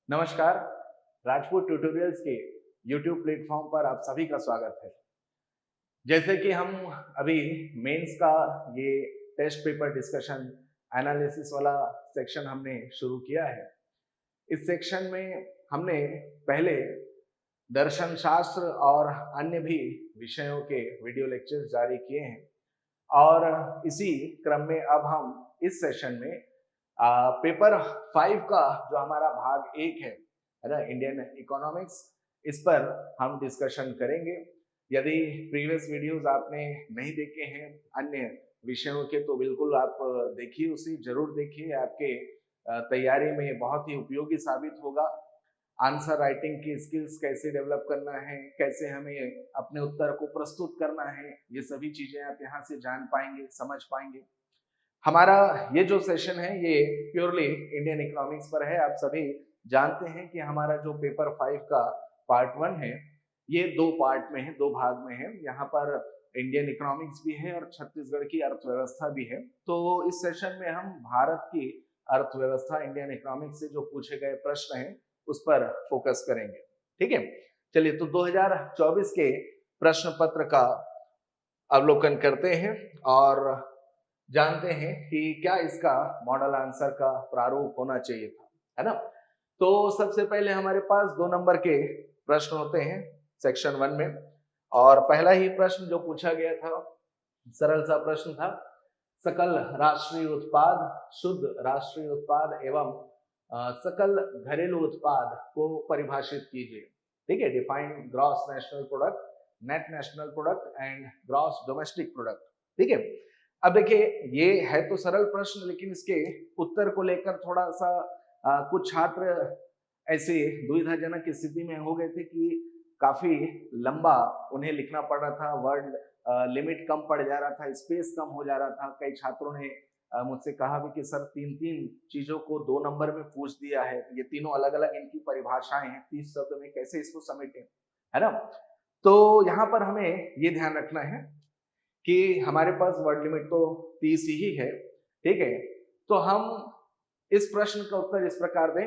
नमस्कार। राजपूत ट्यूटोरियल्स के YouTube platform पर आप सभी का स्वागत है। जैसे कि हम अभी मेंस का ये टेस्ट पेपर डिस्कशन एनालिसिस वाला सेक्शन हमने शुरू किया है। इस सेक्शन में हमने पहले दर्शन शास्त्र और अन्य भी विषयों के वीडियो लेक्चर्स जारी किए हैं और इसी क्रम में अब हम इस सेशन में पेपर 5 का जो हमारा भाग 1 है ना, इंडियन इकोनॉमिक्स, इस पर हम डिस्कशन करेंगे। यदि प्रीवियस वीडियोस आपने नहीं देखे हैं अन्य विषयों के तो बिल्कुल आप देखिए, उसे जरूर देखिए, आपके तैयारी में बहुत ही उपयोगी साबित होगा। आंसर राइटिंग की स्किल्स कैसे डेवलप करना है, कैसे हमें अपने उत्तर को प्रस्तुत करना है, ये सभी चीजें आप यहाँ से जान पाएंगे, समझ पाएंगे। हमारा ये जो सेशन है ये प्योरली इंडियन इकोनॉमिक्स पर है। आप सभी जानते हैं कि हमारा जो पेपर 5 का पार्ट 1 है ये दो पार्ट में है, दो भाग में है। यहाँ पर इंडियन इकोनॉमिक्स भी है और छत्तीसगढ़ की अर्थव्यवस्था भी है। तो इस सेशन में हम भारत की अर्थव्यवस्था, इंडियन इकोनॉमिक्स से जो पूछे गए प्रश्न हैं उस पर फोकस करेंगे। ठीक है, चलिए तो 2024 के प्रश्न पत्र का अवलोकन करते हैं और जानते हैं कि क्या इसका मॉडल आंसर का प्रारूप होना चाहिए था, है ना। तो सबसे पहले हमारे पास 2 नंबर के प्रश्न होते हैं सेक्शन 1 में, और पहला ही प्रश्न जो पूछा गया था सरल सा प्रश्न था, सकल राष्ट्रीय उत्पाद, शुद्ध राष्ट्रीय उत्पाद एवं सकल घरेलू उत्पाद को परिभाषित कीजिए। ठीक है, define gross national product, net national product and gross domestic product. ठीक है, अब देखिए ये है तो सरल प्रश्न, लेकिन इसके उत्तर को लेकर थोड़ा सा कुछ छात्र ऐसे दुविधाजनक स्थिति में हो गए थे कि काफी लंबा उन्हें लिखना पड़ रहा था, वर्ड लिमिट कम पड़ जा रहा था, स्पेस कम हो जा रहा था। कई छात्रों ने मुझसे कहा भी कि सर 3-3 चीजों को 2 नंबर में पूछ दिया है, ये तीनों अलग अलग इनकी परिभाषाएं हैं, 30 शब्द में कैसे इसको समेटें, है ना। तो यहाँ पर हमें ये ध्यान रखना है कि हमारे पास वर्ड लिमिट तो 30 ही है। ठीक है, तो हम इस प्रश्न का उत्तर इस प्रकार दें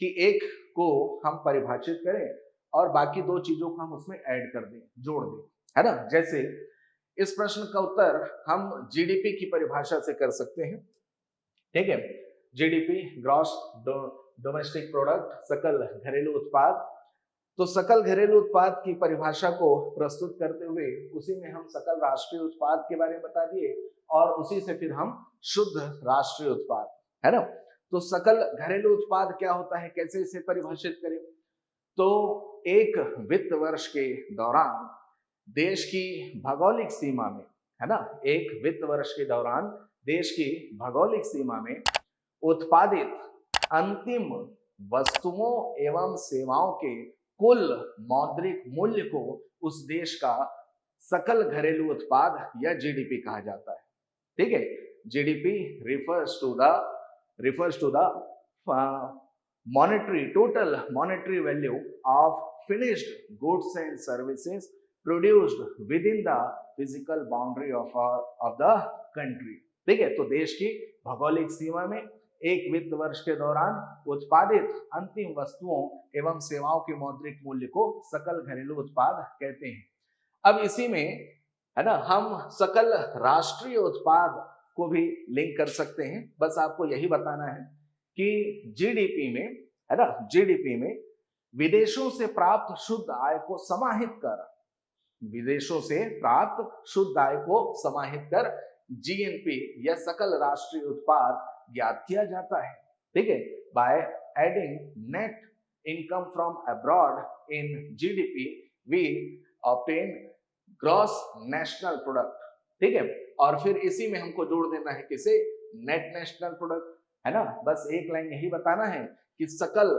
कि एक को हम परिभाषित करें और बाकी 2 चीजों को हम उसमें ऐड कर दें, जोड़ दें, है ना। जैसे इस प्रश्न का उत्तर हम जीडीपी की परिभाषा से कर सकते हैं। ठीक है, जीडीपी ग्रॉस डोमेस्टिक प्रोडक्ट, सकल घरेलू उत्पाद। तो सकल घरेलू उत्पाद की परिभाषा को प्रस्तुत करते हुए उसी में हम सकल राष्ट्रीय उत्पाद के बारे में बता दिए और उसी से फिर हम शुद्ध राष्ट्रीय उत्पाद, है ना। तो सकल घरेलू उत्पाद क्या होता है, कैसे इसे परिभाषित करें। तो एक वित्त वर्ष के दौरान देश की भौगोलिक सीमा में, है ना, एक वित्त वर्ष के दौरान देश की भौगोलिक सीमा में उत्पादित अंतिम वस्तुओं एवं सेवाओं के कुल मौद्रिक मूल्य को उस देश का सकल घरेलू उत्पाद या जीडीपी कहा जाता है। ठीक है, GDP refers to the monetary total monetary value of finished goods and services produced within the physical boundary of the country। ठीक है, तो देश की भौगोलिक सीमा में एक वित्त वर्ष के दौरान उत्पादित अंतिम वस्तुओं एवं सेवाओं के मौद्रिक मूल्य को सकल घरेलू उत्पाद कहते हैं। अब इसी में, है ना, हम सकल राष्ट्रीय उत्पाद को भी लिंक कर सकते हैं। बस आपको यही बताना है कि जीडीपी में, है ना, जीडीपी में विदेशों से प्राप्त शुद्ध आय को समाहित कर, विदेशों से प्राप्त शुद्ध आय को समाहित कर जीएनपी या सकल राष्ट्रीय उत्पाद ज्ञात किया जाता है। ठीक है, by adding net income from abroad in GDP we obtain gross national product. ठीक है, और फिर इसी में हमको जोड़ देना है किसे, नेट नेशनल प्रोडक्ट, है ना। बस एक लाइन यही बताना है कि सकल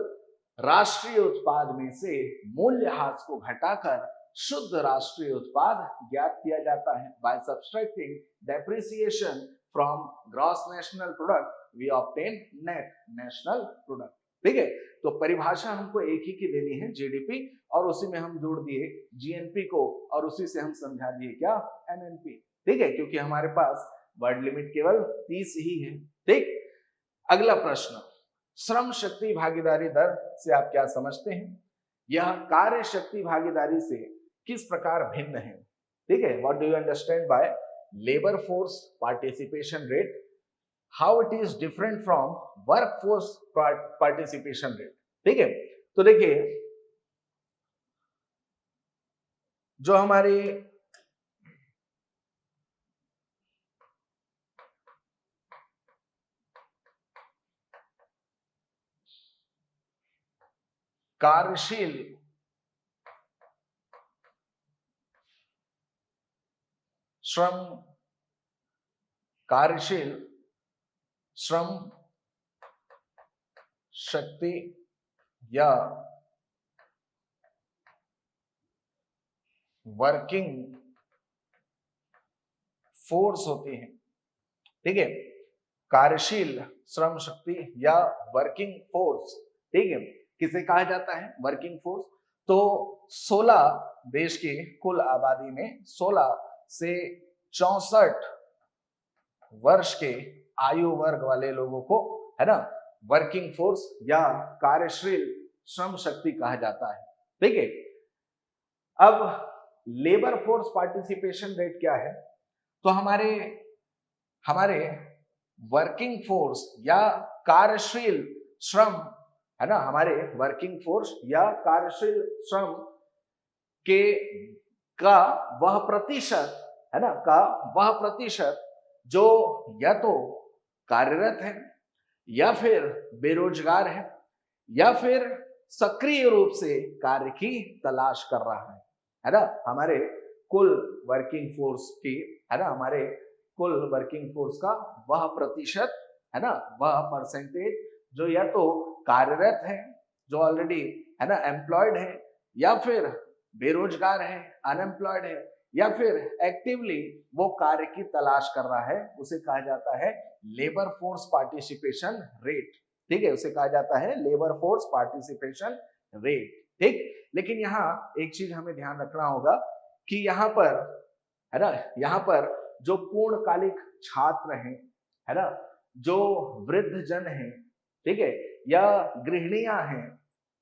राष्ट्रीय उत्पाद में से मूल्यह्रास को घटाकर शुद्ध राष्ट्रीय उत्पाद ज्ञात किया जाता है। By subtracting depreciation from gross national product we obtain net national product. ठीक है, तो परिभाषा हमको एक ही की देनी है, जीडीपी, और उसी में हम जोड़ दिए जीएनपी को और उसी से हम समझा दिए क्या, एनएनपी। ठीक है, क्योंकि हमारे पास वर्ड लिमिट केवल 30 ही है। ठीक, अगला प्रश्न, श्रम शक्ति भागीदारी दर से आप क्या समझते हैं? यह कार्य शक्ति भागीदारी से किस प्रकार भिन्न है? ठीक है, what do you understand by labour force participation rate? How it is different from work force participation rate? ठीक है, तो देखिए जो हमारे कार्यशील श्रम कार्यशील श्रम शक्ति या वर्किंग फोर्स होती है। ठीक है, कार्यशील श्रम शक्ति या वर्किंग फोर्स, ठीक है, किसे कहा जाता है? Working force. तो 16 देश की कुल आबादी में 16 से 64 वर्ष के आयु वर्ग वाले लोगों को, है ना, वर्किंग फोर्स या कार्यशील श्रम शक्ति कहा जाता है। ठीक है, अब लेबर फोर्स पार्टिसिपेशन रेट क्या है? तो हमारे वर्किंग फोर्स या कार्यशील श्रम, है ना, हमारे वर्किंग फोर्स या कार्यशील श्रम के का वह प्रतिशत, है ना, का वह प्रतिशत जो या तो कार्यरत है या फिर बेरोजगार या फिर सक्रिय रूप से कार्य की तलाश कर रहा है ना, हमारे कुल वर्किंग फोर्स की, है ना, हमारे कुल वर्किंग फोर्स का वह प्रतिशत, है ना, वह परसेंटेज जो या तो कार्यरत है, जो ऑलरेडी, है ना, एम्प्लॉयड है, या फिर बेरोजगार है, अनएम्प्लॉयड है, या फिर एक्टिवली वो कार्य की तलाश कर रहा है, उसे कहा जाता है लेबर फोर्स पार्टिसिपेशन रेट। ठीक है, उसे कहा जाता है लेबर फोर्स पार्टिसिपेशन रेट। ठीक, लेकिन यहाँ एक चीज हमें ध्यान रखना होगा कि यहाँ पर, है ना, यहाँ पर जो पूर्णकालिक छात्र हैं, है ना, जो वृद्ध जन हैं, ठीक है, या गृहिणियां हैं,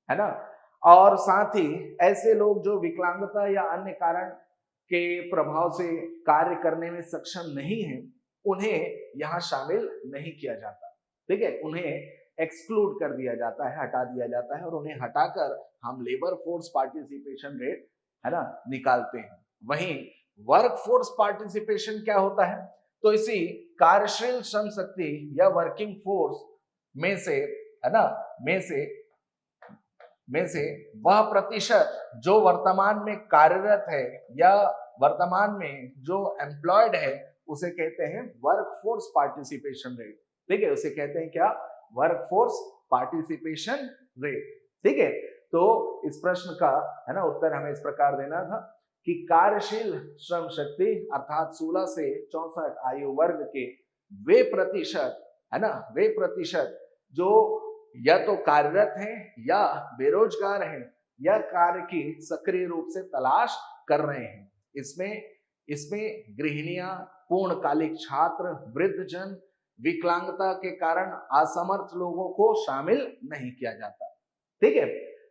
है ना, और साथ ही ऐसे लोग जो विकलांगता या अन्य कारण के प्रभाव से कार्य करने में सक्षम नहीं है, उन्हें यहाँ शामिल नहीं किया जाता। ठीक है, उन्हें एक्सक्लूड कर दिया जाता है, हटा दिया जाता है, और उन्हें हटाकर हम लेबर फोर्स पार्टिसिपेशन रेट, है ना, निकालते हैं। वहीं वर्क फोर्स पार्टिसिपेशन क्या होता है? तो इसी कार्यशील श्रम शक्ति या वर्किंग फोर्स में से, है ना, में से वह प्रतिशत जो वर्तमान में कार्यरत है या वर्तमान में जो एम्प्लॉयड है, उसे कहते हैं वर्क फोर्स पार्टिसिपेशन रेट। ठीक है, उसे कहते हैं क्या? Work force participation rate. ठीक है, तो इस प्रश्न का, है ना, उत्तर हमें इस प्रकार देना था कि कार्यशील श्रम शक्ति अर्थात 16 से 64 आयु वर्ग के वे प्रतिशत, है ना, वे प्रतिशत जो या तो कार्यरत हैं या बेरोजगार हैं या कार्य की सक्रिय रूप से तलाश कर रहे हैं। इसमें गृहिणियां, पूर्णकालिक छात्र, वृद्ध जन, विकलांगता के कारण असमर्थ लोगों को शामिल नहीं किया जाता। ठीक है,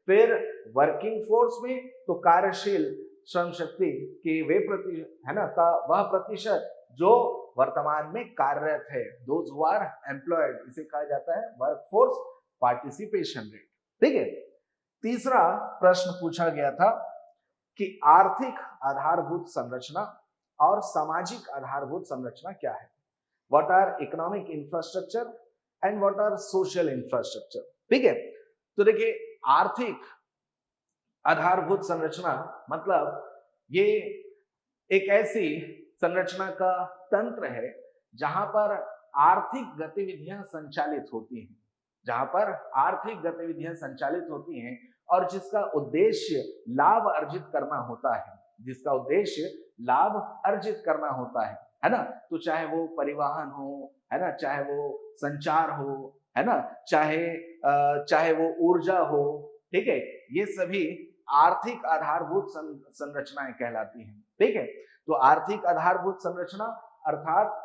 फिर वर्किंग फोर्स में तो कार्यशील श्रम शक्ति के वे है ना, का वह प्रतिशत जो वर्तमान में कार्यरत है, दोज हु आर एम्प्लॉयड, इसे कहा जाता है वर्क फोर्स पार्टिसिपेशन रेट। ठीक है, तीसरा प्रश्न पूछा गया था कि आर्थिक आधारभूत संरचना और सामाजिक आधारभूत संरचना क्या है? What are economic infrastructure and what are social infrastructure? ठीक है, तो देखिए आर्थिक आधारभूत संरचना मतलब ये एक ऐसी संरचना का तंत्र है जहां पर आर्थिक गतिविधियां संचालित होती हैं, जहां पर आर्थिक गतिविधियां संचालित होती हैं और जिसका उद्देश्य लाभ अर्जित करना होता है, जिसका उद्देश्य लाभ अर्जित करना होता है ना, तो चाहे वो परिवहन हो, है ना, चाहे वो संचार हो, है ना, चाहे वो ऊर्जा हो। ठीक है, ये सभी आर्थिक आधारभूत संरचनाएं कहलाती हैं। ठीक है, तो आर्थिक आधारभूत संरचना अर्थात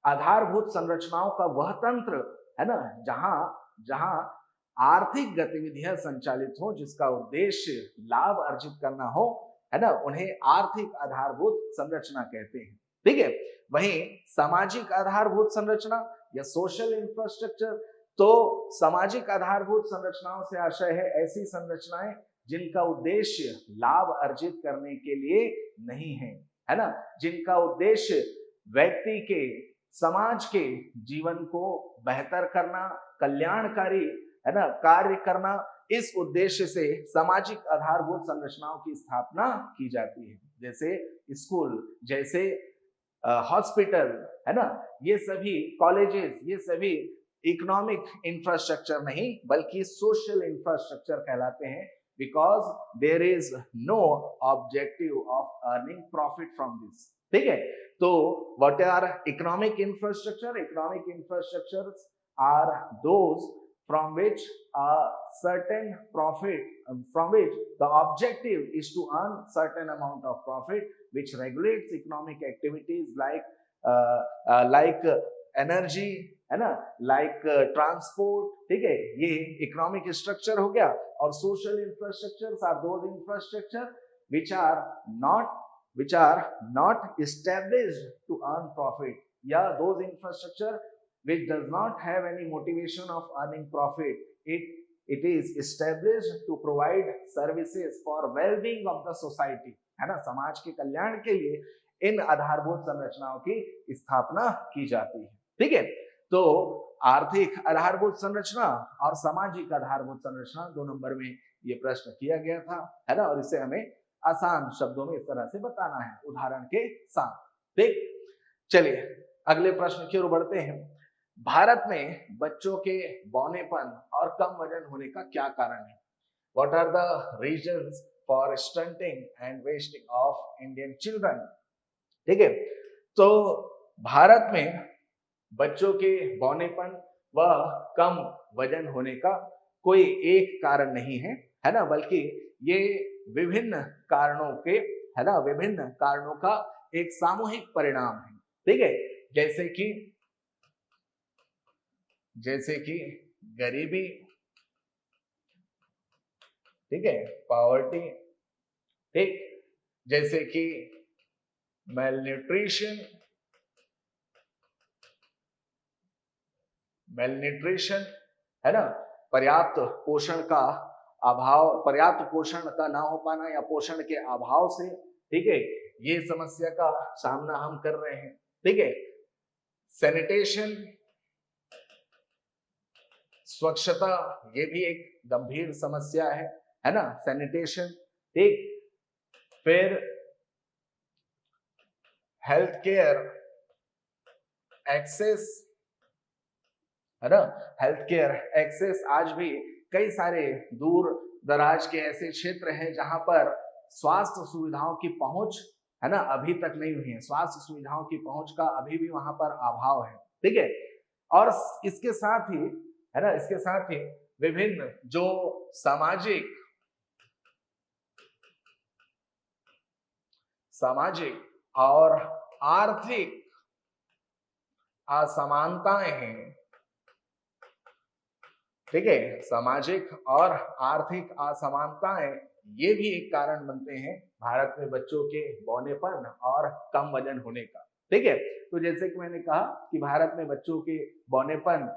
आधारभूत संरचनाओं का वह तंत्र, है ना, जहां आर्थिक गतिविधियां संचालित हो जिसका उद्देश्य लाभ अर्जित करना हो, है ना, उन्हें आर्थिक आधारभूत संरचना कहते हैं। ठीक है, वहीं सामाजिक आधारभूत संरचना या सोशल इंफ्रास्ट्रक्चर, तो सामाजिक आधारभूत संरचनाओं से आशय है ऐसी संरचनाएं जिनका उद्देश्य लाभ अर्जित करने के लिए नहीं है ना, जिनका उद्देश्य व्यक्ति के, समाज के जीवन को बेहतर करना, कल्याणकारी, है ना, कार्य करना, इस उद्देश्य से सामाजिक आधारभूत संरचनाओं की स्थापना की जाती है। जैसे स्कूल, जैसे हॉस्पिटल, है ना, ये सभी कॉलेजेस, ये सभी इकोनॉमिक इंफ्रास्ट्रक्चर नहीं बल्कि सोशल इंफ्रास्ट्रक्चर कहलाते हैं, because there is no objective of earning profit from this. ठीक है, तो what are economic infrastructure? Economic infrastructures are those from which a certain profit, from which the objective is to earn certain amount of profit, which regulates economic activities like energy, है ना, like transport। ठीक है, ये economic structure हो गया। और social infrastructures are those infrastructure which are not established to earn profit, या those infrastructure which does not have any motivation of earning profit. It is established to provide services for well-being of the society, है ना, समाज के कल्याण के लिए इन आधारभूत संरचनाओं की स्थापना की जाती है। ठीक है, तो आर्थिक आधारभूत संरचना और सामाजिक आधारभूत संरचना 2 नंबर में ये प्रश्न किया गया था, है ना, और इसे हमें आसान शब्दों में इस तरह से बताना है उदाहरण के साथ। ठीक, चलिए अगले प्रश्न की ओर बढ़ते हैं। भारत में बच्चों के बौनेपन और कम वजन होने का क्या कारण है? What are the reasons for stunting and wasting of Indian children? ठीक है, तो भारत में बच्चों के बौनेपन व कम वजन होने का कोई एक कारण नहीं है ना, बल्कि ये विभिन्न कारणों के, है ना, विभिन्न कारणों का एक सामूहिक परिणाम है। ठीक है, जैसे कि गरीबी, ठीक है, पॉवर्टी, ठीक, जैसे कि मेलन्यूट्रिशन, है ना, पर्याप्त पोषण का अभाव, पर्याप्त पोषण का ना हो पाना या पोषण के अभाव से, ठीक है, ये समस्या का सामना हम कर रहे हैं। ठीक है, सैनिटेशन, स्वच्छता, ये भी एक गंभीर समस्या है ना, सैनिटेशन। ठीक, फिर हेल्थ केयर एक्सेस, है ना, हेल्थ केयर एक्सेस, आज भी कई सारे दूर दराज के ऐसे क्षेत्र हैं जहां पर स्वास्थ्य सुविधाओं की पहुंच, है ना, अभी तक नहीं हुई है, स्वास्थ्य सुविधाओं की पहुंच का अभी भी वहां पर अभाव है। ठीक है, और इसके साथ ही, है ना, इसके साथ ही विभिन्न जो सामाजिक और आर्थिक असमानताएं हैं। ठीक है, सामाजिक और आर्थिक असमानताएं ये भी एक कारण बनते हैं भारत में बच्चों के बौनेपन और कम वजन होने का। ठीक है, तो जैसे कि मैंने कहा कि भारत में बच्चों के बौनेपन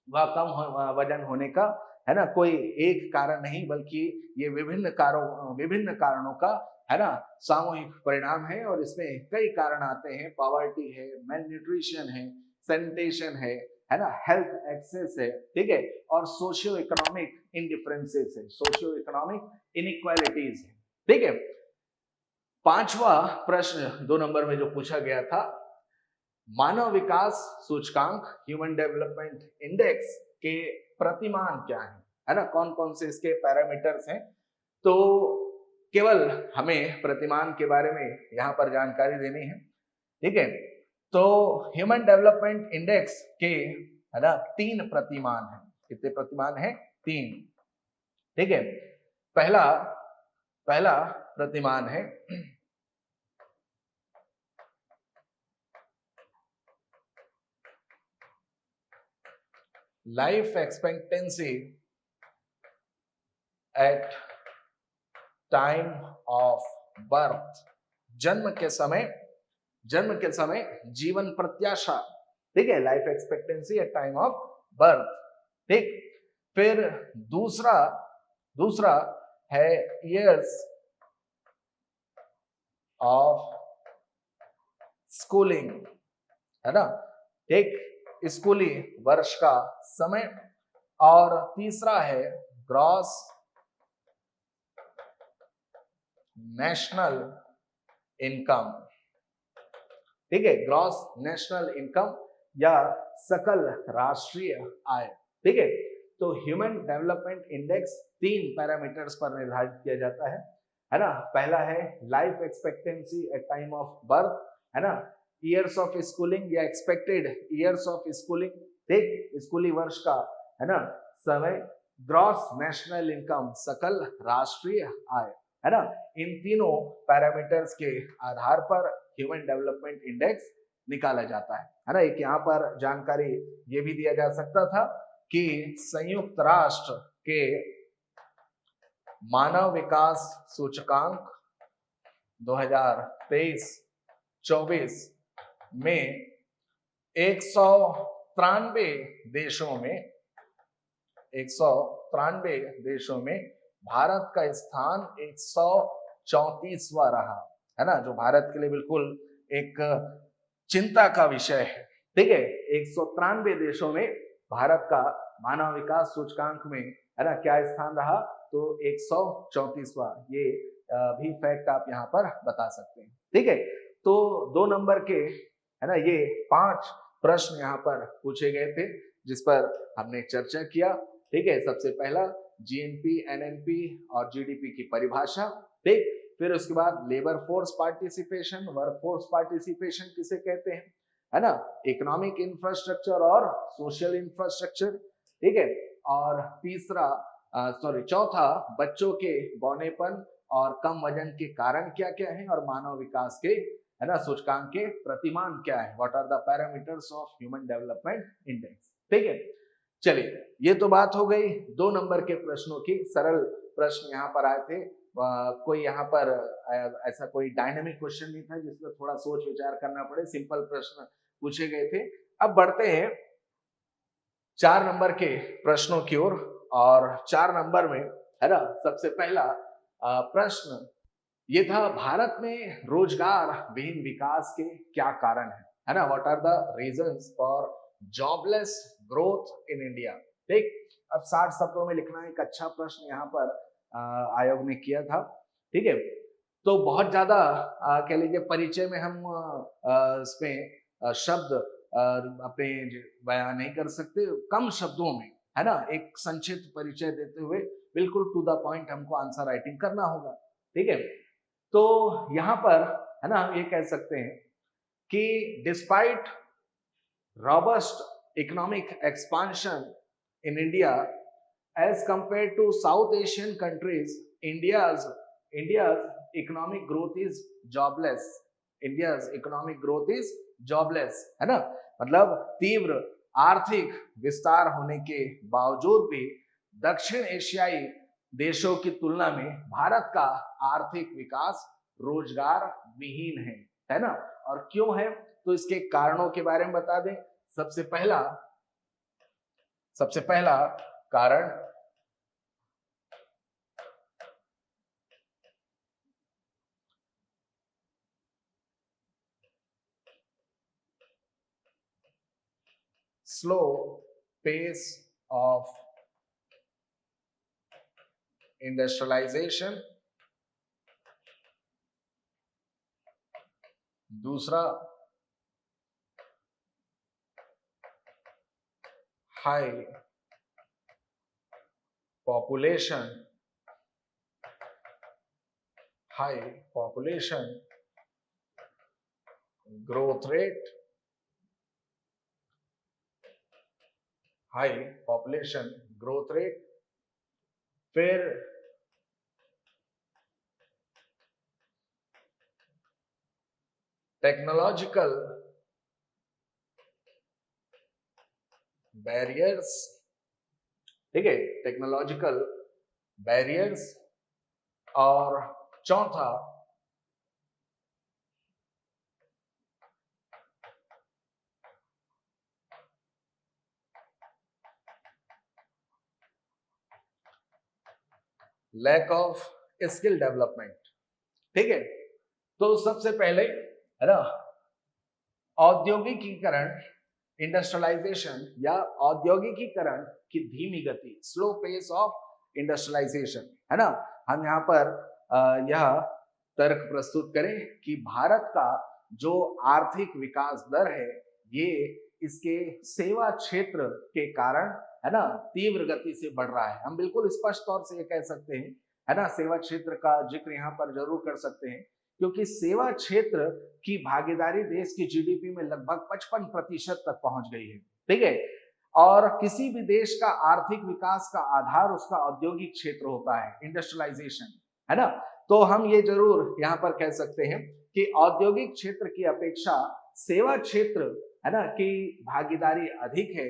व कम वजन होने का, है ना, कोई एक कारण नहीं बल्कि ये विभिन्न कारणों का, है ना, सामूहिक परिणाम है। और इसमें कई कारण आते हैं, पॉवर्टी है, मेलन्यूट्रिशन है, सैनिटेशन है ना, हेल्थ एक्सेस है, ठीक है, और सोशियो इकोनॉमिक इंडिफरेंसेस है, सोशियो इकोनॉमिक इनइक्वालिटीज है। ठीक है, 5वां प्रश्न 2 नंबर में जो पूछा गया था, मानव विकास सूचकांक ह्यूमन डेवलपमेंट इंडेक्स के प्रतिमान क्या है ना, कौन कौन से इसके पैरामीटर्स हैं? तो केवल हमें प्रतिमान के बारे में यहाँ पर जानकारी देनी है। ठीक है, तो ह्यूमन डेवलपमेंट इंडेक्स के, है ना, 3 प्रतिमान हैं। कितने प्रतिमान हैं? 3। ठीक है, पहला प्रतिमान है life expectancy at time of birth, जन्म के समय, जन्म के समय जीवन प्रत्याशा, ठीक है, life expectancy at time of birth, ठीक। फिर दूसरा दूसरा है इयर्स ऑफ स्कूलिंग, है ना, एक स्कूली वर्ष का समय। और तीसरा है ग्रॉस नेशनल इनकम, ठीक है, ग्रॉस नेशनल इनकम या सकल राष्ट्रीय आय, ठीक है। तो ह्यूमन डेवलपमेंट इंडेक्स 3 पैरामीटर्स पर निर्धारित किया जाता है ना। पहला है life expectancy at time of birth, है ना, ईयर्स ऑफ स्कूलिंग या एक्सपेक्टेड ईयर्स ऑफ स्कूलिंग, ठीक, स्कूली वर्ष का, है ना, समय, ग्रॉस नेशनल इनकम, सकल राष्ट्रीय आय, है ना। इन तीनों पैरामीटर्स के आधार पर ह्यूमन डेवलपमेंट इंडेक्स निकाला जाता है ना। एक यहाँ पर जानकारी ये भी दिया जा सकता था कि संयुक्त राष्ट्र के मानव विकास सूचकांक 2023-24 में 193 देशों में 193 देशों में भारत का स्थान 134वां रहा, है ना, जो भारत के लिए बिल्कुल एक चिंता का विषय है, ठीक है। 193 देशों में भारत का मानव विकास सूचकांक में, है ना, क्या स्थान रहा, तो 134वां, ये भी फैक्ट आप यहाँ पर बता सकते हैं, ठीक है। तो 2 नंबर के, है ना, ये 5 प्रश्न यहाँ पर पूछे गए थे जिस पर हमने चर्चा किया, ठीक है। सबसे पहला जीएनपी, एनएनपी और जीडीपी की परिभाषा, ठीक। फिर उसके बाद labour force participation, work force participation किसे कहते हैं, है ना, इकोनॉमिक इंफ्रास्ट्रक्चर और सोशल इंफ्रास्ट्रक्चर, ठीक है। और चौथा बच्चों के बौनेपन और कम वजन के कारण क्या क्या है और मानव विकास के, है ना, सूचकांक के प्रतिमान क्या है, what are the parameters of human development index, ठीक है। चलिए, ये तो बात हो गई 2 नंबर के प्रश्नों की, सरल प्रश्न यहाँ पर आए थे। कोई यहाँ पर ऐसा कोई डायनेमिक क्वेश्चन नहीं था जिसमें थोड़ा सोच विचार करना पड़े, सिंपल प्रश्न पूछे गए थे। अब बढ़ते हैं 4 नंबर के प्रश्नों की ओर, और 4 नंबर में, है ना, सबसे पहला प्रश्न ये था, भारत में रोजगार विहीन विकास के क्या कारण है ना, what are the reasons for jobless growth in India, ठीक। अब 60 शब्दों में लिखना एक अच्छा प्रश्न यहाँ पर आयोग ने किया था, ठीक है। तो बहुत ज्यादा कह लीजिए परिचय में हम इसमें शब्द अपने बयान नहीं कर सकते, कम शब्दों में, है ना, एक संक्षिप्त परिचय देते हुए बिल्कुल टू द पॉइंट हमको आंसर राइटिंग करना होगा, ठीक है। तो यहाँ पर, है ना, हम ये कह सकते हैं कि despite robust economic expansion in India as compare to South Asian countries, India's economic growth is jobless, India's economic growth is jobless, है ना, मतलब तीव्र आर्थिक विस्तार होने के बावजूद भी दक्षिण एशियाई देशों की तुलना में भारत का आर्थिक विकास रोजगार विहीन है ना। और क्यों है, तो इसके कारणों के बारे में बता दें। सबसे पहला कारण स्लो पेस ऑफ इंडस्ट्रियलाइजेशन, दूसरा high population growth rate, high population growth rate, फिर टेक्नोलॉजिकल बैरियर्स, ठीक है, टेक्नोलॉजिकल बैरियर्स, और चौथा लैक ऑफ स्किल डेवलपमेंट। ठीक है, तो सबसे पहले है ना औद्योगिकीकरण, इंडस्ट्रियलाइजेशन या औद्योगिकीकरण की धीमी गति, स्लो पेस ऑफ इंडस्ट्रियलाइजेशन, है ना। हम यहाँ पर यह तर्क प्रस्तुत करें कि भारत का जो आर्थिक विकास दर है ये इसके सेवा क्षेत्र के कारण है ना तीव्र गति से बढ़ रहा है। हम बिल्कुल स्पष्ट तौर से ये कह सकते हैं, है ना, सेवा क्षेत्र का जिक्र यहाँ पर जरूर कर सकते हैं, क्योंकि सेवा क्षेत्र की भागीदारी देश की जीडीपी में लगभग 55% तक पहुंच गई है। ठीक है, और किसी भी देश का आर्थिक विकास का आधार उसका औद्योगिक क्षेत्र होता है, इंडस्ट्रियलाइजेशन, है ना। तो हम ये जरूर यहाँ पर कह सकते हैं कि औद्योगिक क्षेत्र की अपेक्षा सेवा क्षेत्र, है ना, की भागीदारी अधिक है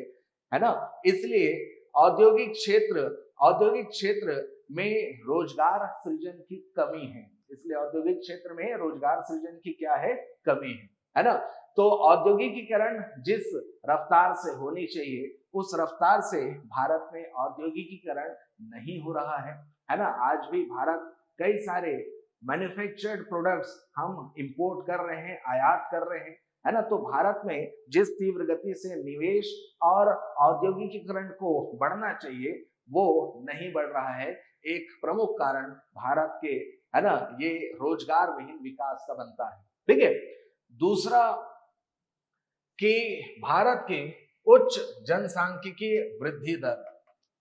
ना। इसलिए औद्योगिक क्षेत्र में रोजगार सृजन की कमी है। इसलिए औद्योगिक क्षेत्र में रोजगार सृजन की क्या है, कमी है ना। तो औद्योगिकीकरण जिस रफ्तार से होनी चाहिए उस रफ्तार से भारत में औद्योगिकीकरण नहीं हो रहा है ना। आज भी भारत कई सारे मैन्युफैक्चर्ड प्रोडक्ट्स हम इंपोर्ट कर रहे हैं, आयात कर रहे हैं, है ना। तो भारत में जिस तीव्र गति से निवेश और औद्योगिकीकरण को बढ़ना चाहिए वो नहीं बढ़ रहा है। एक प्रमुख कारण भारत के, है ना, ये रोजगार विहीन विकास का बनता है। ठीक है, दूसरा कि भारत के उच्च जनसांख्यिकीय वृद्धि दर,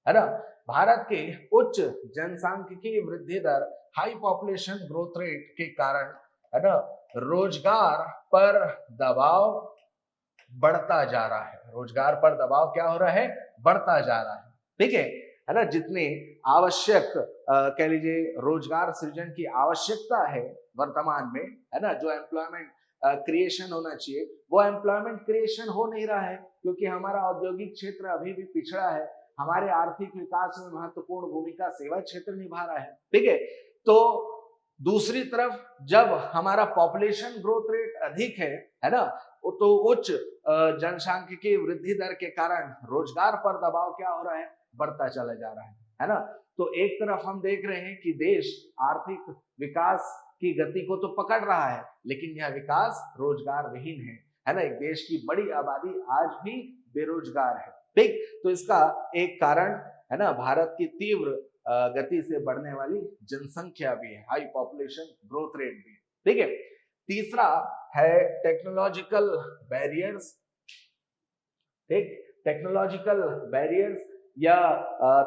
है ना, भारत के उच्च जनसांख्यिकीय वृद्धि दर, हाई पॉपुलेशन ग्रोथ रेट के कारण, है ना, रोजगार पर दबाव बढ़ता जा रहा है। रोजगार पर दबाव क्या हो रहा है, बढ़ता जा रहा है। ठीक है ना। जितने आवश्यक कह लीजिए रोजगार सृजन की आवश्यकता है वर्तमान में, है ना, जो एम्प्लॉयमेंट क्रिएशन होना चाहिए वो एम्प्लॉयमेंट क्रिएशन हो नहीं रहा है, क्योंकि हमारा औद्योगिक क्षेत्र अभी भी पिछड़ा है। हमारे आर्थिक विकास में महत्वपूर्ण भूमिका सेवा क्षेत्र निभा रहा है। ठीक है, तो दूसरी तरफ जब हमारा पॉपुलेशन ग्रोथ रेट अधिक है ना, तो उच्च जनसांख्यिकीय वृद्धि दर के कारण रोजगार पर दबाव क्या हो रहा है, बढ़ता चला जा रहा है ना। तो एक तरफ हम देख रहे हैं कि देश आर्थिक विकास की गति को तो पकड़ रहा है, लेकिन यह विकास रोजगार विहीन है ना। एक देश की बड़ी आबादी आज भी बेरोजगार है। ठीक, तो इसका एक कारण, है ना, भारत की तीव्र गति से बढ़ने वाली जनसंख्या भी है, हाई पॉपुलेशन ग्रोथ रेट भी। ठीक है, तीसरा है टेक्नोलॉजिकल बैरियर्स। ठीक, टेक्नोलॉजिकल बैरियर्स या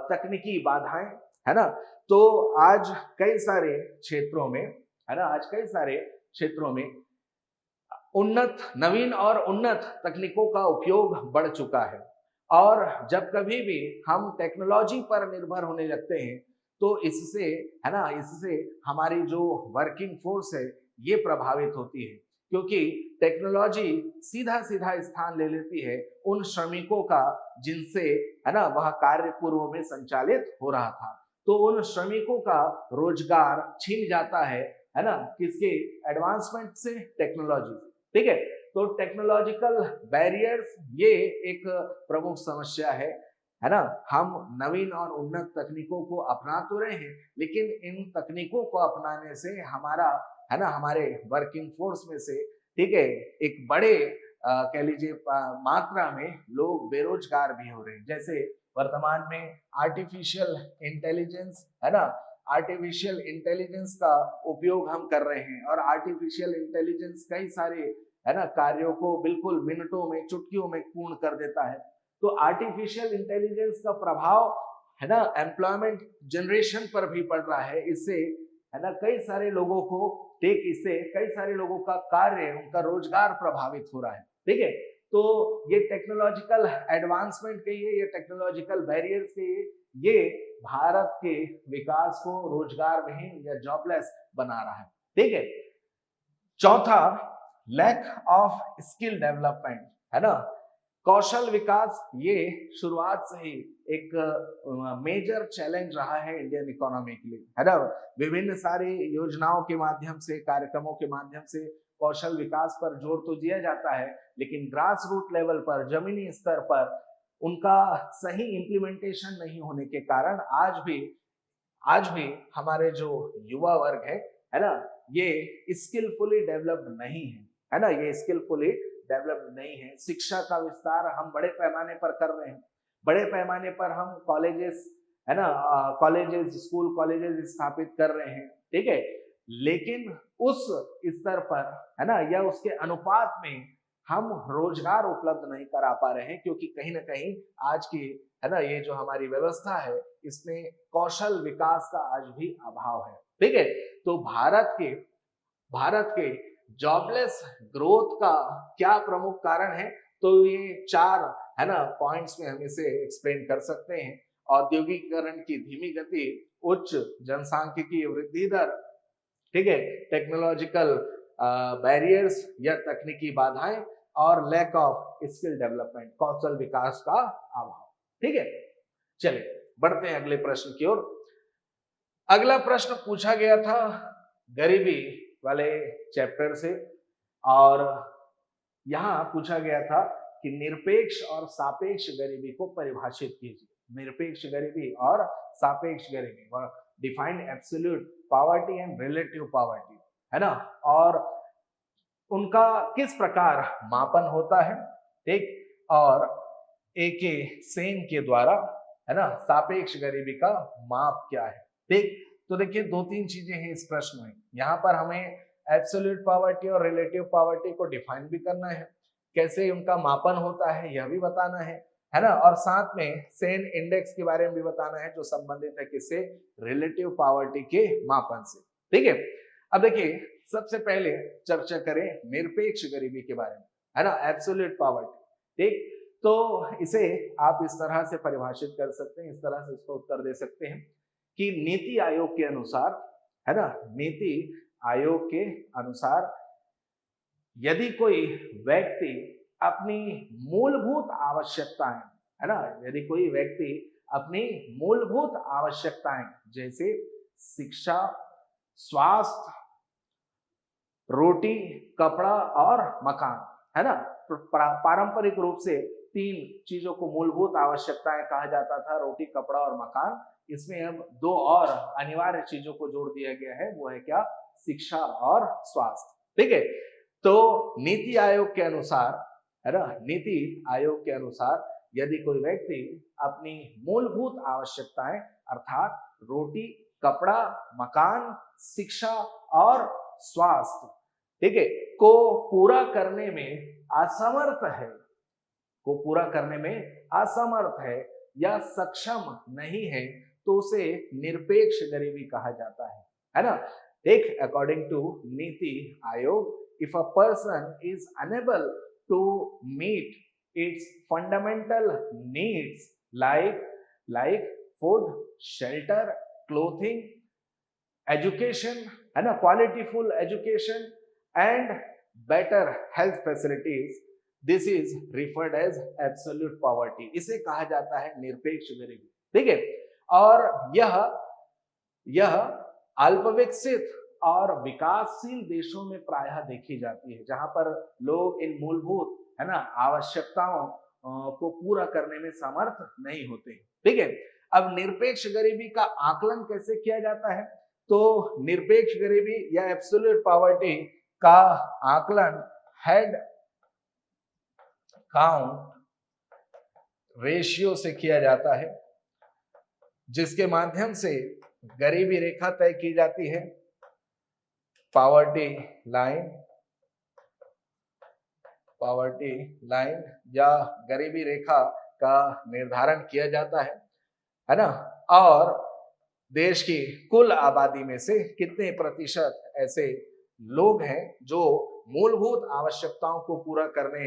तकनीकी बाधाएं, है ना। तो आज कई सारे क्षेत्रों में, है ना, आज कई सारे क्षेत्रों में नवीन और उन्नत तकनीकों का उपयोग बढ़ चुका है, और जब कभी भी हम टेक्नोलॉजी पर निर्भर होने लगते हैं तो इससे, है ना, इससे हमारी जो वर्किंग फोर्स है ये प्रभावित होती है, क्योंकि टेक्नोलॉजी सीधा सीधा स्थान ले लेती है उन श्रमिकों का जिनसे, है ना, वह कार्य पूर्व में संचालित हो रहा था। तो उन श्रमिकों का रोजगार छीन जाता है ना, किसके एडवांसमेंट से, टेक्नोलॉजी। ठीक है, तो टेक्नोलॉजिकल बैरियर्स ये एक प्रमुख समस्या है ना। हम नवीन और उन्नत तकनीकों को अपना तो रहे हैं, लेकिन इन तकनीकों को अपनाने से हमारा, है ना, हमारे वर्किंग फोर्स में से, ठीक है, एक बड़े कह लीजिए मात्रा में लोग बेरोजगार भी हो रहे हैं। जैसे वर्तमान में आर्टिफिशियल इंटेलिजेंस, है ना, आर्टिफिशियल इंटेलिजेंस का उपयोग हम कर रहे हैं, और आर्टिफिशियल इंटेलिजेंस कई सारे, है ना, कार्यों को बिल्कुल मिनटों में, चुटकियों में पूर्ण कर देता है। तो आर्टिफिशियल इंटेलिजेंस का प्रभाव, है ना, एम्प्लॉयमेंट जनरेशन पर भी पड़ रहा है। इससे, है ना, कई सारे लोगों को, ठीक, इससे कई सारे लोगों का कार्य, उनका रोजगार प्रभावित हो रहा है। ठीक है, तो ये टेक्नोलॉजिकल एडवांसमेंट कहिए या टेक्नोलॉजिकल बैरियर्स कहिए, ये भारत के विकास को रोजगार विहीन या जॉबलेस बना रहा है। ठीक है, चौथा लैक ऑफ स्किल डेवलपमेंट, है ना, कौशल विकास ये शुरुआत से ही एक मेजर चैलेंज रहा है इंडियन इकोनॉमी के लिए, है ना। विभिन्न सारी योजनाओं के माध्यम से, कार्यक्रमों के माध्यम से कौशल विकास पर जोर तो दिया जाता है, लेकिन ग्रास रूट लेवल पर, जमीनी स्तर पर उनका सही इम्प्लीमेंटेशन नहीं होने के कारण आज भी हमारे जो युवा वर्ग है ना, ये स्किलफुली डेवलप्ड नहीं है ना, ये स्किलफुली डेवलप्ड नहीं है। शिक्षा का विस्तार हम बड़े पैमाने पर कर रहे हैं, बड़े पैमाने पर हम कॉलेजेस, है ना, कॉलेजेस, स्कूल कॉलेजेस स्थापित कर रहे हैं, ठीक है, लेकिन उस स्तर पर, है ना, या उसके अनुपात में हम रोजगार उपलब्ध नहीं करा पा रहे हैं, क्योंकि कहीं ना कहीं आज की, है ना, ये जो हमारी व्यवस्था है इसमें कौशल विकास का आज भी अभाव है, ठीक है। तो भारत के जॉबलेस ग्रोथ का क्या प्रमुख कारण है, तो ये 4, है ना, पॉइंट्स में हम इसे एक्सप्लेन कर सकते हैं। औद्योगिकीकरण की धीमी गति, उच्च जनसांख्यिकीय वृद्धि दर, ठीक है, टेक्नोलॉजिकल बैरियर्स या तकनीकी बाधाएं, और लैक ऑफ स्किल डेवलपमेंट, कौशल विकास का अभाव, ठीक है। चलिए बढ़ते हैं अगले प्रश्न की ओर। अगला प्रश्न पूछा गया था गरीबी वाले चैप्टर से, और यहां पूछा गया था कि निरपेक्ष और सापेक्ष गरीबी को परिभाषित कीजिए। निरपेक्ष गरीबी और सापेक्ष गरीबी, define absolute poverty and relative poverty, है ना, और उनका किस प्रकार मापन होता है, ठीक, और एके सेन के द्वारा, है ना, सापेक्ष गरीबी का माप क्या है, ठीक। तो देखिए 2-3 चीजें हैं इस प्रश्न में। यहाँ पर हमें एब्सोल्यूट पॉवर्टी और रिलेटिव पॉवर्टी को डिफाइन भी करना है, कैसे उनका मापन होता है यह भी बताना है ना, और साथ में सेन इंडेक्स के बारे में भी बताना है, जो संबंधित है किससे, रिलेटिव पॉवर्टी के मापन से, ठीक है। अब देखिए सबसे पहले चर्चा करें निरपेक्ष गरीबी के बारे में, है ना, एब्सोल्यूट पॉवर्टी, ठीक। तो इसे आप इस तरह से परिभाषित कर सकते हैं, इस तरह से इसको उत्तर दे सकते हैं कि नीति आयोग के अनुसार, है ना, नीति आयोग के अनुसार यदि कोई व्यक्ति अपनी मूलभूत आवश्यकताएं, है ना, यदि कोई व्यक्ति अपनी मूलभूत आवश्यकताएं जैसे शिक्षा, स्वास्थ्य, रोटी, कपड़ा और मकान, है ना, पारंपरिक रूप से 3 चीजों को मूलभूत आवश्यकताएं कहा जाता था, रोटी, कपड़ा और मकान। इसमें अब 2 और अनिवार्य चीजों को जोड़ दिया गया है, वो है क्या, शिक्षा और स्वास्थ्य, ठीक है। तो नीति आयोग के अनुसार, है ना, नीति आयोग के अनुसार यदि कोई व्यक्ति अपनी मूलभूत आवश्यकताएं अर्थात रोटी, कपड़ा, मकान, शिक्षा और स्वास्थ्य, ठीक है, को पूरा करने में असमर्थ है, को पूरा करने में असमर्थ है या सक्षम नहीं है, तो उसे निरपेक्ष गरीबी कहा जाता है ना। देख, according to NITI Aayog, if a person is unable to meet its fundamental needs like food, shelter, clothing, education, है ना, qualityful education and better health facilities, this is referred as absolute poverty, इसे कहा जाता है निरपेक्ष गरीबी, ठीक है। और यह अल्पविकसित और विकासशील देशों में प्रायः देखी जाती है, जहां पर लोग इन मूलभूत, है ना, आवश्यकताओं को पूरा करने में समर्थ नहीं होते, ठीक है। अब निरपेक्ष गरीबी का आकलन कैसे किया जाता है, तो निरपेक्ष गरीबी या एब्सोल्यूट पॉवर्टी का आकलन हेड काउंट रेशियो से किया जाता है, जिसके माध्यम से गरीबी रेखा तय की जाती है, पॉवर्टी लाइन या गरीबी रेखा का निर्धारण किया जाता है ना, और देश की कुल आबादी में से कितने प्रतिशत ऐसे लोग हैं जो मूलभूत आवश्यकताओं को पूरा करने,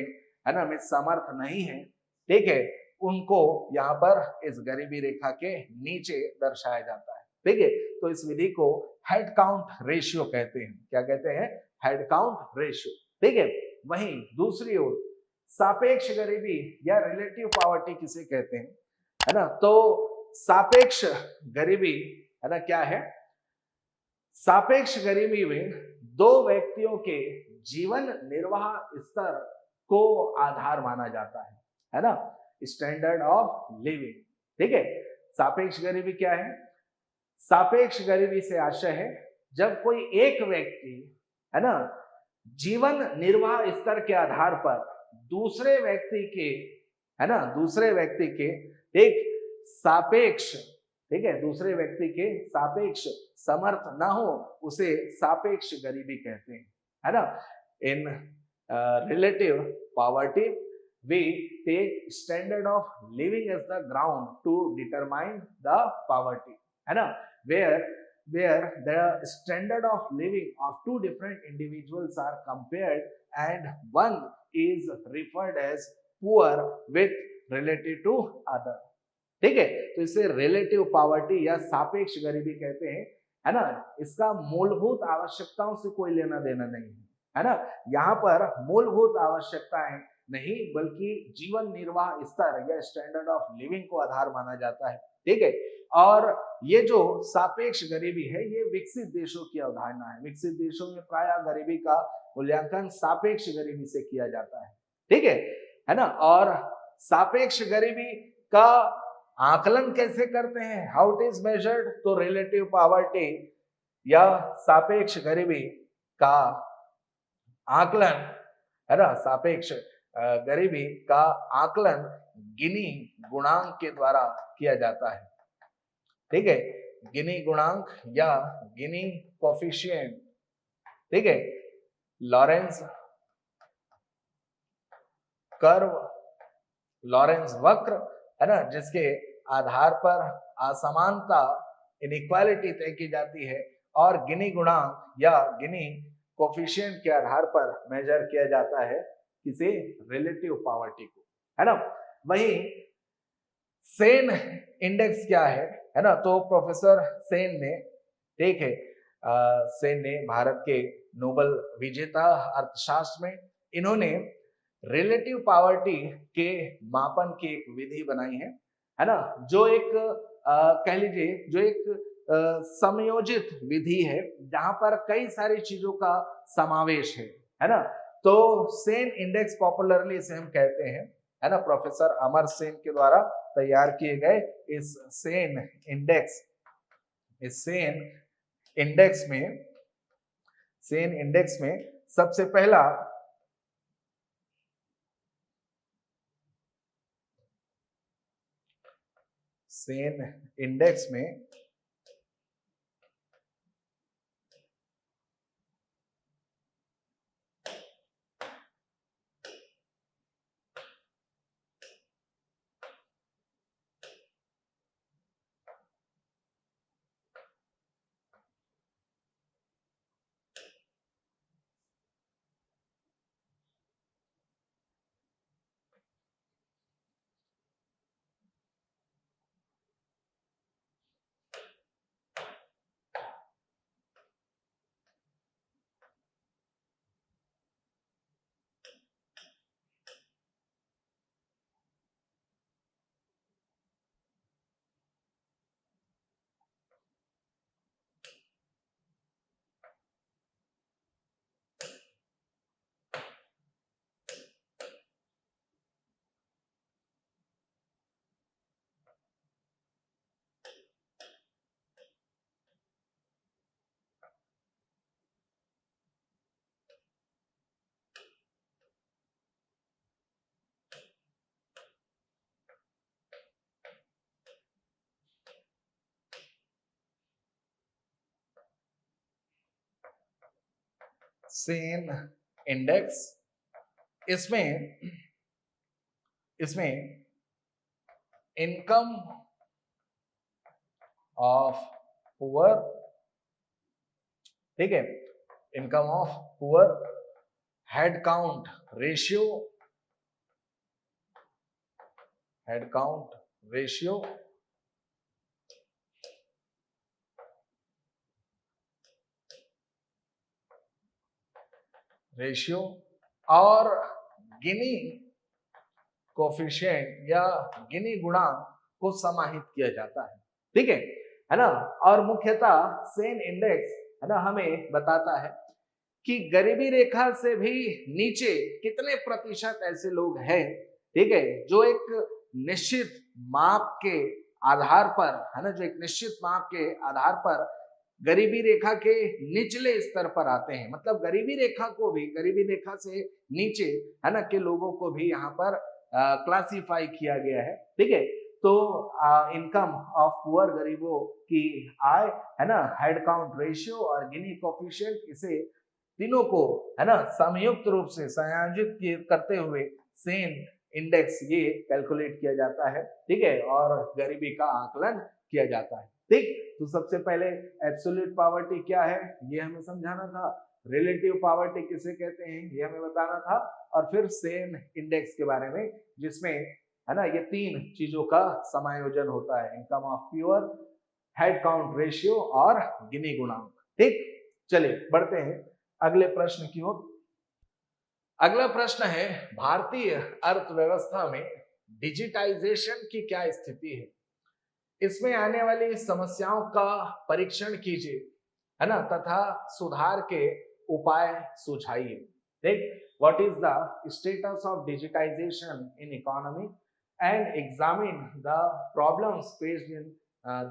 है ना, में समर्थ नहीं है, ठीक है, उनको यहाँ पर इस गरीबी रेखा के नीचे दर्शाया जाता है, ठीक है। तो इस विधि को हेड काउंट रेशियो कहते हैं। क्या कहते हैं? हेड काउंट रेशियो, ठीक है। वहीं दूसरी ओर सापेक्ष गरीबी या रिलेटिव पॉवर्टी किसे कहते हैं, है ना। तो सापेक्ष गरीबी है ना क्या है, सापेक्ष गरीबी में दो व्यक्तियों के जीवन निर्वाह स्तर को आधार माना जाता है ना, स्टैंडर्ड ऑफ लिविंग। ठीक है, सापेक्ष गरीबी क्या है, सापेक्ष गरीबी से आशय है जब कोई एक व्यक्ति है ना जीवन निर्वाह स्तर के आधार पर दूसरे व्यक्ति के है ना, दूसरे व्यक्ति के एक सापेक्ष, ठीक है, दूसरे व्यक्ति के सापेक्ष समर्थ ना हो, उसे सापेक्ष गरीबी कहते हैं, है ना। In relative poverty we take standard of living as the ground to determine the poverty, है ना, where the standard of living of two different individuals are compared and one is referred as poor with relative to other। ठीक है, तो इसे relative poverty या सापेक्ष गरीबी कहते हैं, है ना। इसका मूलभूत आवश्यकताओं से कोई लेना देना नहीं है ना, यहाँ पर मूलभूत आवश्यकताएं नहीं बल्कि जीवन निर्वाह स्तर या स्टैंडर्ड ऑफ लिविंग को आधार माना जाता है। ठीक है, और ये जो सापेक्ष गरीबी है ये विकसित देशों की अवधारणा है। विकसित देशों में प्रायः गरीबी का मूल्यांकन सापेक्ष गरीबी से किया जाता है। ठीक है ना। और सापेक्ष गरीबी का आकलन कैसे करते हैं, हाउ इट इज मेजर्ड, तो रिलेटिव पॉवर्टी या सापेक्ष गरीबी का आकलन, है ना, सापेक्ष गरीबी का आकलन गिनी गुणांक के द्वारा किया जाता है। ठीक है, गिनी गुणांक या गिनी कोफिशिएंट। ठीक है, लॉरेंस कर्व, लॉरेंस वक्र, है ना, जिसके आधार पर असमानता इनइक्वालिटी तय की जाती है और गिनी गुणांक या गिनी कोफिशिएंट के आधार पर मेजर किया जाता है किसी रिलेटिव पॉवर्टी को, है ना। वही सेन इंडेक्स क्या है ना, तो प्रोफेसर सेन ने, ठीक है, सेन ने भारत के नोबेल विजेता अर्थशास्त्र में, इन्होंने रिलेटिव पॉवर्टी के मापन की एक विधि बनाई है ना, जो एक कह लीजिए जो एक समयोजित विधि है जहां पर कई सारी चीजों का समावेश है ना। तो सेन इंडेक्स पॉपुलरली इसे हम कहते हैं, है ना, प्रोफेसर अमर सेन के द्वारा तैयार किए गए इस सेन इंडेक्स, इस सेन इंडेक्स में सबसे पहला सेन इंडेक्स में सेन इंडेक्स, इसमें इनकम ऑफ पुअर, ठीक है, income of poor, head count ratio, head count ratio, और गिनी कोफिशिएंट या गिनी गुणांक को समाहित किया जाता है। ठीक है ना। और मुख्यतः सेन इंडेक्स है ना हमें बताता है कि गरीबी रेखा से भी नीचे कितने प्रतिशत ऐसे लोग हैं, ठीक है, जो एक निश्चित माप के आधार पर है ना, जो एक निश्चित माप के आधार पर गरीबी रेखा के निचले स्तर पर आते हैं। मतलब गरीबी रेखा को भी, गरीबी रेखा से नीचे है ना के लोगों को भी यहाँ पर क्लासिफाई किया गया है। ठीक है, तो इनकम ऑफ पुअर, गरीबों की आय है ना, हेड काउंट रेशियो और गिनी कोफिशिएंट, इसे तीनों को है ना संयुक्त रूप से संयोजित करते हुए सेन इंडेक्स ये कैलकुलेट किया जाता है। ठीक है, और गरीबी का आकलन किया जाता है। ठीक, तो सबसे पहले एब्सोल्यूट पॉवर्टी क्या है ये हमें समझाना था, रिलेटिव पॉवर्टी किसे कहते हैं ये हमें बताना था, और फिर सेन इंडेक्स के बारे में, जिसमें है ना ये तीन चीजों का समायोजन होता है, income of pure, head count ratio और गिनी गुणांक। ठीक, चलिए बढ़ते हैं अगले प्रश्न की ओर। अगला प्रश्न है, भारतीय अर्थव्यवस्था में डिजिटाइजेशन की क्या स्थिति है? इसमें आने वाली समस्याओं का परीक्षण कीजिए है ना, तथा सुधार के उपाय सुझाइए। ठीक, what is the status of digitization in economy and examine the problems faced in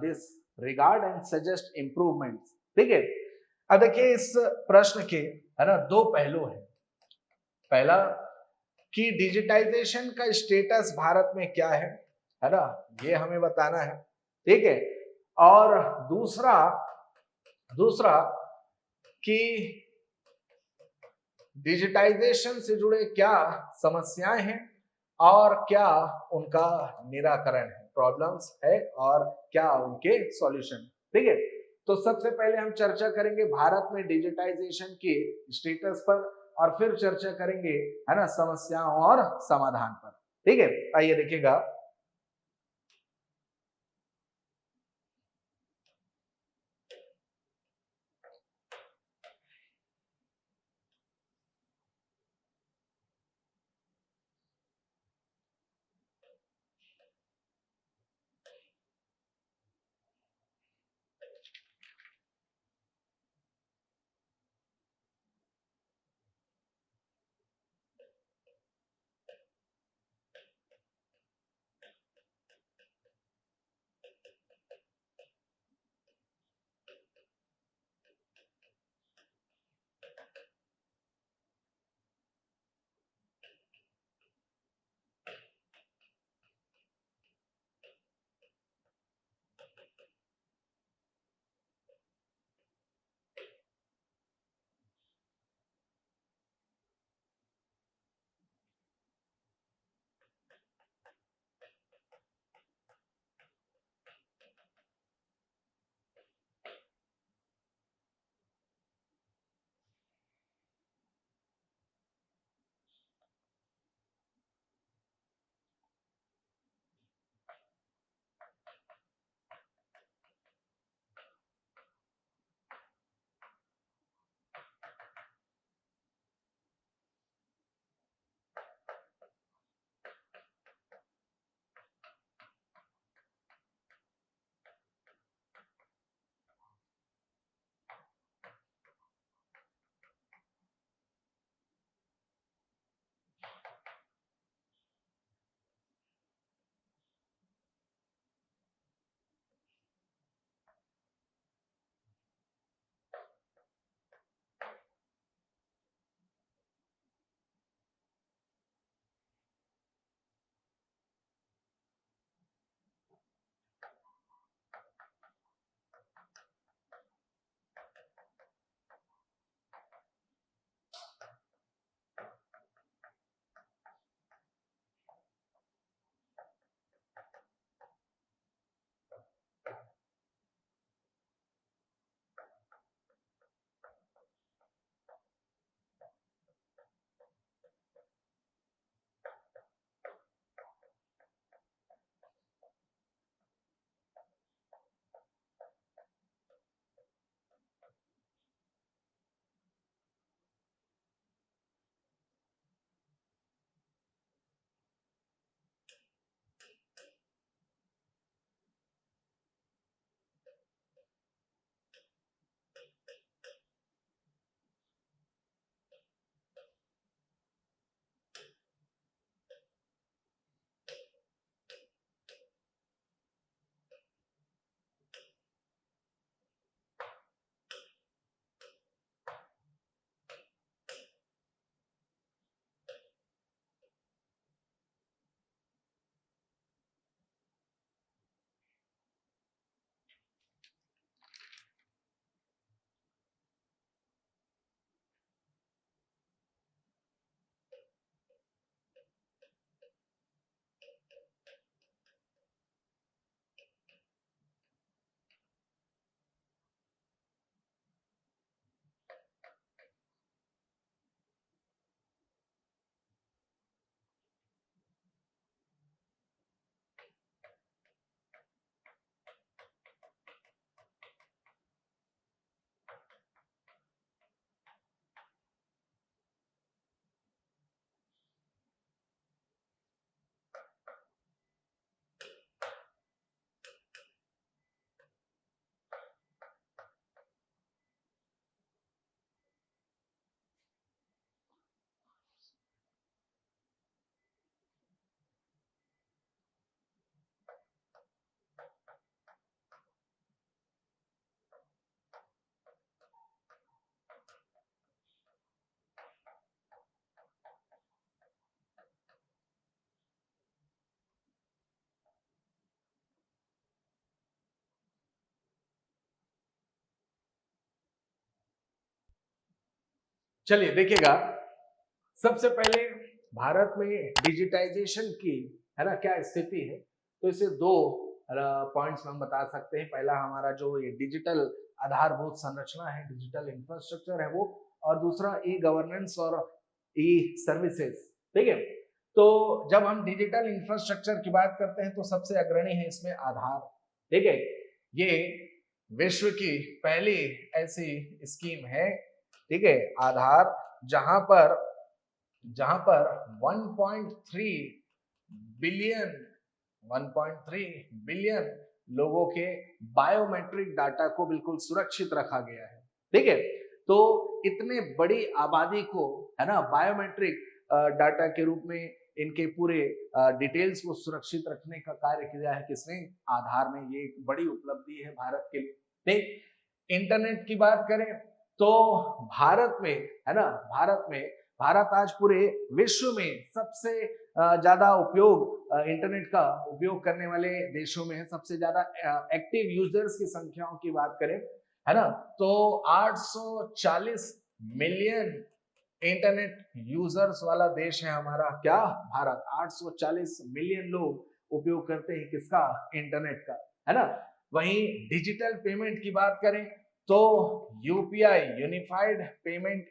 this regard and suggest improvements. ठीक है, अब देखिए इस प्रश्न के है ना दो पहलू हैं। पहला कि डिजिटाइजेशन का स्टेटस भारत में क्या है ना, ये हमें बताना है। ठीक है, और दूसरा कि डिजिटाइजेशन से जुड़े क्या समस्याएं हैं और क्या उनका निराकरण है, प्रॉब्लम्स है और क्या उनके सॉल्यूशन। ठीक है, तो सबसे पहले हम चर्चा करेंगे भारत में डिजिटाइजेशन के स्टेटस पर, और फिर चर्चा करेंगे है ना समस्याओं और समाधान पर। ठीक है, आइए देखिएगा। चलिए देखिएगा, सबसे पहले भारत में डिजिटाइजेशन की है ना क्या स्थिति है, तो इसे दो पॉइंट्स में हम बता सकते हैं। पहला हमारा जो ये डिजिटल आधारभूत संरचना है, डिजिटल इंफ्रास्ट्रक्चर है वो, और दूसरा ई गवर्नेंस और ई सर्विसेज। ठीक है, तो जब हम डिजिटल इंफ्रास्ट्रक्चर की बात करते हैं तो सबसे अग्रणी है इसमें आधार। ठीक है, ये विश्व की पहली ऐसी स्कीम है, ठीक है, आधार, जहां पर 1.3 बिलियन 1.3 बिलियन लोगों के बायोमेट्रिक डाटा को बिल्कुल सुरक्षित रखा गया है। ठीक है, तो इतने बड़ी आबादी को है ना बायोमेट्रिक डाटा के रूप में इनके पूरे डिटेल्स को सुरक्षित रखने का कार्य किया है किसने? आधार में। ये एक बड़ी उपलब्धि है भारत के लिए। ठीक, इंटरनेट की बात करें तो भारत में है ना, भारत आज पूरे विश्व में सबसे ज्यादा उपयोग इंटरनेट का उपयोग करने वाले देशों में है। सबसे ज्यादा एक्टिव यूजर्स की संख्याओं की बात करें है ना, तो 840 मिलियन इंटरनेट यूजर्स वाला देश है हमारा क्या? भारत। 840 मिलियन लोग उपयोग करते हैं किसका? इंटरनेट का, है ना। वहीं डिजिटल पेमेंट की बात करें तो यूपीआई, यूनिफाइड पेमेंट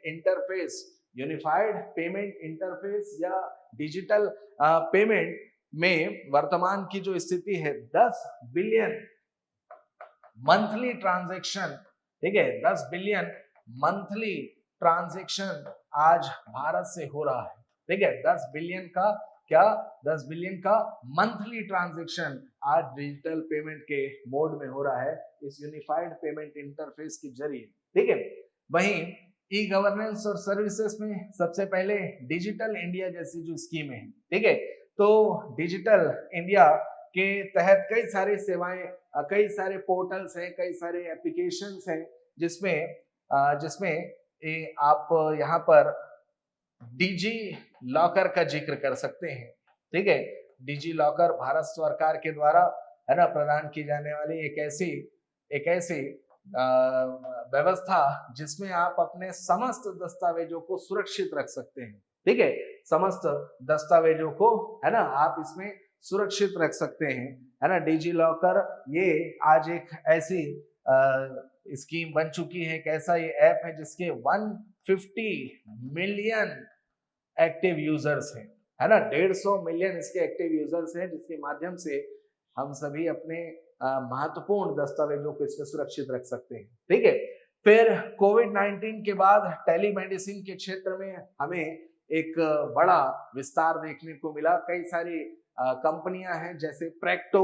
इंटरफेस या डिजिटल पेमेंट में वर्तमान की जो स्थिति है 10 बिलियन मंथली ट्रांजैक्शन, ठीक है, 10 बिलियन मंथली ट्रांजैक्शन आज भारत से हो रहा है। ठीक है, 10 बिलियन का क्या? 10 बिलियन का मंथली ट्रांजैक्शन आज डिजिटल पेमेंट के मोड में हो रहा है इस यूनिफाइड पेमेंट इंटरफेस के जरिए। ठीक है, वहीं ई गवर्नेंस और सर्विसेज में सबसे पहले डिजिटल इंडिया जैसी जो स्कीम है, ठीक है, तो डिजिटल इंडिया के तहत कई सारी सेवाएं, कई सारे पोर्टल्स हैं, कई सारे एप्लीकेशंस हैं, जिसमें आप यहाँ पर डिजी लॉकर का जिक्र कर सकते हैं। ठीक है, डिजी लॉकर भारत सरकार के द्वारा है ना प्रदान की जाने वाली एक ऐसी व्यवस्था जिसमें आप अपने समस्त दस्तावेजों को सुरक्षित रख सकते हैं। ठीक है, समस्त दस्तावेजों को है ना आप इसमें सुरक्षित रख सकते हैं, है ना। डिजी लॉकर ये आज एक ऐसी स्कीम बन चुकी है, एक ऐसा ये ऐप है जिसके 150 मिलियन एक्टिव यूजर्स हैं, है ना। 150 मिलियन इसके एक्टिव यूजर्स हैं, जिसके माध्यम से हम सभी अपने महत्वपूर्ण दस्तावेजों को इसमें सुरक्षित रख सकते हैं। ठीक है, फिर कोविड-19 के बाद टेलीमेडिसिन के क्षेत्र में हमें एक बड़ा विस्तार देखने को मिला। कई सारी कंपनियां हैं, जैसे प्रेक्टो,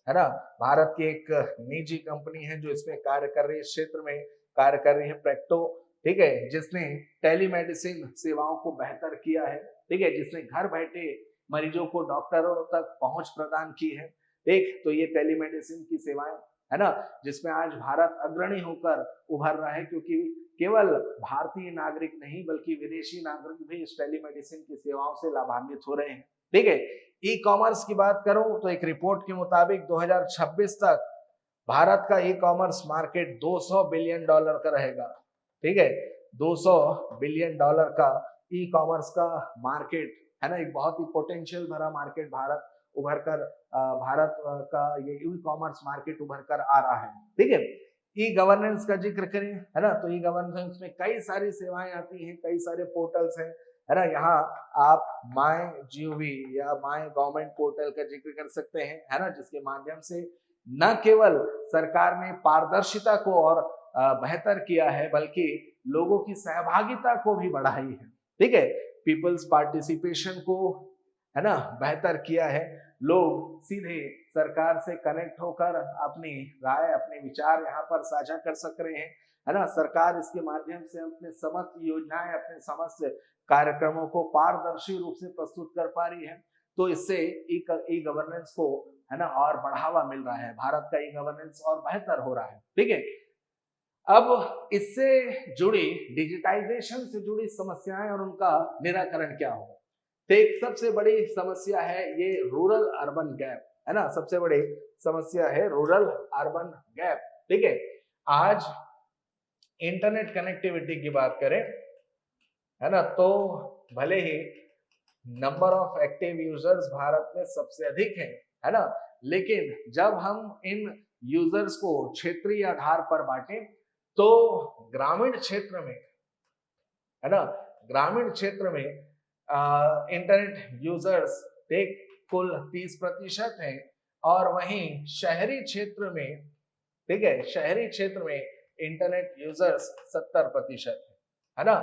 है ना, भारत की एक निजी कंपनी है जो इसमें कार्य कर रही है, इस क्षेत्र में कार्य कर रही है प्रेक्टो। ठीक है, जिसने टेलीमेडिसिन सेवाओं को बेहतर किया है। ठीक है, जिसने घर बैठे मरीजों को डॉक्टरों तक पहुंच प्रदान की है। एक तो ये टेलीमेडिसिन की सेवाएं, है ना, जिसमें आज भारत अग्रणी होकर उभर रहा है, क्योंकि केवल भारतीय नागरिक नहीं बल्कि विदेशी नागरिक भी इस टेलीमेडिसिन की सेवाओं से लाभान्वित हो रहे हैं। ठीक है, ई कॉमर्स की बात करूं तो एक रिपोर्ट के मुताबिक 2026 तक भारत का ई कॉमर्स मार्केट $200 बिलियन का रहेगा। ठीक है, $200 बिलियन का ई कॉमर्स का मार्केट, है ना, एक बहुत ही पोटेंशियल भरा मार्केट भारत का ये ई कॉमर्स मार्केट उभर कर आ रहा है। ठीक है, ई गवर्नेंस का जिक्र करें, है ना, तो ई गवर्नेंस में कई सारी सेवाएं आती हैं, कई सारे पोर्टल्स हैं, है ना। यहाँ आप माई जीओवी या माई गवर्नमेंट पोर्टल का जिक्र कर सकते हैं, है ना, जिसके माध्यम से न केवल सरकार ने पारदर्शिता को और बेहतर किया है बल्कि लोगों की सहभागिता को भी बढ़ाई है। ठीक है, पीपल्स पार्टिसिपेशन को, है ना, बेहतर किया है। लोग सीधे सरकार से कनेक्ट होकर अपनी राय, अपने विचार यहाँ पर साझा कर सक रहे हैं, है ना। सरकार इसके माध्यम से अपने समस्त योजनाएं, अपने समस्त कार्यक्रमों को पारदर्शी रूप से प्रस्तुत कर पा रही है। तो इससे ई गवर्नेंस को, है ना, और बढ़ावा मिल रहा है, भारत का ई गवर्नेंस और बेहतर हो रहा है। ठीक है, अब इससे जुड़ी, डिजिटाइजेशन से जुड़ी समस्याएं और उनका निराकरण क्या होगा। तो एक सबसे बड़ी समस्या है ये रूरल अर्बन गैप, है ना, सबसे बड़ी समस्या है रूरल अर्बन गैप। ठीक है, आज इंटरनेट कनेक्टिविटी की बात करें है ना। तो भले ही number of active users Bharat में सबसे अधिक है ना, लेकिन जब हम इन यूजर्स को क्षेत्रीय आधार पर बांटे तो ग्रामीण क्षेत्र में, है ना, ग्रामीण क्षेत्र में इंटरनेट यूजर्स कुल 30% हैं, और वहीं शहरी क्षेत्र में, ठीक है, शहरी क्षेत्र में इंटरनेट यूजर्स 70% है ना।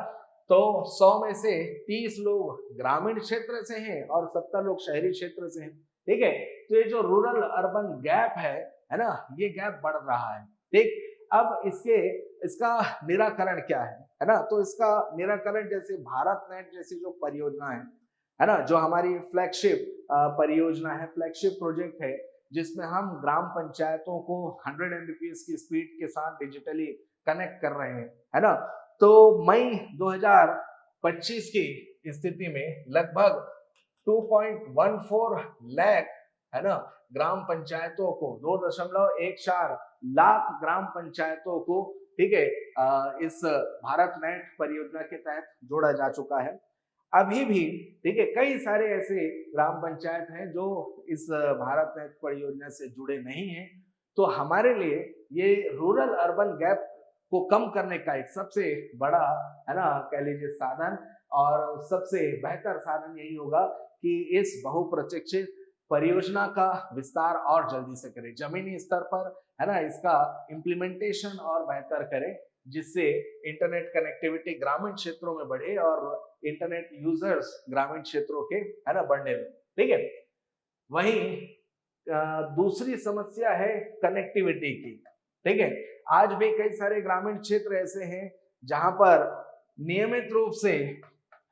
तो 100 में से 30 लोग ग्रामीण क्षेत्र से हैं और 70 लोग शहरी क्षेत्र से हैं, ठीक है। तो ये जो रूरल अर्बन गैप है ना, ये गैप बढ़ रहा है, ठीक। अब इसका निराकरण क्या है ना। तो इसका निराकरण जैसे भारत नेट जैसी जो परियोजना है ना, जो हमारी फ्लैगशिप परियोजना है, फ्लैगशिप प्रोजेक्ट है, जिसमें हम ग्राम पंचायतों को 100 Mbps की स्पीड के साथ डिजिटली कनेक्ट कर रहे हैं, है ना। तो मई 2025 की स्थिति में लगभग 2.14 लाख, है ना, ग्राम पंचायतों को, 2.14 लाख ग्राम पंचायतों को, ठीक है, इस भारत नेट परियोजना के तहत जोड़ा जा चुका है। अभी भी, ठीक है, कई सारे ऐसे ग्राम पंचायत हैं जो इस भारत नेट परियोजना से जुड़े नहीं हैं। तो हमारे लिए ये रूरल अर्बन गैप को कम करने का एक सबसे बड़ा, है ना, कह लीजिए साधन, और सबसे बेहतर साधन यही होगा कि इस बहुप्रतीक्षित परियोजना का विस्तार और जल्दी से करें, जमीनी स्तर पर, है ना, इसका इम्प्लीमेंटेशन और बेहतर करें, जिससे इंटरनेट कनेक्टिविटी ग्रामीण क्षेत्रों में बढ़े और इंटरनेट यूजर्स ग्रामीण क्षेत्रों के, है ना, बढ़ने लगे, ठीक है। वहीं दूसरी समस्या है कनेक्टिविटी की, ठीक है। आज भी कई सारे ग्रामीण क्षेत्र ऐसे हैं जहां पर नियमित रूप से,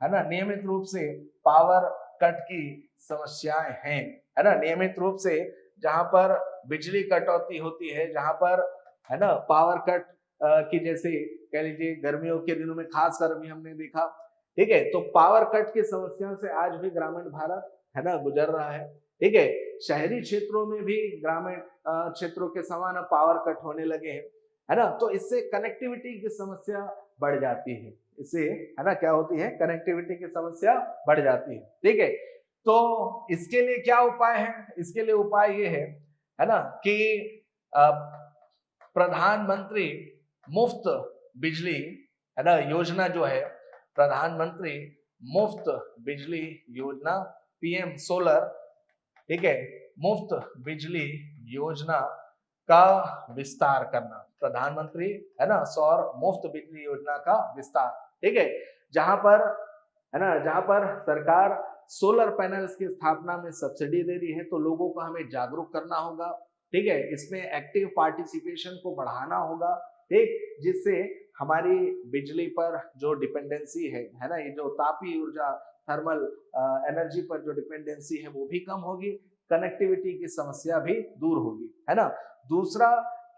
है ना, नियमित रूप से पावर कट की समस्याएं हैं, है ना, नियमित रूप से जहां पर बिजली कटौती होती है, जहां पर, है ना, पावर कट की, जैसे कह लीजिए गर्मियों के दिनों में खासकर भी हमने देखा, ठीक है। तो पावर कट की समस्याओं से आज भी ग्रामीण भारत, है ना, गुजर रहा है, ठीक है। शहरी क्षेत्रों में भी ग्रामीण क्षेत्रों के समान पावर कट होने लगे हैं, है ना। तो इससे कनेक्टिविटी की समस्या बढ़ जाती है, इससे, है ना, क्या होती है, कनेक्टिविटी की समस्या बढ़ जाती है, ठीक है। तो इसके लिए क्या उपाय है, इसके लिए उपाय ये है ना, कि प्रधानमंत्री मुफ्त बिजली, है ना, योजना जो है, प्रधानमंत्री मुफ्त बिजली योजना, पीएम सोलर, ठीक है, मुफ्त बिजली योजना का विस्तार करना, प्रधानमंत्री, है ना, सौर मुफ्त बिजली योजना का विस्तार, ठीक है, जहां पर, है ना, जहां पर सरकार सोलर पैनल्स की स्थापना में सब्सिडी दे रही है, तो लोगों को हमें जागरूक करना होगा, ठीक है, इसमें एक्टिव पार्टिसिपेशन को बढ़ाना होगा, ठीक, जिससे हमारी बिजली पर जो डिपेंडेंसी है ना, ये जो तापीय ऊर्जा, थर्मल एनर्जी पर जो डिपेंडेंसी है वो भी कम होगी, कनेक्टिविटी की समस्या भी दूर होगी, है ना। दूसरा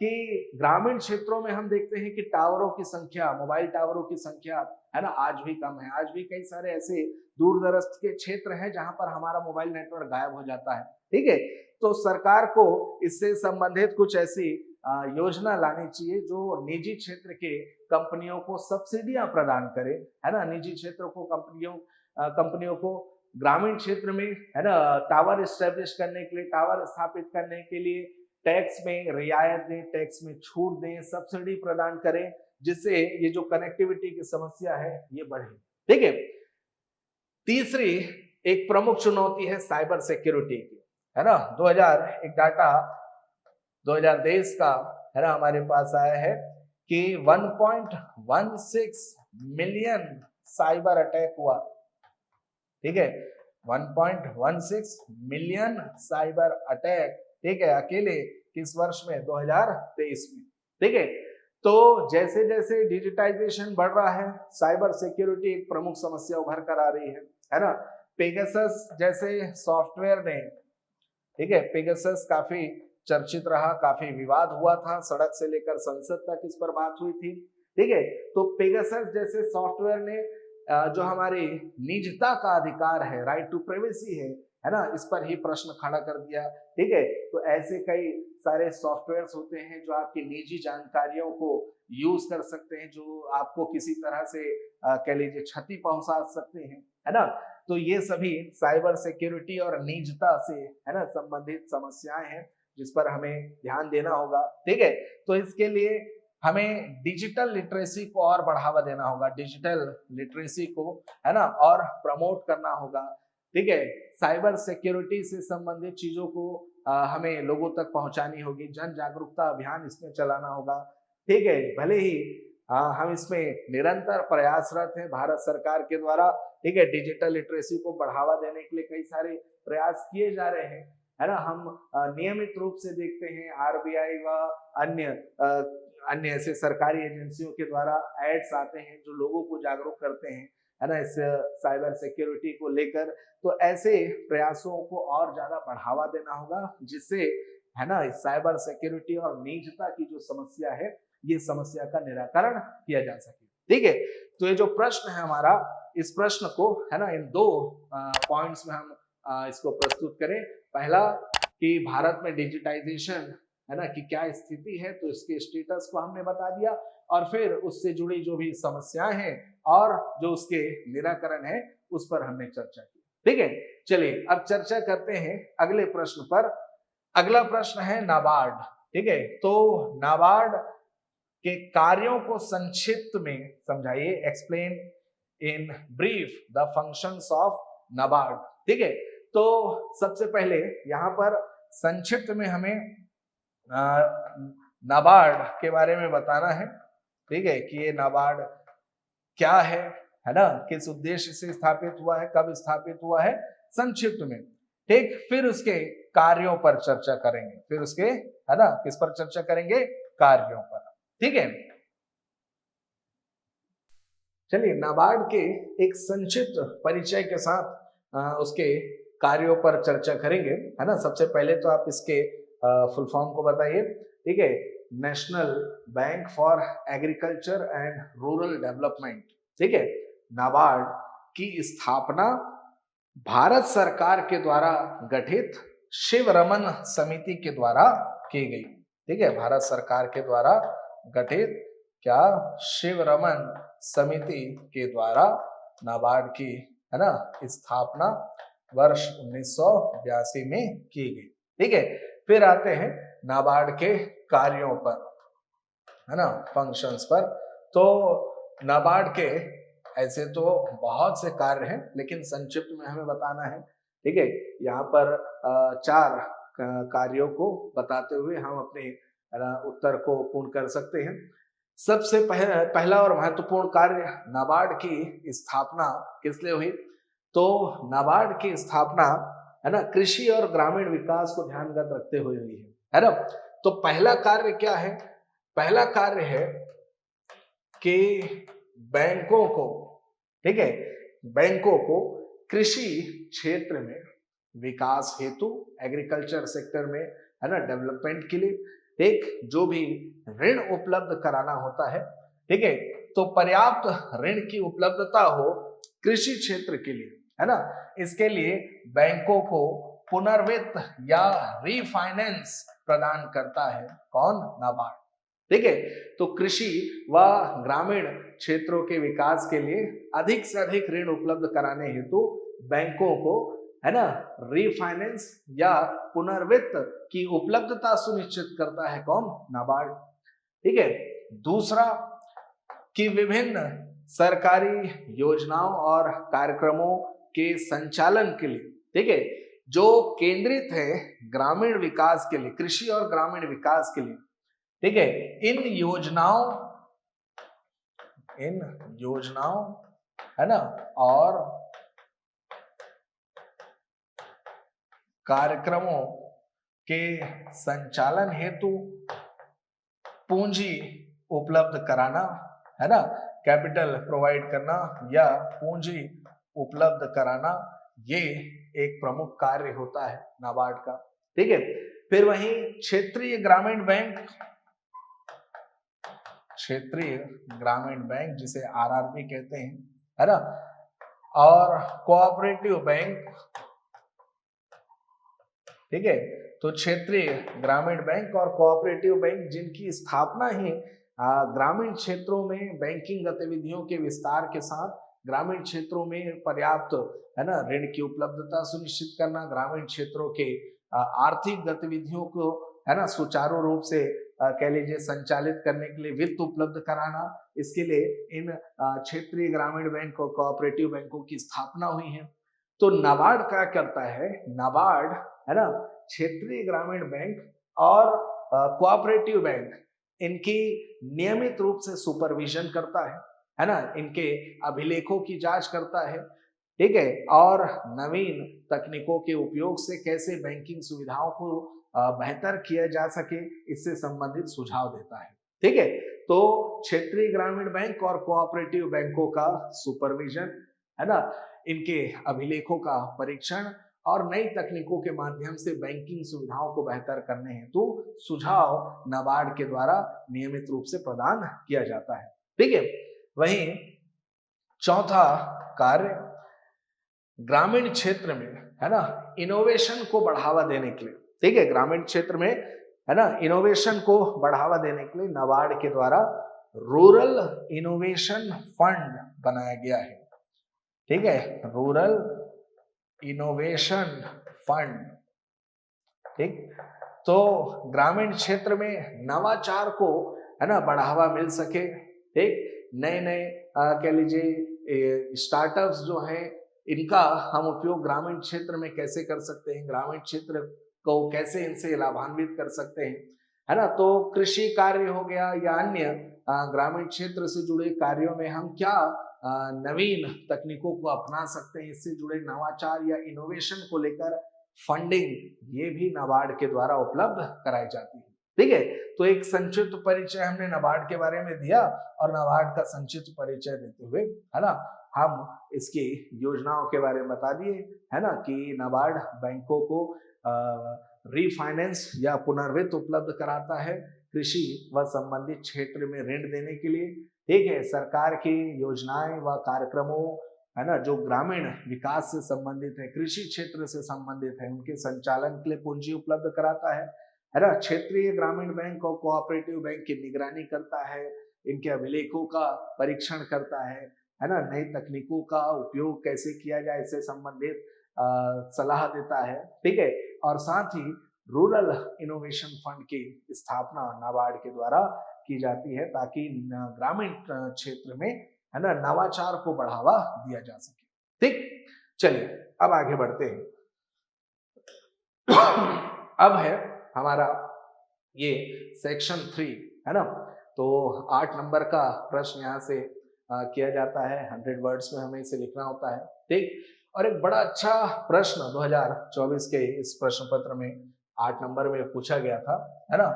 कि ग्रामीण क्षेत्रों में हम देखते हैं कि टावरों की संख्या, मोबाइल टावरों की संख्या, है ना, आज भी कम है। आज भी कई सारे ऐसे दूर दराज के क्षेत्र हैं जहां पर हमारा मोबाइल नेटवर्क गायब हो जाता है, ठीक है। तो सरकार को इससे संबंधित कुछ ऐसी योजना लानी चाहिए जो निजी क्षेत्र के कंपनियों को सब्सिडियां प्रदान करे, है ना, निजी क्षेत्र को कंपनियों को ग्रामीण क्षेत्र में, है ना, टावर स्टैब्लिश करने के लिए, टावर स्थापित करने के लिए टैक्स में रियायत दें, टैक्स में छूट दें, सब्सिडी प्रदान करें, जिससे ये जो कनेक्टिविटी की समस्या है ये बढ़े, ठीक है। तीसरी एक प्रमुख चुनौती है साइबर सिक्योरिटी की, है ना। 2023 का, है ना, हमारे पास आया है कि 1.16 मिलियन साइबर अटैक हुआ, ठीक है, 1.16 मिलियन साइबर अटैक, ठीक है, अकेले किस वर्ष में, 2023 में, ठीक है। तो जैसे जैसे डिजिटाइजेशन बढ़ रहा है, साइबर सिक्योरिटी एक प्रमुख समस्या उभर कर आ रही है ना। पेगासस जैसे सॉफ्टवेयर ने, ठीक है, पेगासस काफी चर्चित रहा, काफी विवाद हुआ था, सड़क से लेकर संसद तक इस पर बात हुई थी, ठीक है। तो पेगासस जैसे सॉफ्टवेयर ने जो हमारी निजता का अधिकार है, राइट टू प्राइवेसी है ना, इस पर ही प्रश्न खड़ा कर दिया, ठीक है। तो ऐसे कई सारे सॉफ्टवेयर्स होते हैं जो आपकी निजी जानकारियों को यूज कर सकते हैं, जो आपको किसी तरह से कह लीजिए क्षति पहुंचा सकते हैं, है ना। तो ये सभी साइबर सिक्योरिटी और निजता से, है ना, संबंधित समस्याएं हैं जिस पर हमें ध्यान देना होगा। ठीक है, तो इसके लिए हमें डिजिटल लिटरेसी को और बढ़ावा देना होगा, डिजिटल लिटरेसी को, है ना, और प्रमोट करना होगा। ठीक है, साइबर सिक्योरिटी से संबंधित चीजों को हमें लोगों तक पहुंचानी होगी, जन जागरूकता अभियान इसमें चलाना होगा। ठीक है, भले ही हम इसमें निरंतर प्रयासरत हैं भारत सरकार के द्वारा। ठीक है, डिजिटल लिटरेसी को बढ़ावा देने के लिए कई सारे प्रयास किए जा रहे हैं, है ना। हम नियमित रूप से देखते हैं आरबीआई व अन्य ऐसे सरकारी एजेंसियों के द्वारा एड्स आते हैं जो लोगों को जागरूक करते हैं, है ना, इस साइबर सिक्योरिटी को लेकर। तो ऐसे प्रयासों को और ज्यादा बढ़ावा देना होगा जिससे, है ना, साइबर सिक्योरिटी और निजता की जो समस्या है, ये समस्या का निराकरण किया जा सके। ठीक है, तो ये जो प्रश्न है हमारा, इस प्रश्न को, है ना, इन दो पॉइंट्स में हम इसको प्रस्तुत करें। पहला कि भारत में डिजिटाइजेशन, है ना, कि क्या स्थिति है, तो इसके स्टेटस को हमने बता दिया, और फिर उससे जुड़ी जो भी समस्याएं हैं और जो उसके निराकरण है उस पर हमने चर्चा की। ठीक है, चलिए अब चर्चा करते हैं अगले प्रश्न पर। अगला प्रश्न है नाबार्ड। ठीक है, तो नाबार्ड के कार्यों को संक्षिप्त में समझाइए, explain in brief the functions of NABARD. ठीक है, तो सबसे पहले यहाँ पर संक्षिप्त में हमें नाबार्ड के बारे में बताना है। ठीक है, कि ये नाबार्ड क्या है ना, किस उद्देश्य से स्थापित हुआ है, कब स्थापित हुआ है, संक्षिप्त में। ठीक, फिर उसके कार्यों पर चर्चा करेंगे, फिर उसके, है ना, किस पर चर्चा करेंगे, कार्यों पर। ठीक है, चलिए नाबार्ड के एक संक्षिप्त परिचय के साथ उसके कार्यों पर चर्चा करेंगे, है ना। सबसे पहले तो आप इसके फुल फॉर्म को बताइए। ठीक है, national bank for agriculture and rural development. ठीक है, नाबार्ड की स्थापना भारत सरकार के द्वारा गठित शिव रमन समिति के द्वारा की गई। ठीक है, भारत सरकार के द्वारा गठित क्या, शिव रमन समिति के द्वारा नाबार्ड की, है ना, स्थापना वर्ष 1982 में की गई। ठीक है, फिर आते हैं नाबार्ड के कार्यों पर, है ना, फंक्शंस पर। तो नाबार्ड के ऐसे तो बहुत से कार्य हैं, लेकिन संक्षिप्त में हमें बताना है। ठीक है, यहाँ पर 4 कार्यों को बताते हुए हम अपने उत्तर को पूर्ण कर सकते हैं। सबसे पहला और महत्वपूर्ण कार्य, नाबार्ड की स्थापना किस लिए हुई, तो नाबार्ड की स्थापना, है ना, कृषि और ग्रामीण विकास को ध्यानगत रखते हुए हुई है ना। तो पहला कार्य क्या है, पहला कार्य है कि बैंकों को, ठीक है, बैंकों को कृषि क्षेत्र में विकास हेतु, एग्रीकल्चर सेक्टर में, है ना, डेवलपमेंट के लिए एक जो भी ऋण उपलब्ध कराना होता है, ठीक है, तो पर्याप्त ऋण की उपलब्धता हो कृषि क्षेत्र के लिए, है ना, इसके लिए बैंकों को पुनर्वित्त या रीफाइनेंस प्रदान करता है कौन, नाबार्ड। ठीक है, तो कृषि व ग्रामीण क्षेत्रों के विकास के लिए अधिक से अधिक ऋण उपलब्ध कराने हेतु बैंकों को, है ना, रीफाइनेंस या पुनर्वित्त की उपलब्धता सुनिश्चित करता है कौन, नाबार्ड। ठीक है, दूसरा कि विभिन्न सरकारी योजनाओं और कार्यक्रमों के संचालन के लिए, ठीक है, जो केंद्रित है ग्रामीण विकास के लिए, कृषि और ग्रामीण विकास के लिए, ठीक है, इन योजनाओं, है ना, और कार्यक्रमों के संचालन हेतु पूंजी उपलब्ध कराना, है ना, कैपिटल प्रोवाइड करना या पूंजी उपलब्ध कराना, ये एक प्रमुख कार्य होता है नाबार्ड का। ठीक है, फिर वहीं क्षेत्रीय ग्रामीण बैंक, क्षेत्रीय ग्रामीण बैंक जिसे आरआरबी कहते हैं, है ना, और कोऑपरेटिव बैंक, ठीक है, तो क्षेत्रीय ग्रामीण बैंक और कोऑपरेटिव बैंक जिनकी स्थापना ही ग्रामीण क्षेत्रों में बैंकिंग गतिविधियों के विस्तार के साथ ग्रामीण क्षेत्रों में पर्याप्त है ना ऋण की उपलब्धता सुनिश्चित करना, ग्रामीण क्षेत्रों के आर्थिक गतिविधियों को है ना सुचारू रूप से कह लीजिए संचालित करने के लिए वित्त उपलब्ध कराना, इसके लिए इन क्षेत्रीय ग्रामीण बैंक और कोऑपरेटिव बैंकों की स्थापना हुई है। तो नाबार्ड क्या करता है, नाबार्ड है ना क्षेत्रीय ग्रामीण बैंक और कोऑपरेटिव बैंक इनकी नियमित रूप से सुपरविजन करता है ना, इनके अभिलेखों की जांच करता है, ठीक है, और नवीन तकनीकों के उपयोग से कैसे बैंकिंग सुविधाओं को बेहतर किया जा सके इससे संबंधित सुझाव देता है। ठीक है, तो क्षेत्रीय ग्रामीण बैंक और कोऑपरेटिव बैंकों का सुपरविजन है ना, इनके अभिलेखों का परीक्षण और नई तकनीकों के माध्यम से बैंकिंग सुविधाओं को बेहतर करने हेतु सुझाव नाबार्ड के द्वारा नियमित रूप से प्रदान किया जाता है। ठीक है, वहीं चौथा कार्य ग्रामीण क्षेत्र में है ना इनोवेशन को बढ़ावा देने के लिए, ठीक है, ग्रामीण क्षेत्र में है ना इनोवेशन को बढ़ावा देने के लिए नाबार्ड के द्वारा रूरल इनोवेशन फंड बनाया गया है। ठीक है, रूरल इनोवेशन फंड। ठीक, तो ग्रामीण क्षेत्र में नवाचार को है ना बढ़ावा मिल सके, ठीक, नए नए कह लीजिए स्टार्टअप्स जो हैं इनका हम उपयोग ग्रामीण क्षेत्र में कैसे कर सकते हैं, ग्रामीण क्षेत्र को कैसे इनसे लाभान्वित कर सकते हैं, है ना। तो कृषि कार्य हो गया या अन्य ग्रामीण क्षेत्र से जुड़े कार्यों में हम क्या नवीन तकनीकों को अपना सकते हैं, इससे जुड़े नवाचार या इनोवेशन को लेकर फंडिंग ये भी नाबार्ड के द्वारा उपलब्ध कराई जाती है। ठीक है, तो एक संक्षिप्त परिचय हमने नाबार्ड के बारे में दिया और नाबार्ड का संक्षिप्त परिचय देते हुए है ना हम इसकी योजनाओं के बारे में बता दिए, है ना, कि नाबार्ड बैंकों को रीफाइनेंस या पुनर्वित्त उपलब्ध कराता है कृषि व संबंधित क्षेत्र में ऋण देने के लिए। ठीक है, सरकार की योजनाएं व कार्यक्रमों है ना जो ग्रामीण विकास से संबंधित है, कृषि क्षेत्र से संबंधित है, उनके संचालन के लिए पूंजी उपलब्ध कराता है ना। क्षेत्रीय ग्रामीण बैंक और कोऑपरेटिव बैंक की निगरानी करता है, इनके अभिलेखों का परीक्षण करता है ना, नई तकनीकों का उपयोग कैसे किया जाए इससे संबंधित सलाह देता है। ठीक है, और साथ ही रूरल इनोवेशन फंड की स्थापना नाबार्ड के द्वारा की जाती है ताकि ग्रामीण क्षेत्र में है ना नवाचार को बढ़ावा दिया जा सके। ठीक, चलिए अब आगे बढ़ते हैं। अब है हमारा ये सेक्शन 3 है ना, तो 8 नंबर का प्रश्न यहाँ से किया जाता है, 100 वर्ड्स में हमें इसे लिखना होता है। ठीक, और एक बड़ा अच्छा प्रश्न 2024 के इस प्रश्न पत्र में 8 नंबर में पूछा गया था, है ना,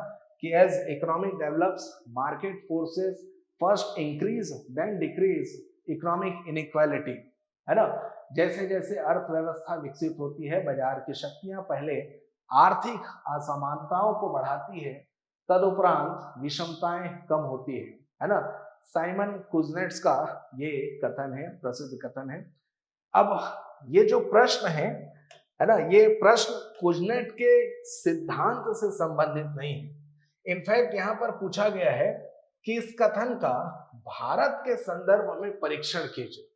कि as economic develops market forces first increase then decrease economic inequality, है ना, जैसे जैसे अर्थव्यवस्था विकसित होती है बाजार की शक्तियां पहले आर्थिक असमानताओं को बढ़ाती है, तदुपरांत विषमताएं कम होती है ना। साइमन कुजनेट्स का ये कथन है, प्रसिद्ध कथन है। अब ये जो प्रश्न है ना, ये प्रश्न कुजनेट के सिद्धांत से संबंधित नहीं है। इनफैक्ट यहाँ पर पूछा गया है कि इस कथन का भारत के संदर्भ में परीक्षण कीजिए।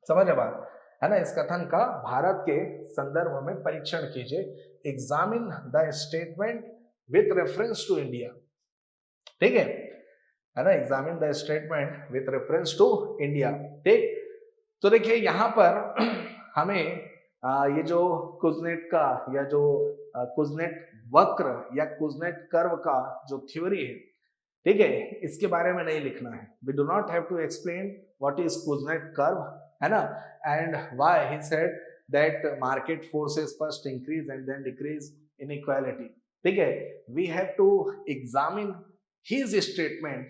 समझ बात है ना, इस कथन का भारत के संदर्भ में परीक्षण कीजिए। Examine the statement with reference to India. ठीक है ना, examine the statement with reference to India. ठीक, तो देखिए यहाँ पर हमें ये जो कुजनेट का या जो कुजनेट वक्र या कुजनेट कर्व का जो थ्योरी है, ठीक है, इसके बारे में नहीं लिखना है। We do not have to explain what is Kuznets curve, है ना, and why he said that market forces first increase and then decrease inequality. ठीक है, we have to examine his statement,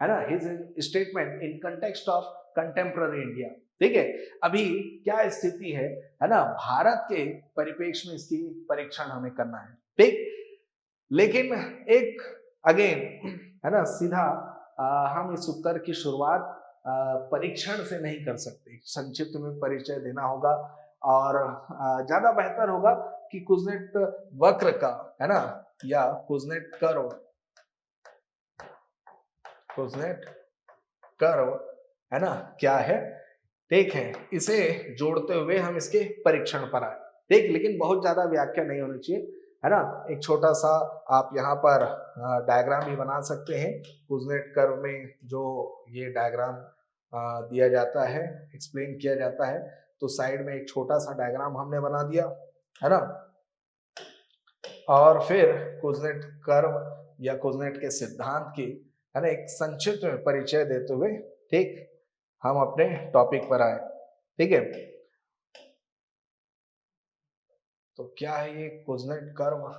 है ना, his statement in context of contemporary India. ठीक है, अभी क्या स्थिति है ना, भारत के परिप्रेक्ष्य में इसकी परीक्षण हमें करना है। ठीक, लेकिन एक अगेन है ना सीधा हम इस उत्तर की शुरुआत परीक्षण से नहीं कर सकते, संक्षिप्त में परिचय देना होगा और ज्यादा बेहतर होगा कि कुजनेट वक्र का है ना या कुजनेट कर्व कुजनेट कर्व है ना क्या है, ठीक है। इसे जोड़ते हुए हम इसके परीक्षण पर आए, ठीक। लेकिन बहुत ज्यादा व्याख्या नहीं होनी चाहिए, है ना। एक छोटा सा आप यहाँ पर डायग्राम भी बना सकते हैं। कुजनेट कर्व में जो ये डायग्राम दिया जाता है, एक्सप्लेन किया जाता है, तो साइड में एक छोटा सा डायग्राम हमने बना दिया, है ना। और फिर कुजनेट कर्व या कुजनेट के सिद्धांत की, है ना, एक संक्षिप्त में परिचय देते हुए, ठीक, हम अपने टॉपिक पर आए, ठीक है। तो क्या है ये कुजनेट कर्व?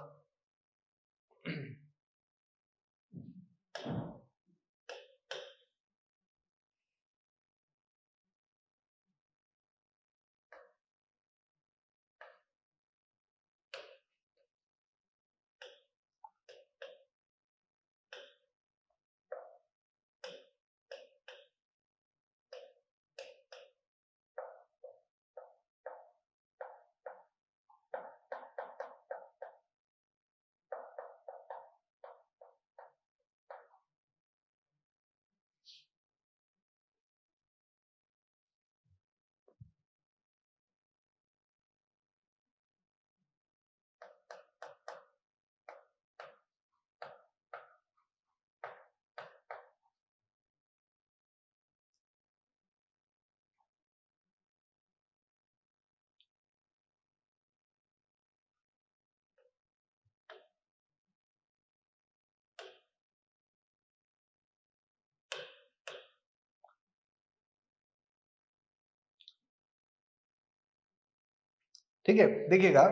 ठीक है, देखिएगा,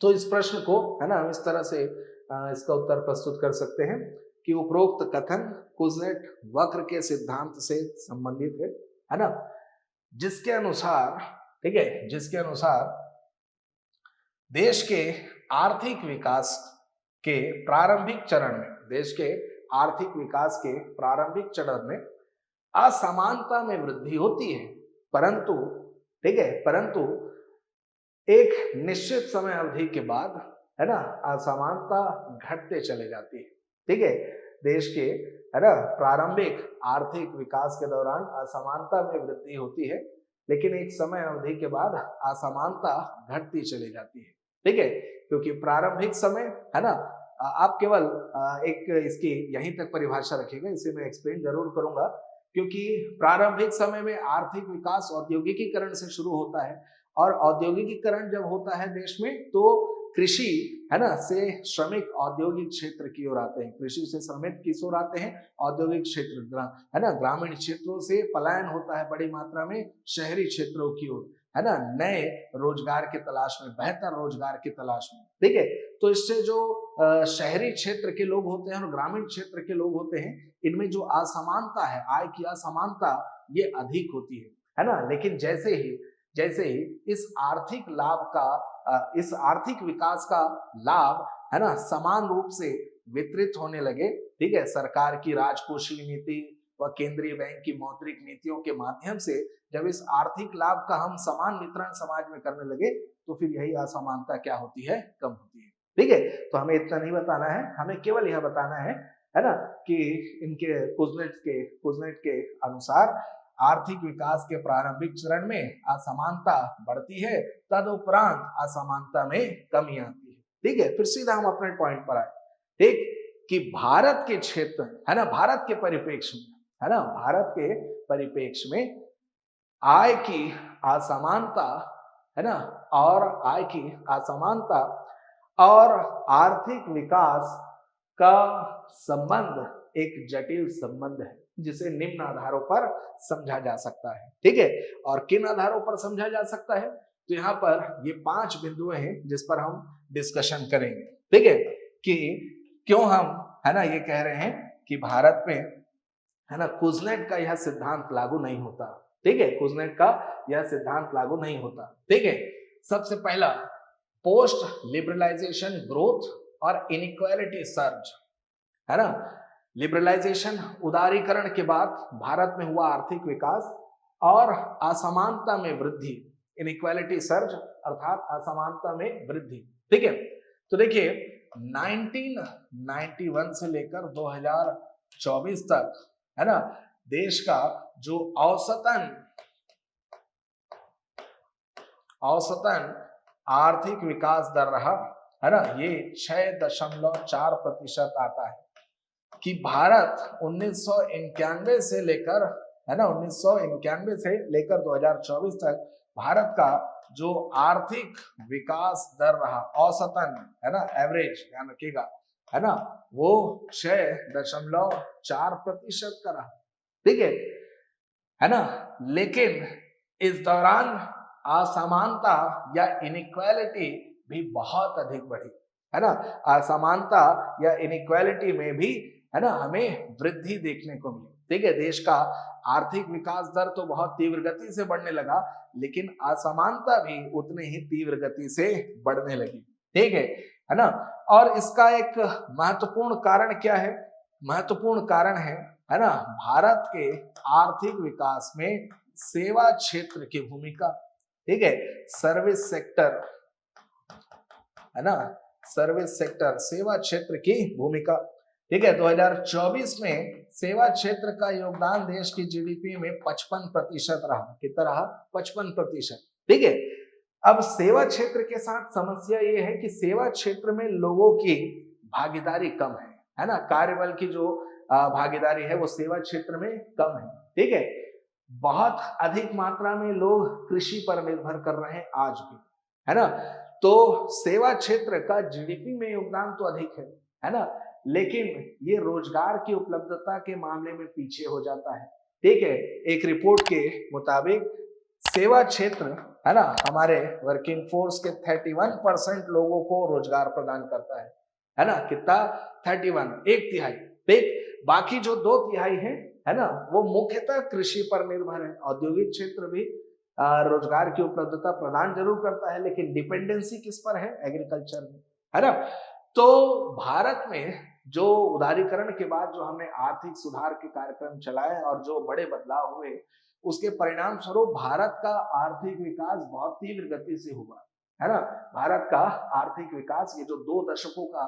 तो इस प्रश्न को, है ना, हम इस तरह से इसका उत्तर प्रस्तुत कर सकते हैं कि उपरोक्त कथन कुजनेट वक्र के सिद्धांत से संबंधित है ना, जिसके अनुसार, ठीक है, जिसके अनुसार देश के आर्थिक विकास के प्रारंभिक चरण में, देश के आर्थिक विकास के प्रारंभिक चरण में असमानता में वृद्धि होती है, परंतु, ठीक है, परंतु एक निश्चित समय अवधि के बाद, है ना, असमानता घटते चले जाती है, ठीक है। देश के, है ना, प्रारंभिक आर्थिक विकास के दौरान असमानता में वृद्धि होती है, लेकिन एक समय अवधि के बाद असमानता घटती चली जाती है, ठीक है। क्योंकि प्रारंभिक समय, है ना, आप केवल एक इसकी यहीं तक परिभाषा रखिएगा, इसे मैं एक्सप्लेन जरूर करूंगा। क्योंकि प्रारंभिक समय में आर्थिक विकास औद्योगिकीकरण से शुरू होता है, और औद्योगिकीकरण जब होता है देश में, तो कृषि, है ना, से श्रमिक औद्योगिक क्षेत्र की ओर आते हैं, कृषि से श्रमिक किस ओर आते हैं, औद्योगिक क्षेत्र, है ना। ग्रामीण क्षेत्रों से पलायन होता है बड़ी मात्रा में शहरी क्षेत्रों की ओर, है ना, नए रोजगार की तलाश में, बेहतर रोजगार की तलाश में, ठीक है। तो इससे जो शहरी क्षेत्र के लोग होते हैं और ग्रामीण क्षेत्र के लोग होते हैं, इनमें जो असमानता है, आय की असमानता, ये अधिक होती है ना। लेकिन जैसे ही इस आर्थिक लाभ का, इस आर्थिक विकास का लाभ, है ना, समान रूप से वितरित होने लगे, ठीक है, सरकार की राजकोषीय नीति व केंद्रीय बैंक की मौद्रिक नीतियों के माध्यम से जब इस आर्थिक लाभ का हम समान वितरण समाज में करने लगे, तो फिर यही असमानता क्या होती है, कम होती है, ठीक है। तो हमें इतना नहीं बताना है, हमें केवल यह बताना है ना, कि इनके कुजनेट के अनुसार आर्थिक विकास के प्रारंभिक चरण में असमानता बढ़ती है, तदुपरांत असमानता में कमी आती है, ठीक है। फिर सीधा हम अपने पॉइंट पर आए, ठीक, कि भारत के क्षेत्र, है ना, भारत के परिप्रेक्ष्य में, है ना, भारत के परिप्रेक्ष्य में आय की असमानता, है ना, और आय की असमानता और आर्थिक विकास का संबंध एक जटिल संबंध है, जिसे निम्न आधारों पर समझा जा सकता है, ठीक है। और किन आधारों पर समझा जा सकता है? तो यहाँ पर ये 5 बिंदु हैं जिस पर हम डिस्कशन करेंगे, ठीक है, कि क्यों हम, है ना, ये कह रहे हैं कि भारत में, है ना, कुजनेट का यह सिद्धांत लागू नहीं होता, ठीक है, कुजनेट का यह सिद्धांत लागू नहीं होता, ठीक है। सबसे पहला, पोस्ट लिबरलाइजेशन ग्रोथ और इनइक्वालिटी सर्ज, है ना, लिबरलाइजेशन, उदारीकरण के बाद भारत में हुआ आर्थिक विकास और असमानता में वृद्धि, इनइक्वालिटी सर्ज अर्थात असमानता में वृद्धि, ठीक है। तो देखिए 1991 से लेकर 2024 तक, है ना, देश का जो औसतन आर्थिक विकास दर रहा, है ना, ये 6.4% आता है। कि भारत 1991 से लेकर, है ना, 1991 से लेकर 2024 तक भारत का जो आर्थिक विकास दर रहा औसतन, है ना, एवरेज ध्यान रखिएगा, है ना, वो 6.4% का रहा। ठीक है ना। लेकिन इस दौरान असमानता या इनइक्वालिटी भी बहुत अधिक बढ़ी, है ना। असमानता या इनइक्वालिटी में भी, है ना, हमें वृद्धि देखने को मिली। ठीक है, देश का आर्थिक विकास दर तो बहुत तीव्र गति से बढ़ने लगा, लेकिन असमानता भी उतने ही तीव्र गति से बढ़ने लगी। ठीक है ना। और इसका एक महत्वपूर्ण कारण क्या है? महत्वपूर्ण कारण है ना, भारत के आर्थिक विकास में सेवा क्षेत्र की भूमिका। ठीक है, सर्विस सेक्टर, है ना, सर्विस सेक्टर, सेवा क्षेत्र की भूमिका। ठीक है, 2024 में सेवा क्षेत्र का योगदान देश की जीडीपी में 55% रहा। कितना रहा? 55%। ठीक है, अब सेवा क्षेत्र के साथ समस्या ये है कि सेवा क्षेत्र में लोगों की भागीदारी कम है ना, कार्यबल की जो भागीदारी है वो सेवा क्षेत्र में कम है। ठीक है, बहुत अधिक मात्रा में लोग कृषि पर निर्भर कर रहे हैं आज भी, है ना। तो सेवा क्षेत्र का जीडीपी में योगदान तो अधिक है ना, लेकिन ये रोजगार की उपलब्धता के मामले में पीछे हो जाता है। ठीक है, एक रिपोर्ट के मुताबिक सेवा क्षेत्र, है ना, हमारे वर्किंग फोर्स के 31% लोगों को रोजगार प्रदान करता है ना। कितना? 31, एक तिहाई। ठीक, बाकी जो 2 तिहाई है ना, वो मुख्यतः कृषि पर निर्भर है। औद्योगिक क्षेत्र भी रोजगार की उपलब्धता प्रदान जरूर करता है, लेकिन डिपेंडेंसी किस पर है? एग्रीकल्चर में, है ना। तो भारत में जो उदारीकरण के बाद जो हमने आर्थिक सुधार के कार्यक्रम चलाए और जो बड़े बदलाव हुए, उसके परिणाम स्वरूप भारत का आर्थिक विकास बहुत तीव्र गति से हुआ, है ना। भारत का आर्थिक विकास, ये जो 2 दशकों का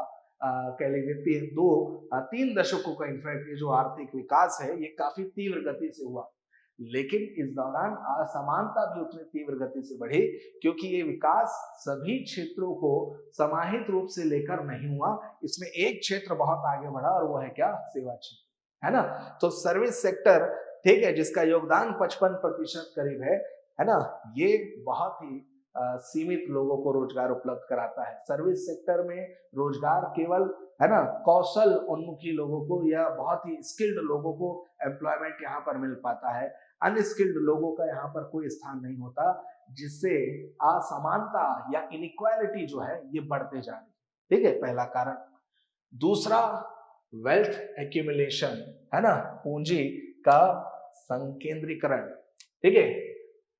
कह लीजिए 3 दशकों का इनफैक्ट ये जो आर्थिक विकास है, ये काफी तीव्र गति से हुआ। लेकिन इस दौरान असमानता भी उतनी तीव्र गति से बढ़ी, क्योंकि ये विकास सभी क्षेत्रों को समाहित रूप से लेकर नहीं हुआ। इसमें एक क्षेत्र बहुत आगे बढ़ा और वो है क्या? सेवा क्षेत्र, है ना। तो सर्विस सेक्टर, ठीक है, जिसका योगदान 55% करीब है ना, ये बहुत ही सीमित लोगों को रोजगार उपलब्ध कराता है। सर्विस सेक्टर में रोजगार केवल, है ना, कौशल उन्मुखी लोगों को या बहुत ही स्किल्ड लोगों को एम्प्लॉयमेंट यहाँ पर मिल पाता है। अनस्किल्ड लोगों का यहाँ पर कोई स्थान नहीं होता, जिससे असमानता या इनइक्वालिटी जो है ये बढ़ते जा रही है। ठीक है, पहला कारण। दूसरा, वेल्थ एक्यूमुलेशन, है ना, पूंजी का संकेंद्रीकरण। ठीक है,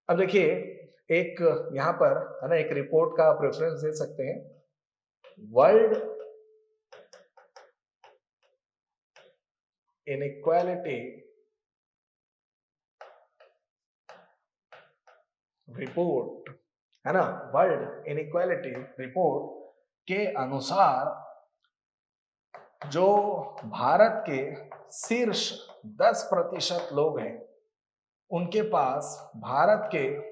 अब देखिए एक यहाँ पर, है ना, एक रिपोर्ट का आप रेफरेंस दे सकते हैं। वर्ल्ड इनइक्वालिटी रिपोर्ट, है ना, वर्ल्ड इनइक्वालिटी रिपोर्ट के अनुसार जो भारत के शीर्ष 10% लोग हैं, उनके पास भारत के,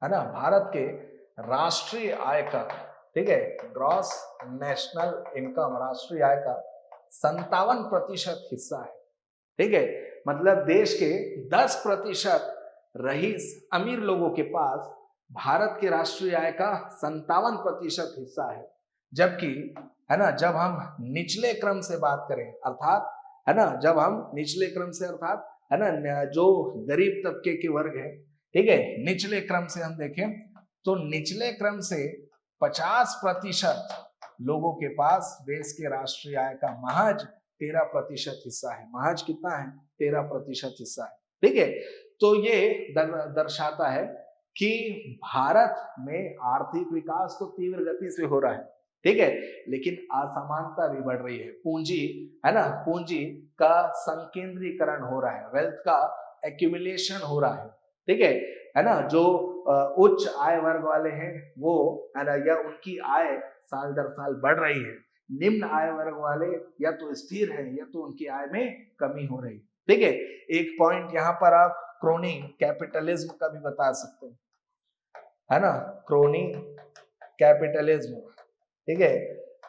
है ना, भारत के राष्ट्रीय आय का, ठीक है, ग्रॉस नेशनल इनकम, राष्ट्रीय आय का 57% हिस्सा है। ठीक है, मतलब देश के 10% रईस अमीर लोगों के पास भारत के राष्ट्रीय आय का 57% हिस्सा है। जबकि, है ना, जब हम निचले क्रम से बात करें, अर्थात, है ना, जब हम निचले क्रम से अर्थात, है ना, जो गरीब तबके के वर्ग है, ठीक है, निचले क्रम से हम देखें तो निचले क्रम से 50% लोगों के पास देश के राष्ट्रीय आय का महज 13% हिस्सा है। महज कितना है? 13% हिस्सा है। ठीक है, तो ये दर्शाता है कि भारत में आर्थिक विकास तो तीव्र गति से हो रहा है, ठीक है, लेकिन असमानता भी बढ़ रही है। पूंजी, है ना, पूंजी का संकेंद्रीकरण हो रहा है, वेल्थ का एक्यूमुलेशन हो रहा है। ठीक है ना, जो उच्च आय वर्ग वाले हैं वो, है ना, या उनकी आय साल दर साल बढ़ रही है, निम्न आय वर्ग वाले या तो स्थिर है या तो उनकी आय में कमी हो रही। ठीक है, एक पॉइंट यहाँ पर आप क्रोनी कैपिटलिज्म का भी बता सकते हैं, है ना, क्रोनी कैपिटलिज्म। ठीक है,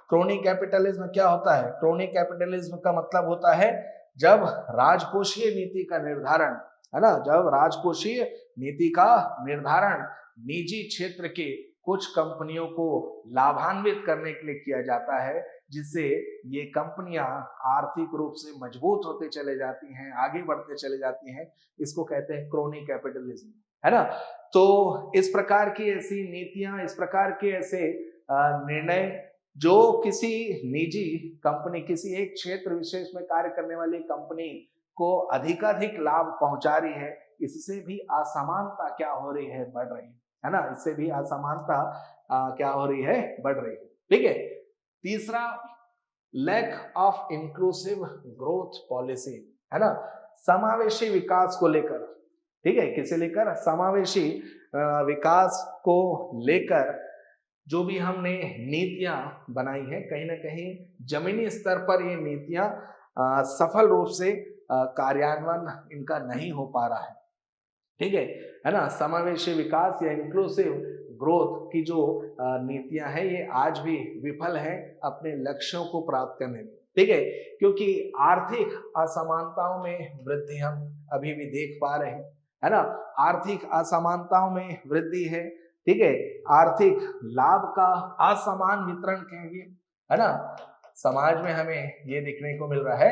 क्रोनी कैपिटलिज्म क्या होता है? क्रोनी कैपिटलिज्म का मतलब होता है जब राजकोषीय नीति का निर्धारण, है ना, जब राजकोषीय नीति का निर्धारण निजी क्षेत्र के कुछ कंपनियों को लाभान्वित करने के लिए किया जाता है, जिससे ये कंपनियां आर्थिक रूप से मजबूत होते चले जाती हैं, आगे बढ़ते चले जाती हैं, इसको कहते हैं क्रोनी कैपिटलिज्म, है ना। तो इस प्रकार की ऐसी नीतियां, इस प्रकार के ऐसे निर्णय जो किसी निजी कंपनी, किसी एक क्षेत्र विशेष में कार्य करने वाली कंपनी को अधिकाधिक लाभ पहुंचा रही है, इससे भी असमानता क्या हो रही है? बढ़ रही है ना, इससे भी असमानता क्या हो रही है? बढ़ रही है। ठीक है, तीसरा, lack of inclusive growth policy, है ना, समावेशी विकास को लेकर। ठीक है, किसे लेकर? समावेशी विकास को लेकर जो भी हमने नीतियां बनाई हैं, कहीं ना कहीं जमीनी स्तर पर ये नीतियां सफल रूप से कार्यान्वयन इनका नहीं हो पा रहा है। ठीक है ना, समावेशी विकास या इंक्लूसिव ग्रोथ की जो नीतियां हैं ये आज भी विफल हैं अपने लक्ष्यों को प्राप्त करने में। ठीक है, क्योंकि आर्थिक असमानताओं में वृद्धि हम अभी भी देख पा रहे हैं, है ना, आर्थिक असमानताओं में वृद्धि है। ठीक है, आर्थिक लाभ का असमान वितरण कहेंगे, है ना, समाज में हमें ये देखने को मिल रहा है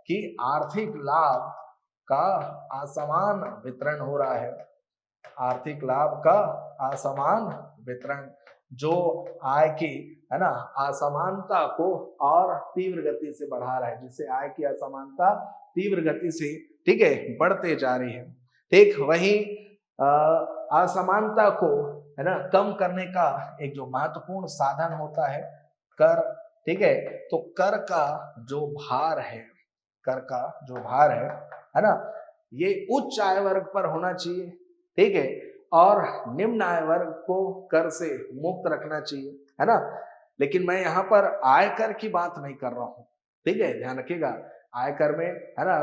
कि आर्थिक लाभ का असमान वितरण हो रहा है, आर्थिक लाभ का असमान वितरण, जो आय की, है ना, असमानता को और तीव्र गति से बढ़ा रहा है, जिससे आय की असमानता तीव्र गति से, ठीक है, बढ़ते जा रही है। ठीक, वही असमानता को, है ना, कम करने का एक जो महत्वपूर्ण साधन होता है कर। ठीक है, तो कर का जो भार है, कर का जो भार है ना, ये उच्च आय वर्ग पर होना चाहिए। ठीक है, और निम्न आय वर्ग को कर से मुक्त रखना चाहिए, है ना। लेकिन मैं यहाँ पर आयकर की बात नहीं कर रहा हूँ। ठीक है, ध्यान रखिएगा, आयकर में, है ना,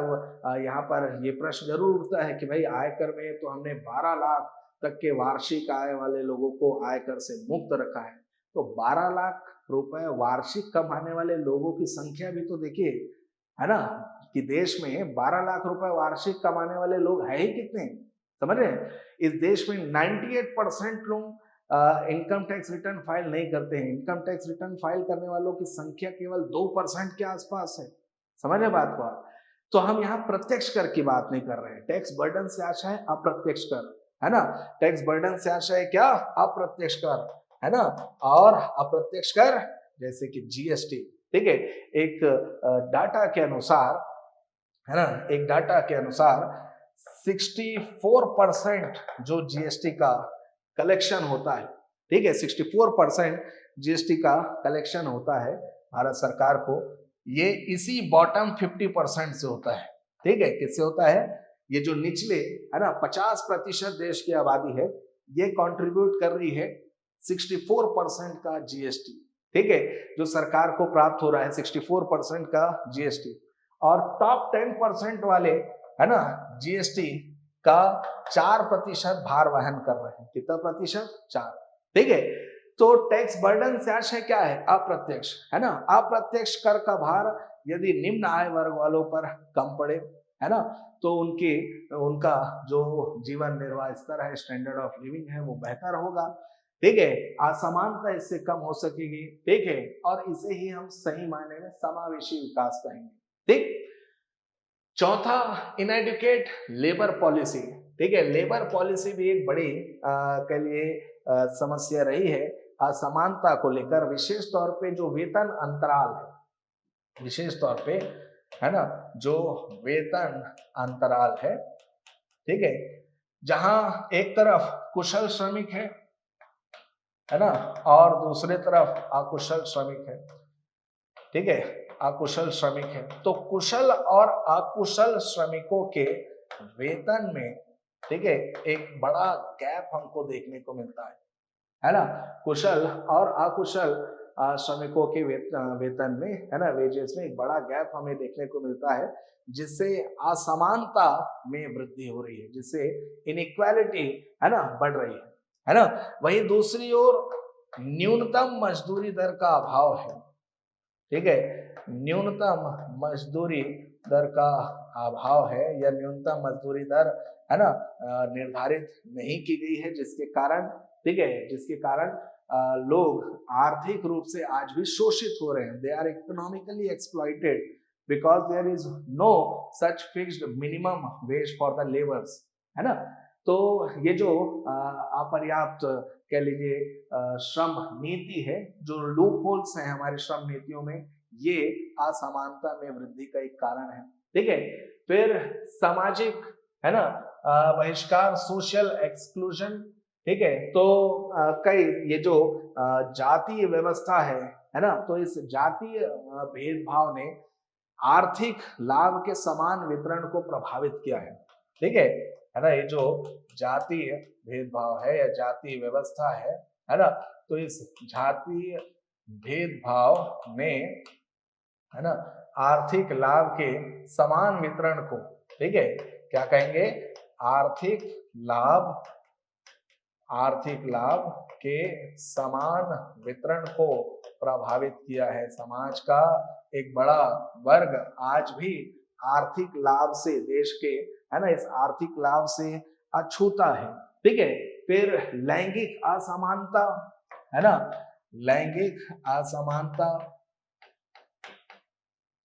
यहाँ पर ये प्रश्न जरूर उठता है कि भाई आयकर में तो हमने 12 लाख तक के वार्षिक आय वाले लोगों को आयकर से मुक्त रखा है, तो 12 लाख रुपए वार्षिक कमाने वाले लोगों की संख्या भी तो देखिए, है ना, कि देश में 12 लाख रुपए वार्षिक कमाने वाले लोग है ही कितने, समझ रहे हैं। इस देश में 98% लोग इनकम टैक्स रिटर्न फाइल नहीं करते हैं। इनकम टैक्स रिटर्न फाइल करने वालों की संख्या केवल 2% के आसपास है, समझ रहे बात को। तो हम यहाँ प्रत्यक्ष कर की बात नहीं कर रहे हैं, टैक्स बर्डन से आशा है अप्रत्यक्ष कर, है ना, टैक्स बर्डन से आशा है क्या? अप्रत्यक्ष कर, है ना, और अप्रत्यक्ष कर जैसे कि जीएसटी। ठीक है, एक डाटा के अनुसार, है ना, एक डाटा के अनुसार 64% जो जीएसटी का कलेक्शन होता है, ठीक है, 64% जीएसटी का कलेक्शन होता है भारत सरकार को, ये इसी बॉटम 50% से होता है। ठीक है, किससे होता है? ये जो निचले, है ना, 50% देश की आबादी है, ये कंट्रीब्यूट कर रही है 64% का जीएसटी। ठीक है, जो सरकार को प्राप्त हो रहा है 64% का जीएसटी, और टॉप 10% वाले, है ना, जीएसटी का 4% भार वहन कर रहे हैं। कितना प्रतिशत? 4। ठीक है, तो टैक्स बर्डन से आशय क्या है? अप्रत्यक्ष, है ना, अप्रत्यक्ष कर का भार यदि निम्न आय वर्ग वालों पर कम पड़े, है ना, तो उनका जो जीवन निर्वाह स्तर है, स्टैंडर्ड ऑफ लिविंग है, वो बेहतर होगा। ठीक है, असमानता इससे कम हो सकेगी। ठीक है, और इसे ही हम सही मायने में समावेशी विकास कहेंगे। ठीक, चौथा, इनएडुकेट लेबर पॉलिसी। ठीक है, लेबर पॉलिसी भी एक बड़ी के लिए समस्या रही है असमानता को लेकर, विशेष तौर पे जो वेतन अंतराल है, विशेष तौर पे, है ना, जो वेतन अंतराल है। ठीक है, जहां एक तरफ कुशल श्रमिक है ना, और दूसरे तरफ अकुशल श्रमिक है। ठीक है, अकुशल श्रमिक है, तो कुशल और अकुशल श्रमिकों के वेतन में, ठीक है, एक बड़ा गैप हमको देखने को मिलता है ना। कुशल और अकुशल श्रमिकों के वेतन में, है ना, वेजेस में एक बड़ा गैप हमें देखने को मिलता है, जिससे असमानता में वृद्धि हो रही है, जिससे इनइक्वालिटी, है ना, बढ़ रही है ना। वहीं दूसरी ओर न्यूनतम मजदूरी दर का अभाव है, ठीक है, न्यूनतम मजदूरी दर का अभाव है या न्यूनतम मजदूरी दर, है ना, निर्धारित नहीं की गई है, जिसके कारण, ठीक है, जिसके कारण लोग आर्थिक रूप से आज भी शोषित हो रहे हैं। They are economically exploited because there is no such fixed minimum wage for the labours, है ना। तो ये जो अपर्याप्त, कह लीजिए, श्रम नीति है, जो लूप होल्स हैं हमारे श्रम नीतियों में, ये असमानता में वृद्धि का एक कारण है, ठीक है। फिर सामाजिक, है ना, बहिष्कार, सोशल एक्सक्लूजन, ठीक है। तो कई ये जो जातीय व्यवस्था है ना, तो इस जातीय भेदभाव ने आर्थिक लाभ के समान वितरण को प्रभावित किया है ना। ये जो जातीय भेदभाव है या जातीय व्यवस्था है ना, तो इस जातीय भेदभाव ने, है ना, आर्थिक लाभ के समान वितरण को, ठीक है, क्या कहेंगे, आर्थिक लाभ के समान वितरण को प्रभावित किया है। समाज का एक बड़ा वर्ग आज भी आर्थिक लाभ से, देश के, है ना, इस आर्थिक लाभ से अछूता है, ठीक है। फिर लैंगिक असमानता, है ना, लैंगिक असमानता,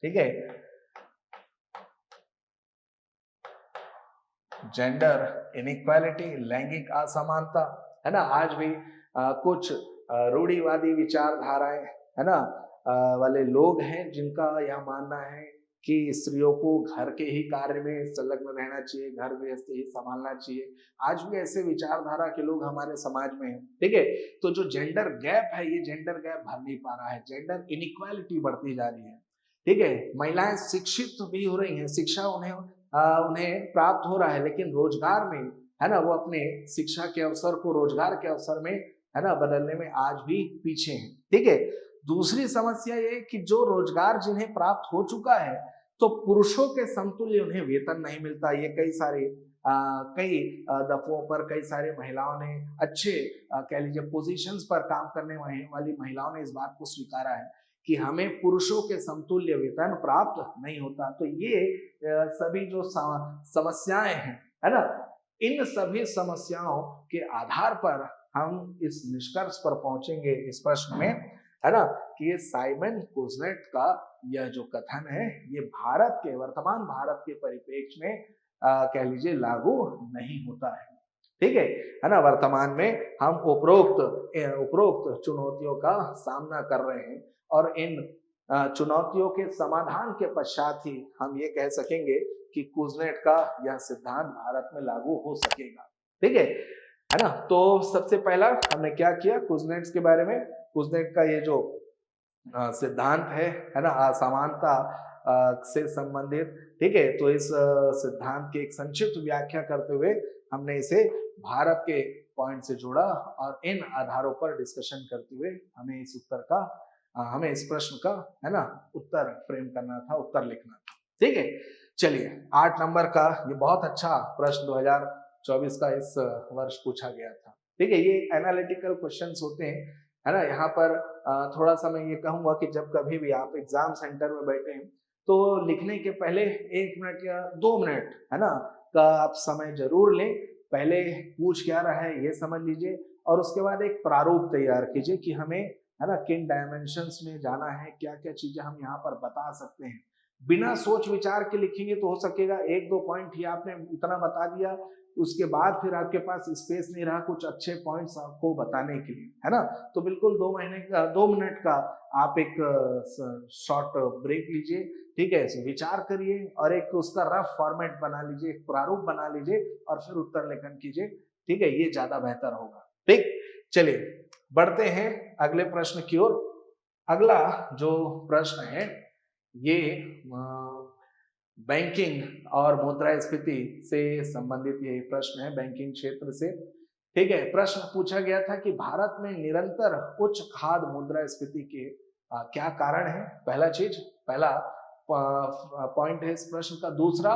ठीक है, जेंडर इनइक्वालिटी, लैंगिक असमानता, है ना। आज भी कुछ रूढ़िवादी विचारधाराएं, है ना, वाले लोग हैं जिनका यह मानना है कि स्त्रियों को घर के ही कार्य में संलग्न रहना चाहिए, घर गृहस्थी ही संभालना चाहिए। आज भी ऐसे विचारधारा के लोग हमारे समाज में हैं, ठीक है। तो जो जेंडर गैप है, ये जेंडर गैप भर नहीं पा रहा है, जेंडर इनइक्वालिटी बढ़ती जा रही है, ठीक है। महिलाएं शिक्षित भी हो रही हैं, शिक्षा उन्हें प्राप्त हो रहा है, लेकिन रोजगार में, है ना, वो अपने शिक्षा के अवसर को रोजगार के अवसर में, है ना, बदलने में आज भी पीछे हैं, ठीक है। दूसरी समस्या ये कि जो रोजगार जिन्हें प्राप्त हो चुका है, तो पुरुषों के समतुल्य उन्हें वेतन नहीं मिलता। ये कई दफों पर कई सारी महिलाओं ने, अच्छे कह लीजिए पोजीशंस पर काम करने वाली महिलाओं ने इस बात को स्वीकारा है कि हमें पुरुषों के समतुल्य वेतन प्राप्त नहीं होता। तो ये सभी जो समस्याएं हैं, है ना, इन सभी समस्याओं के आधार पर हम इस निष्कर्ष पर पहुंचेंगे इस प्रश्न में, है ना, कि ये साइमन कुजनेट का यह जो कथन है, ये वर्तमान भारत के परिप्रेक्ष्य में कह लीजिए लागू नहीं होता है, ठीक है ना। वर्तमान में हम उपरोक्त चुनौतियों का सामना कर रहे हैं, और इन चुनौतियों के समाधान के पश्चात ही हम ये कह सकेंगे कि कुजनेट का यह सिद्धांत भारत में लागू हो सकेगा, ठीक है ना। तो सबसे पहला हमने क्या किया कुजनेट्स के बारे में, कुजनेट का ये जो सिद्धांत है ना, असमानता से संबंधित, ठीक है। तो इस सिद्धांत की एक संक्षिप्त व्याख्या करते हुए हमने इसे भारत के पॉइंट से जोड़ा, और इन आधारों पर डिस्कशन करते हुए हमें इस प्रश्न का, है ना, उत्तर फ्रेम करना था, उत्तर लिखना था, ठीक है। चलिए 8 नंबर का ये बहुत अच्छा प्रश्न 2024 का इस वर्ष पूछा गया था, ठीक है। ये एनालिटिकल क्वेश्चंस होते हैं, है ना। यहाँ पर थोड़ा सा मैं ये कहूंगा कि जब कभी भी आप एग्जाम सेंटर में बैठे हैं, तो लिखने के पहले 1 मिनट या 2 मिनट, है ना, का आप समय जरूर लें। पहले पूछ क्या रहा है ये समझ लीजिए, और उसके बाद एक प्रारूप तैयार कीजिए कि हमें, है ना, किन डायमेंशंस में जाना है, क्या क्या चीजें हम यहाँ पर बता सकते हैं। बिना सोच विचार के लिखेंगे तो हो सकेगा 1-2 पॉइंट ही आपने इतना बता दिया, उसके बाद फिर आपके पास स्पेस नहीं रहा कुछ अच्छे पॉइंट्स आपको बताने के लिए, है ना। तो बिल्कुल 2 मिनट का आप एक शॉर्ट ब्रेक लीजिए, ठीक है, विचार करिए और एक उसका रफ फॉर्मेट बना लीजिए, एक प्रारूप बना लीजिए, और फिर उत्तर लेखन कीजिए, ठीक है। ये ज्यादा बेहतर होगा, ठीक। चलिए बढ़ते हैं अगले प्रश्न की ओर। अगला जो प्रश्न है ये बैंकिंग और मुद्रास्फीति से संबंधित ये प्रश्न है, बैंकिंग क्षेत्र से, ठीक है, प्रश्न पूछा गया था कि भारत में निरंतर उच्च खाद्य मुद्रास्फीति के क्या कारण है। पहला पॉइंट है इस प्रश्न का। दूसरा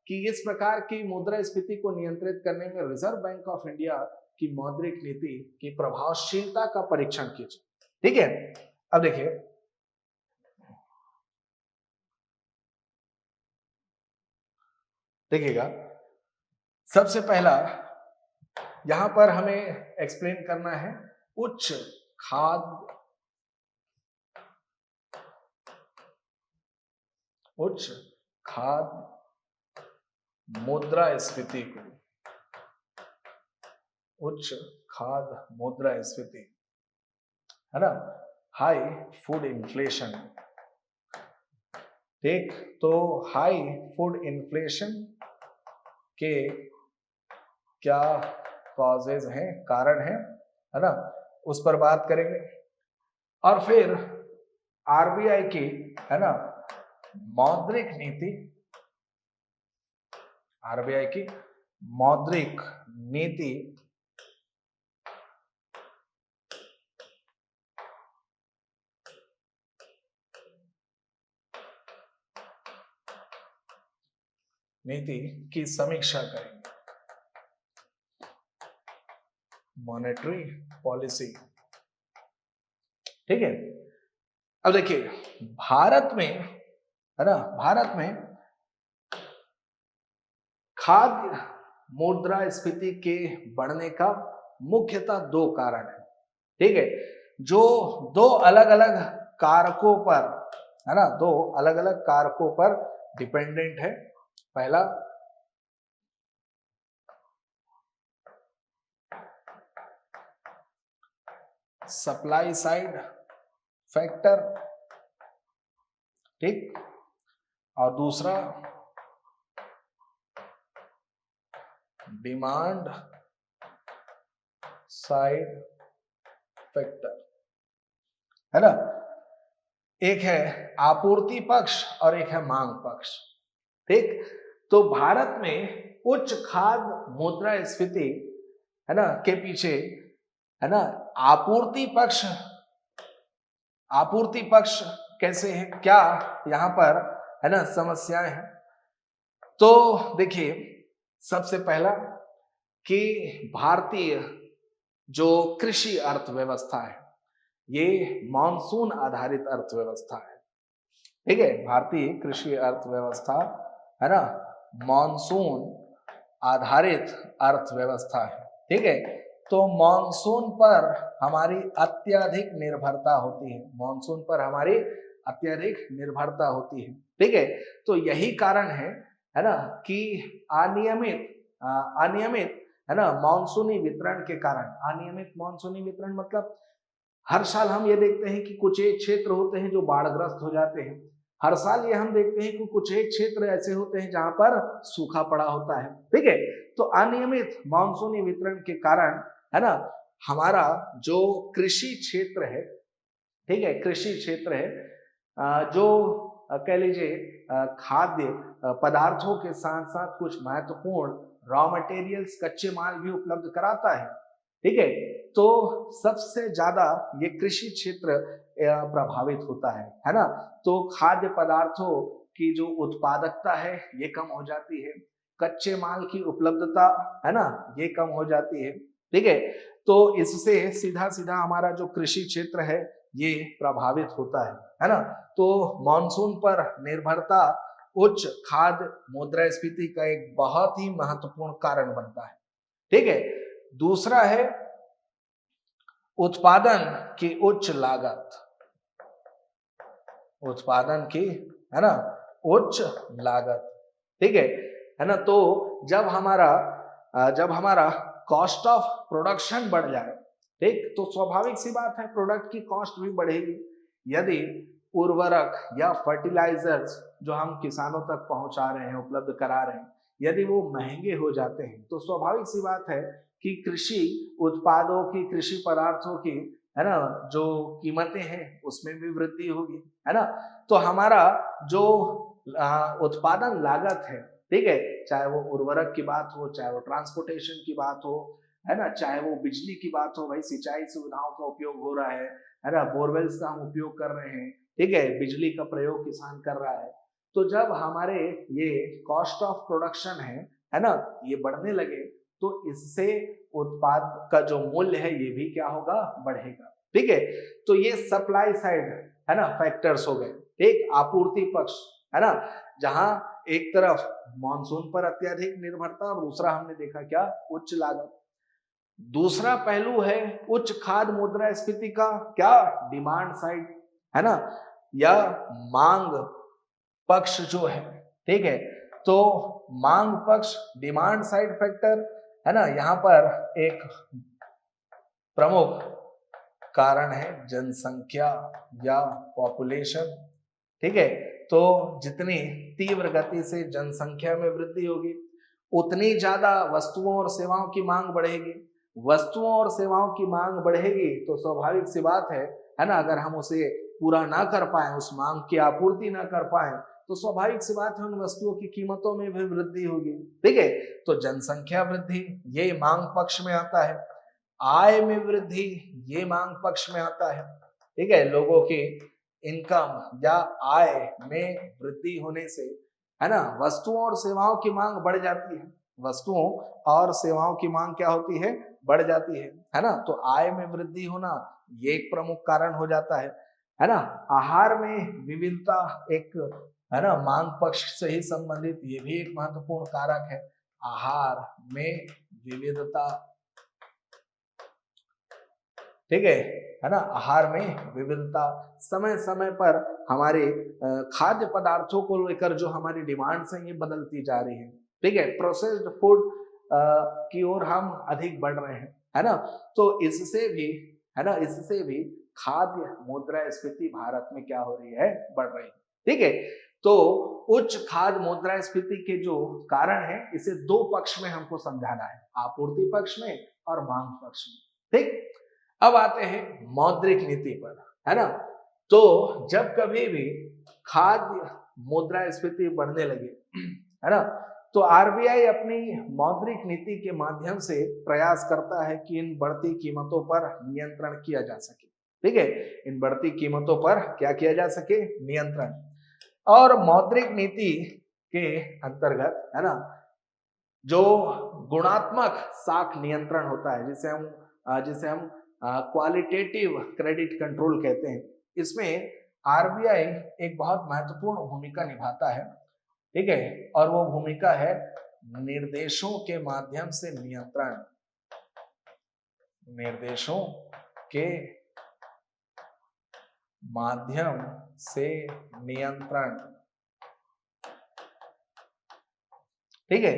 कि इस प्रकार की मुद्रास्फीति को नियंत्रित करने में रिजर्व बैंक ऑफ इंडिया की मौद्रिक नीति की प्रभावशीलता का परीक्षण कीजिए। ठीक है, अब देखिएगा, सबसे पहला यहां पर हमें एक्सप्लेन करना है उच्च खाद्य मुद्रास्फीति को, उच्च खाद्य मुद्रास्फीति है ना, हाई फूड इन्फ्लेशन। ठीक, तो हाई फूड इन्फ्लेशन के क्या कॉजेज हैं, कारण है ना, उस पर बात करेंगे। और फिर आरबीआई की है ना मौद्रिक नीति, आरबीआई की मौद्रिक नीति की समीक्षा करेंगे, मॉनेटरी पॉलिसी। ठीक है, अब देखिए भारत में है ना, भारत में खाद्य मुद्रास्फीति के बढ़ने का मुख्यतः दो कारण है। ठीक है, जो दो अलग अलग कारकों पर है ना, दो अलग अलग कारकों पर डिपेंडेंट है। पहला सप्लाई साइड फैक्टर, ठीक, और दूसरा डिमांड साइड फैक्टर है ना। एक है आपूर्ति पक्ष और एक है मांग पक्ष। ठीक, तो भारत में उच्च खाद्य मुद्रास्फीति है ना के पीछे है ना आपूर्ति पक्ष कैसे है, क्या यहां पर है ना समस्याएं हैं। तो देखिए, सबसे पहला कि भारतीय जो कृषि अर्थव्यवस्था है ये मानसून आधारित अर्थव्यवस्था है। ठीक है, भारतीय कृषि अर्थव्यवस्था है ना मानसून आधारित अर्थव्यवस्था है। ठीक है, तो मानसून पर हमारी अत्यधिक निर्भरता होती है, मानसून पर हमारी अत्यधिक निर्भरता होती है। ठीक है, तो यही कारण है ना कि अनियमित है ना मानसूनी वितरण के कारण, अनियमित मानसूनी वितरण मतलब हर साल हम ये देखते हैं कि कुछ एक क्षेत्र होते हैं जो बाढ़ग्रस्त हो जाते हैं, हर साल ये हम देखते हैं कि कुछ एक क्षेत्र ऐसे होते हैं जहां पर सूखा पड़ा होता है। ठीक है, तो अनियमित मानसूनी वितरण के कारण है ना हमारा जो कृषि क्षेत्र है, ठीक है, कृषि क्षेत्र है जो कह लीजिए खाद्य पदार्थों के साथ साथ कुछ महत्वपूर्ण रॉ मटेरियल्स, कच्चे माल भी उपलब्ध कराता है। ठीक है, तो सबसे ज्यादा ये कृषि क्षेत्र प्रभावित होता है ना। तो खाद्य पदार्थों की जो उत्पादकता है ये कम हो जाती है, कच्चे माल की उपलब्धता है ना ये कम हो जाती है। ठीक है, तो इससे सीधा सीधा हमारा जो कृषि क्षेत्र है ये प्रभावित होता है ना। तो मानसून पर निर्भरता उच्च खाद्य मुद्रास्फीति का एक बहुत ही महत्वपूर्ण कारण बनता है। ठीक है, दूसरा है उत्पादन की उच्च लागत, उत्पादन की है ना उच्च लागत। ठीक है ना, तो जब हमारा कॉस्ट ऑफ प्रोडक्शन बढ़ जाए, ठीक, तो स्वाभाविक सी बात है प्रोडक्ट की कॉस्ट भी बढ़ेगी। यदि उर्वरक या फर्टिलाइजर्स जो हम किसानों तक पहुंचा रहे हैं, उपलब्ध करा रहे हैं, यदि वो महंगे हो जाते हैं तो स्वाभाविक सी बात है कि कृषि उत्पादों की, कृषि पदार्थों की है ना जो कीमतें हैं उसमें भी वृद्धि होगी, है ना। तो हमारा जो उत्पादन लागत है, ठीक है, चाहे वो उर्वरक की बात हो, चाहे वो ट्रांसपोर्टेशन की बात हो, है ना, चाहे वो बिजली की बात हो, भाई सिंचाई सुविधाओं का उपयोग हो रहा है ना, बोरवेल्स का हम उपयोग कर रहे हैं, ठीक है, बिजली का प्रयोग किसान कर रहा है। तो जब हमारे ये कॉस्ट ऑफ प्रोडक्शन है ना, ये बढ़ने लगे तो इससे उत्पाद का जो मूल्य है ये भी क्या होगा, बढ़ेगा, ठीक है। तो ये सप्लाई साइड है ना फैक्टर्स हो गए। एक आपूर्ति पक्ष है ना, जहां एक तरफ मॉनसून पर अत्यधिक निर्भरता और दूसरा हमने देखा क्या, उच्च लागत। दूसरा पहलू है उच्च खाद्य मुद्रास्फीति का क्या, डिमांड साइड है ना, या मांग पक्ष जो है, ठीक है। तो मांग पक्ष, डिमांड साइड फैक्टर है ना, यहां पर एक प्रमुख कारण है जनसंख्या या पॉपुलेशन, ठीक है। तो जितनी तीव्र गति से जनसंख्या में वृद्धि होगी उतनी ज्यादा वस्तुओं और सेवाओं की मांग बढ़ेगी। वस्तुओं और सेवाओं की मांग बढ़ेगी तो स्वाभाविक सी बात है ना, अगर हम उसे पूरा ना कर पाए, उस मांग की आपूर्ति ना कर पाए, तो स्वाभाविक सी बात है उन वस्तुओं की कीमतों में भी वृद्धि होगी, ठीक है। तो जनसंख्या वृद्धि ये मांग पक्ष में आता है। आय में वृद्धि ये मांग पक्ष में आता है, ठीक है। लोगों की इनकम या आय में वृद्धि होने से है ना वस्तुओं और सेवाओं की मांग बढ़ जाती है। वस्तुओं और सेवाओं की मांग क्या होती है, बढ़ जाती है ना। तो आय में वृद्धि होना ये एक प्रमुख कारण हो जाता है ना। आहार में विविधता एक है ना मांग पक्ष से ही संबंधित ये भी एक महत्वपूर्ण कारक है। आहार में विविधता, ठीक है ना, आहार में विविधता, समय समय पर हमारे खाद्य पदार्थों को लेकर जो हमारी डिमांड्स हैं ये बदलती जा रही है, ठीक है। प्रोसेस्ड फूड की ओर हम अधिक बढ़ रहे हैं, है ना। तो इससे भी है ना, इससे भी खाद्य मुद्रास्फीति भारत में क्या हो रही है, बढ़ रही है, ठीक है। तो उच्च खाद्य मुद्रास्फीति के जो कारण है इसे दो पक्ष में हमको समझाना है, आपूर्ति पक्ष में और मांग पक्ष में, ठीक। अब आते हैं मौद्रिक नीति पर, है ना। तो जब कभी भी खाद्य मुद्रास्फीति बढ़ने लगे, है ना, तो आरबीआई अपनी मौद्रिक नीति के माध्यम से प्रयास करता है कि इन बढ़ती कीमतों पर नियंत्रण किया जा सके, ठीक है। इन बढ़ती कीमतों पर क्या किया जा सके, नियंत्रण। और मौद्रिक नीति के अंतर्गत है ना जो गुणात्मक साख नियंत्रण होता है, जिसे हम क्वालिटेटिव क्रेडिट कंट्रोल कहते हैं, इसमें आरबीआई एक बहुत महत्वपूर्ण भूमिका निभाता है, ठीक है। और वो भूमिका है निर्देशों के माध्यम से नियंत्रण, निर्देशों के माध्यम से नियंत्रण, ठीक है,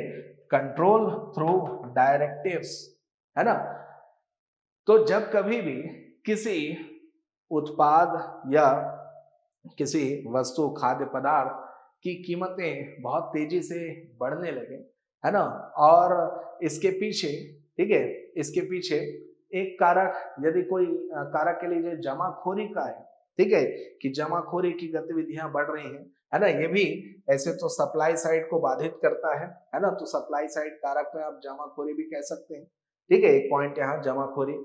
कंट्रोल थ्रू डायरेक्टिव्स, है ना। तो जब कभी भी किसी उत्पाद या किसी वस्तु खाद्य पदार्थ की कीमतें बहुत तेजी से बढ़ने लगे, है ना, और इसके पीछे, ठीक है, इसके पीछे एक कारक, यदि कोई कारक के लिए जमाखोरी का है, ठीक है, कि जमाखोरी की गतिविधियां बढ़ रही हैं, है ना, ये भी ऐसे तो सप्लाई साइड को बाधित करता है ना। तो सप्लाई साइड कारक में आप जमाखोरी भी कह सकते हैं, ठीक है। एक पॉइंट यहाँ जमाखोरी,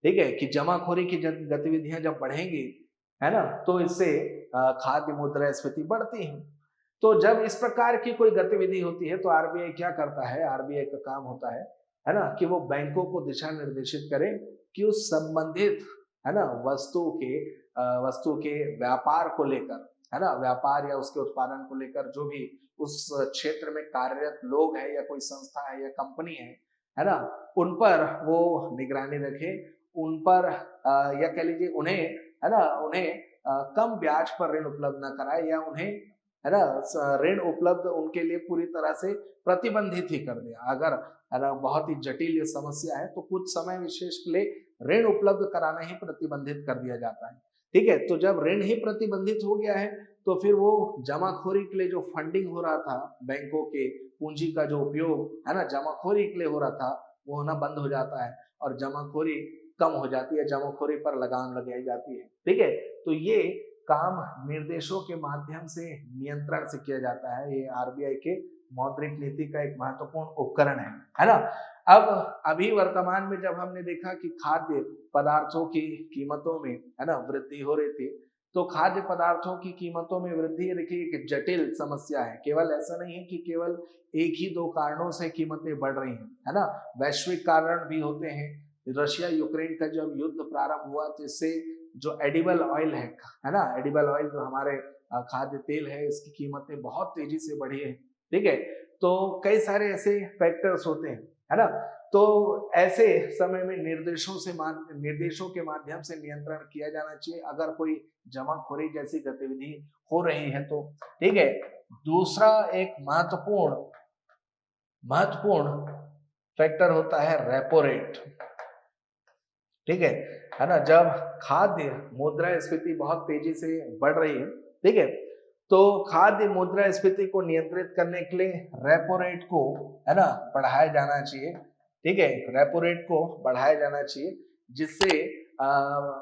ठीक है, कि जमाखोरी की गतिविधियां जब बढ़ेंगी, है ना, तो इससे खाद्य मुद्रास्फीति बढ़ती है। तो जब इस प्रकार की कोई गतिविधि होती है तो आरबीआई क्या करता है, आरबीआई का काम होता है ना, कि वो बैंकों को दिशा निर्देशित करे कि उस संबंधित है ना वस्तु के व्यापार को लेकर, है ना, व्यापार या उसके उत्पादन को लेकर जो भी उस क्षेत्र में कार्यरत लोग है या कोई संस्था है या कंपनी है ना, उन पर वो निगरानी रखे, उन पर या कह लीजिए उन्हें, है ना, उन्हें कम ब्याज पर ऋण उपलब्ध न कराए, या उन्हें, है ना, ऋण उपलब्ध उनके लिए पूरी तरह से प्रतिबंधित ही कर दिया। अगर है ना बहुत ही जटिल ये समस्या है तो कुछ समय विशेष के लिए ऋण उपलब्ध कराना ही प्रतिबंधित कर दिया जाता है, ठीक है। तो जब ऋण ही प्रतिबंधित हो गया है तो फिर वो जमाखोरी के लिए जो फंडिंग हो रहा था, बैंकों के पूंजी का जो उपयोग है ना जमाखोरी के लिए हो रहा था, वो होना बंद हो जाता है और जमाखोरी कम हो जाती है, जमाखोरी पर लगाम लगाई जाती है, ठीक है। तो ये काम निर्देशों के माध्यम से नियंत्रण से किया जाता है। ये आरबीआई के मौद्रिक नीति का एक महत्वपूर्ण उपकरण है ना। अब अभी वर्तमान में जब हमने देखा कि खाद्य पदार्थों की कीमतों में है ना वृद्धि हो रही थी, तो खाद्य पदार्थों की कीमतों में वृद्धि देखिए एक जटिल समस्या है। केवल ऐसा नहीं है कि केवल एक ही दो कारणों से कीमतें बढ़ रही हैं, है ना, वैश्विक कारण भी होते हैं। रशिया यूक्रेन का जब युद्ध प्रारंभ हुआ तो इससे जो एडिबल ऑयल है ना, एडिबल ऑयल जो हमारे खाद्य तेल है, इसकी कीमतें बहुत तेजी से बढ़ी है। ठीक है, तो कई सारे ऐसे फैक्टर्स होते हैं, है ना। तो ऐसे समय में निर्देशों के माध्यम से नियंत्रण किया जाना चाहिए अगर कोई जमाखोरी जैसी गतिविधि हो रही है तो। ठीक है, दूसरा एक महत्वपूर्ण फैक्टर होता है रेपो रेट। ठीक है ना, जब खाद्य मुद्रास्फीति बहुत तेजी से बढ़ रही है, ठीक है, तो खाद्य मुद्रास्फीति को नियंत्रित करने के लिए रेपो रेट को, है ना, बढ़ाया जाना चाहिए। ठीक है, रेपो रेट को बढ़ाया जाना चाहिए जिससे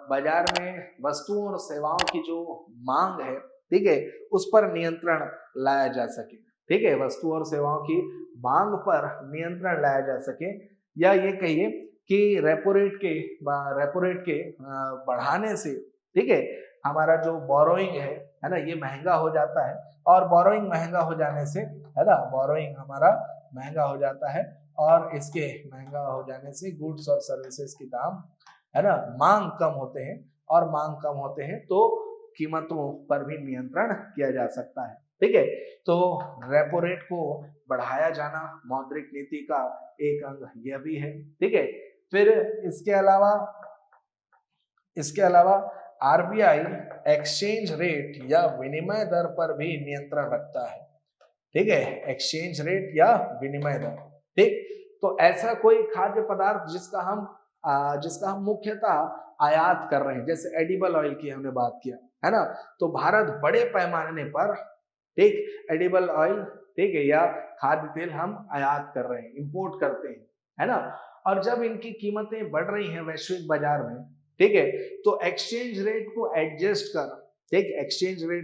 बाजार में वस्तुओं और सेवाओं की जो मांग है, ठीक है, उस पर नियंत्रण लाया जा सके। ठीक है, वस्तु और सेवाओं की मांग पर नियंत्रण लाया जा सके, या ये कहिए कि रेपो रेट के बढ़ाने से, ठीक है, हमारा जो बोरोइंग है ना, ये महंगा हो जाता है, और बोरोइंग महंगा हो जाने से, है ना, बोरोइंग हमारा महंगा हो जाता है, और इसके महंगा हो जाने से गुड्स और सर्विसेज की दाम, है ना, मांग कम होते हैं, और मांग कम होते हैं तो कीमतों पर भी नियंत्रण किया जा सकता है। ठीक है, तो रेपो रेट को बढ़ाया जाना मौद्रिक नीति का एक अंग यह भी है। ठीक है, फिर इसके अलावा आरबीआई एक्सचेंज रेट या विनिमय दर पर भी नियंत्रण रखता है। ठीक है, एक्सचेंज रेट या विनिमय दर। ठीक, तो ऐसा कोई खाद्य पदार्थ जिसका हम मुख्यतः आयात कर रहे हैं, जैसे एडिबल ऑयल की हमने बात किया, है ना, तो भारत बड़े पैमाने पर, ठीक, एडिबल ऑयल, ठीक है, या खाद्य तेल हम आयात कर रहे हैं, इंपोर्ट करते हैं, है ना, और जब इनकी कीमतें बढ़ रही हैं वैश्विक बाजार में, ठीक है, तो एक्सचेंज रेट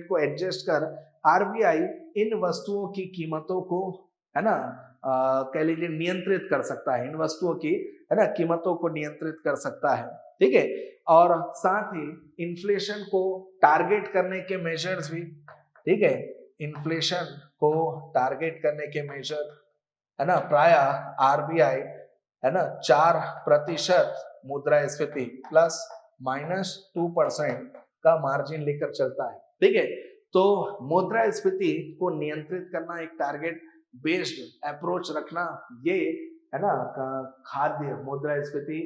को एडजस्ट कर आरबीआई इन वस्तुओं की कीमतों को, है ना, कह लीजिए नियंत्रित कर सकता है, इन वस्तुओं की, है ना, कीमतों को नियंत्रित कर सकता है। ठीक है, और साथ ही इन्फ्लेशन को टारगेट करने के मेजर्स भी, ठीक है, इन्फ्लेशन को टारगेट करने के मेजर, है ना, प्राय आरबीआई, है ना, 4% मुद्रास्फीति ±2% का मार्जिन लेकर चलता है। ठीक है, तो मुद्रास्फीति को नियंत्रित करना, एक टारगेट बेस्ड अप्रोच रखना, ये, है ना, खाद्य मुद्रास्फीति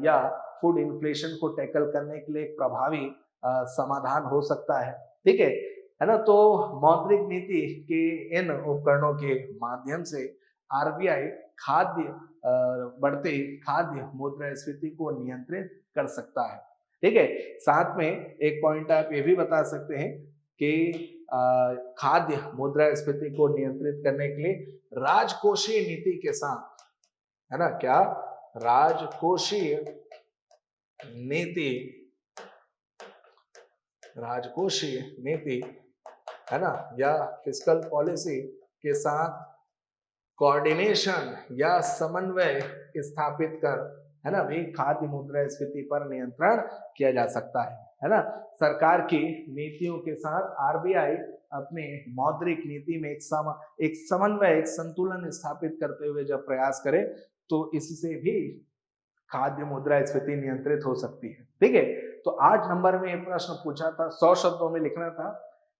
या फूड इन्फ्लेशन को टैकल करने के लिए एक प्रभावी समाधान हो सकता है। ठीक है ना, तो मौद्रिक नीति के इन उपकरणों के माध्यम से आरबीआई बढ़ते खाद्य मुद्रास्फीति को नियंत्रित कर सकता है। ठीक है, साथ में एक पॉइंट आप ये भी बता सकते हैं कि खाद्य मुद्रास्फीति को नियंत्रित करने के लिए राजकोषीय नीति के साथ, है ना, क्या राजकोषीय नीति, है ना, या फिस्कल पॉलिसी के साथ कोऑर्डिनेशन या समन्वय स्थापित कर, है ना, भी खाद्य मुद्रास्फीति पर नियंत्रण किया जा सकता है ना। सरकार की नीतियों के साथ आरबीआई अपने मौद्रिक नीति में एक समन्वय, एक संतुलन स्थापित करते हुए जब प्रयास करे तो इससे भी खाद्य मुद्रास्फीति नियंत्रित हो सकती है। ठीक है, तो 8 नंबर में एक प्रश्न पूछा था, 100 शब्दों में लिखना था,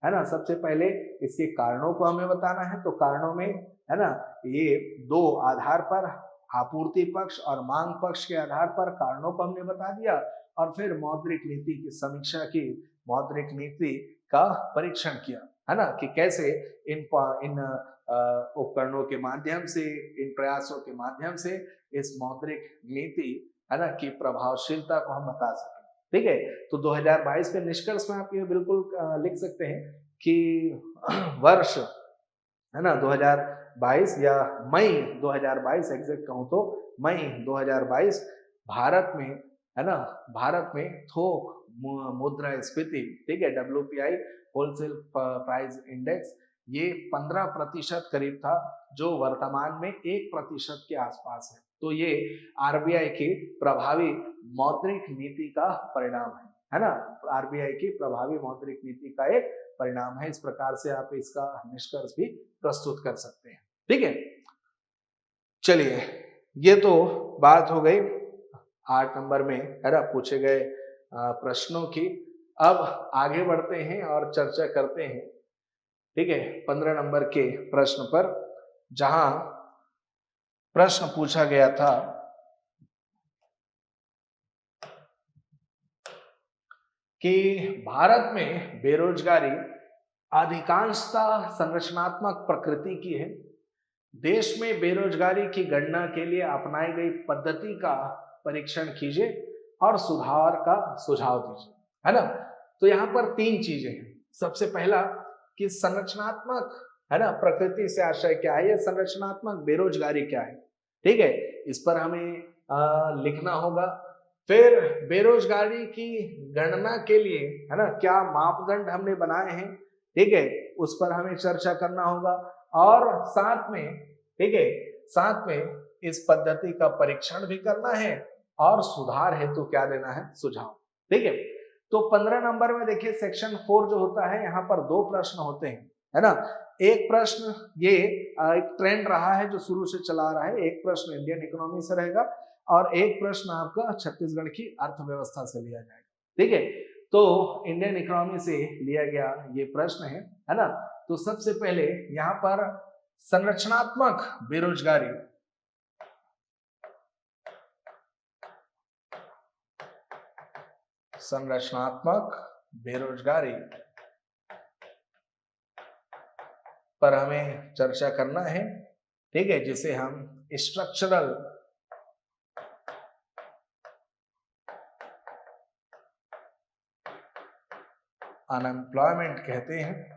है ना। सबसे पहले इसके कारणों को हमें बताना है, तो कारणों में, है ना, ये दो आधार पर, आपूर्ति पक्ष और मांग पक्ष के आधार पर कारणों को हमने बता दिया, और फिर मौद्रिक नीति की समीक्षा की, मौद्रिक नीति का परीक्षण किया, है ना, कि कैसे इन उपकरणों के माध्यम से, इन प्रयासों के माध्यम से इस मौद्रिक नीति, है ना, की प्रभावशीलता को हम बता सकें। ठीक है, तो 2022 के निष्कर्ष में आप ये बिल्कुल लिख सकते हैं कि वर्ष, है ना, 2022 या मई 2022 एग्जैक्ट कहूं तो मई 2022 भारत में, है ना, भारत में थोक मुद्रास्फीति, ठीक है, WPI होलसेल प्राइस इंडेक्स ये 15% करीब था, जो वर्तमान में 1% के आसपास है। तो ये आरबीआई की प्रभावी मौद्रिक नीति का परिणाम है ना। आरबीआई की प्रभावी मौद्रिक नीति का एक परिणाम है। इस प्रकार से आप इसका निष्कर्ष भी प्रस्तुत कर सकते हैं। ठीक है, चलिए ये तो बात हो गई 8 नंबर में है ना पूछे गए प्रश्नों की। अब आगे बढ़ते हैं और चर्चा करते हैं, ठीक है, 15 नंबर के प्रश्न पर, जहां प्रश्न पूछा गया था कि भारत में बेरोजगारी अधिकांशतः संरचनात्मक प्रकृति की है। देश में बेरोजगारी की गणना के लिए अपनाई गई पद्धति का परीक्षण कीजिए और सुधार का सुझाव दीजिए, है ना। तो यहाँ पर 3 चीजें हैं। सबसे पहला कि संरचनात्मक, है ना, प्रकृति से आशय क्या है, या संरचनात्मक बेरोजगारी क्या है, ठीक है, इस पर हमें लिखना होगा। फिर बेरोजगारी की गणना के लिए, है ना, क्या मापदंड हमने बनाए हैं, ठीक है, उस पर हमें चर्चा करना होगा। और साथ में, ठीक है, साथ में इस पद्धति का परीक्षण भी करना है और सुधार हेतु क्या देना है, सुझाव। ठीक है, तो 15 नंबर में देखिए सेक्शन 4 जो होता है, यहाँ पर 2 प्रश्न होते हैं, है ना। एक प्रश्न ये एक ट्रेंड रहा है जो शुरू से चला रहा है, एक प्रश्न इंडियन इकोनॉमी से रहेगा और एक प्रश्न आपका छत्तीसगढ़ की अर्थव्यवस्था से लिया जाएगा। ठीक है, तो इंडियन इकोनॉमी से लिया गया ये प्रश्न है ना। तो सबसे पहले यहाँ पर संरचनात्मक बेरोजगारी, संरचनात्मक बेरोजगारी पर हमें चर्चा करना है, ठीक है, जिसे हम स्ट्रक्चरल अनएम्प्लॉयमेंट कहते हैं।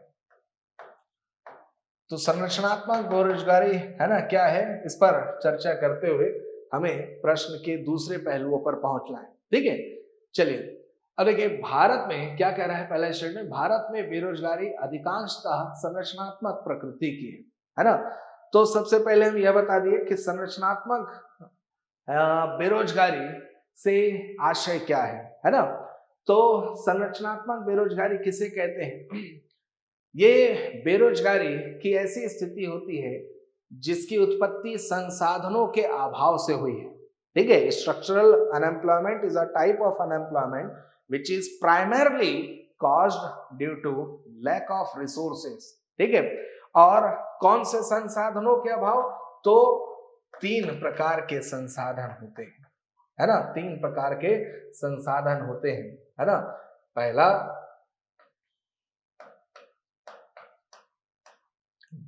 तो संरचनात्मक बेरोजगारी, है ना, क्या है, इस पर चर्चा करते हुए हमें प्रश्न के दूसरे पहलुओं पर पहुंचना है। ठीक है, चलिए अब देखिए भारत में क्या कह रहा है पहला स्टेटमेंट, भारत में बेरोजगारी अधिकांशतः संरचनात्मक प्रकृति की है ना। तो सबसे पहले हम यह बता दिए कि संरचनात्मक बेरोजगारी से आशय क्या है ना। तो संरचनात्मक बेरोजगारी किसे कहते हैं? ये बेरोजगारी की ऐसी स्थिति होती है जिसकी उत्पत्ति संसाधनों के अभाव से हुई है। ठीक है, structural unemployment is a type of unemployment which is primarily caused due to lack of resources. ठीक है, और कौन से संसाधनों के अभाव? तो 3 प्रकार के संसाधन होते हैं, है ना, 3 प्रकार के संसाधन होते हैं, है ना। पहला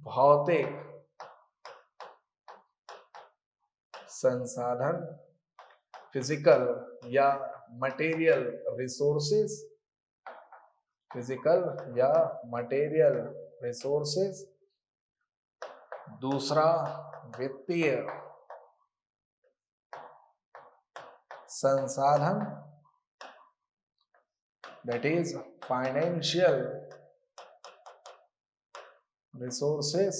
भौतिक संसाधन, फिजिकल या मटेरियल रिसोर्सेस, फिजिकल या मटेरियल रिसोर्सेस। दूसरा वित्तीय संसाधन, that is financial resources,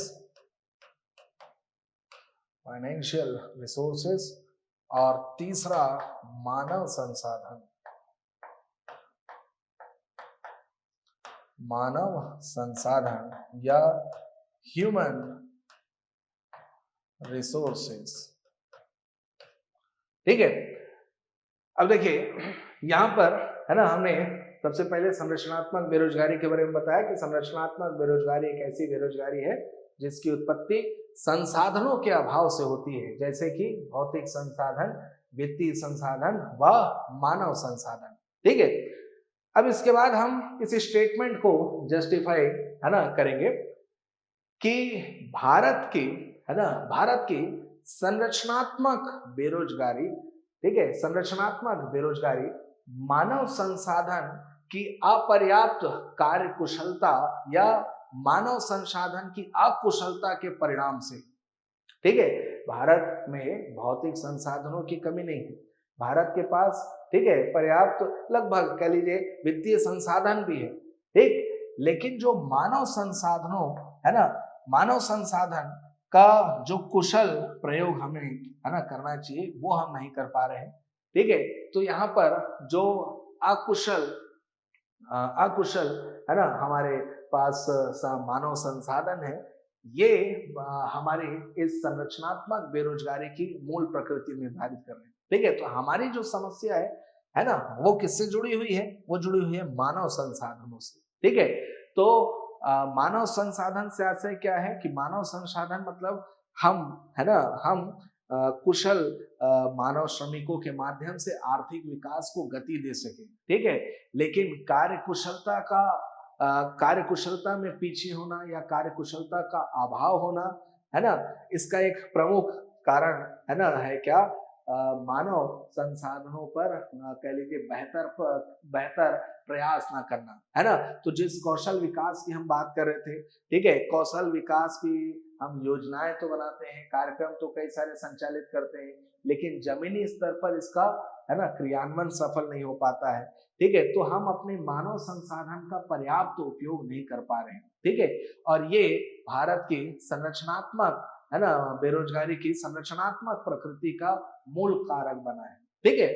financial resources. और तीसरा मानव संसाधन, मानव संसाधन या ह्यूमन रिसोर्सेस। ठीक है, अब देखिए यहां पर, है ना, हमने सबसे पहले संरचनात्मक बेरोजगारी के बारे में बताया कि संरचनात्मक बेरोजगारी एक ऐसी बेरोजगारी है जिसकी उत्पत्ति संसाधनों के अभाव से होती है, जैसे कि भौतिक संसाधन, वित्तीय संसाधन व मानव संसाधन। ठीक है, अब इसके बाद हम इस स्टेटमेंट को जस्टिफाई, है ना, करेंगे कि भारत की, है ना, भारत की संरचनात्मक बेरोजगारी, ठीक है, संरचनात्मक बेरोजगारी मानव संसाधन की अपर्याप्त कार्य कुशलता या मानव संसाधन की अकुशलता के परिणाम से। ठीक है, भारत में भौतिक संसाधनों की कमी नहीं है, भारत के पास, ठीक है, पर्याप्त लगभग कह लीजिए वित्तीय संसाधन भी है, ठीक, लेकिन जो मानव संसाधनों है ना, मानव संसाधन का जो कुशल प्रयोग हमें है ना करना चाहिए वो हम नहीं कर पा रहे हैं। ठीक है, तो यहाँ पर जो अकुशल अकुशल है ना हमारे पास मानव संसाधन है, ये हमारी इस संरचनात्मक बेरोजगारी की मूल प्रकृति निर्धारित कर रहे हैं। ठीक है, तो हमारी जो समस्या है ना, वो किससे जुड़ी हुई है? वो जुड़ी हुई है मानव संसाधनों से। ठीक है, तो मानव संसाधन से आशय क्या है कि मानव संसाधन मतलब हम है ना, हम कुशल मानव श्रमिकों के माध्यम से आर्थिक विकास को गति दे सके। ठीक है, लेकिन कार्य कुशलता में पीछे होना या कार्य कुशलता का अभाव होना है ना, इसका एक प्रमुख कारण है ना है क्या? मानव संसाधनों पर कह लीजिए बेहतर प्रयास ना करना, है ना। तो जिस कौशल विकास की हम बात कर रहे थे, ठीक है, कौशल विकास की हम योजनाएं तो बनाते हैं, कार्यक्रम तो कई सारे संचालित करते हैं, लेकिन जमीनी स्तर पर इसका है ना क्रियान्वयन सफल नहीं हो पाता है। ठीक है, तो हम अपने मानव संसाधन का पर्याप्त उपयोग नहीं कर पा रहे हैं। ठीक है, और ये भारत की संरचनात्मक है ना बेरोजगारी की संरचनात्मक प्रकृति का मूल कारक बना है। ठीक है,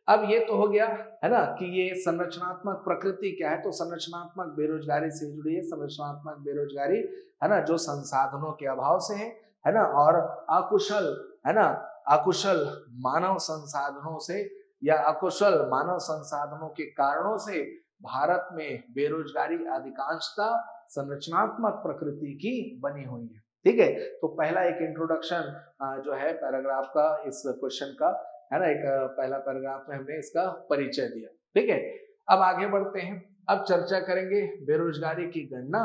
अब ये तो हो गया है ना कि ये संरचनात्मक प्रकृति क्या है, तो संरचनात्मक बेरोजगारी से जुड़ी है। संरचनात्मक बेरोजगारी है ना जो संसाधनों के अभाव से है ना, और अकुशल है ना, अकुशल मानव संसाधनों से या अकुशल मानव संसाधनों के कारणों से भारत में बेरोजगारी अधिकांशतः संरचनात्मक प्रकृति की बनी हुई है। ठीक है, तो पहला एक इंट्रोडक्शन जो है पैराग्राफ का, इस क्वेश्चन का है ना, एक पहला पैराग्राफ में हमने इसका परिचय दिया। ठीक है, अब आगे बढ़ते हैं। अब चर्चा करेंगे बेरोजगारी की गणना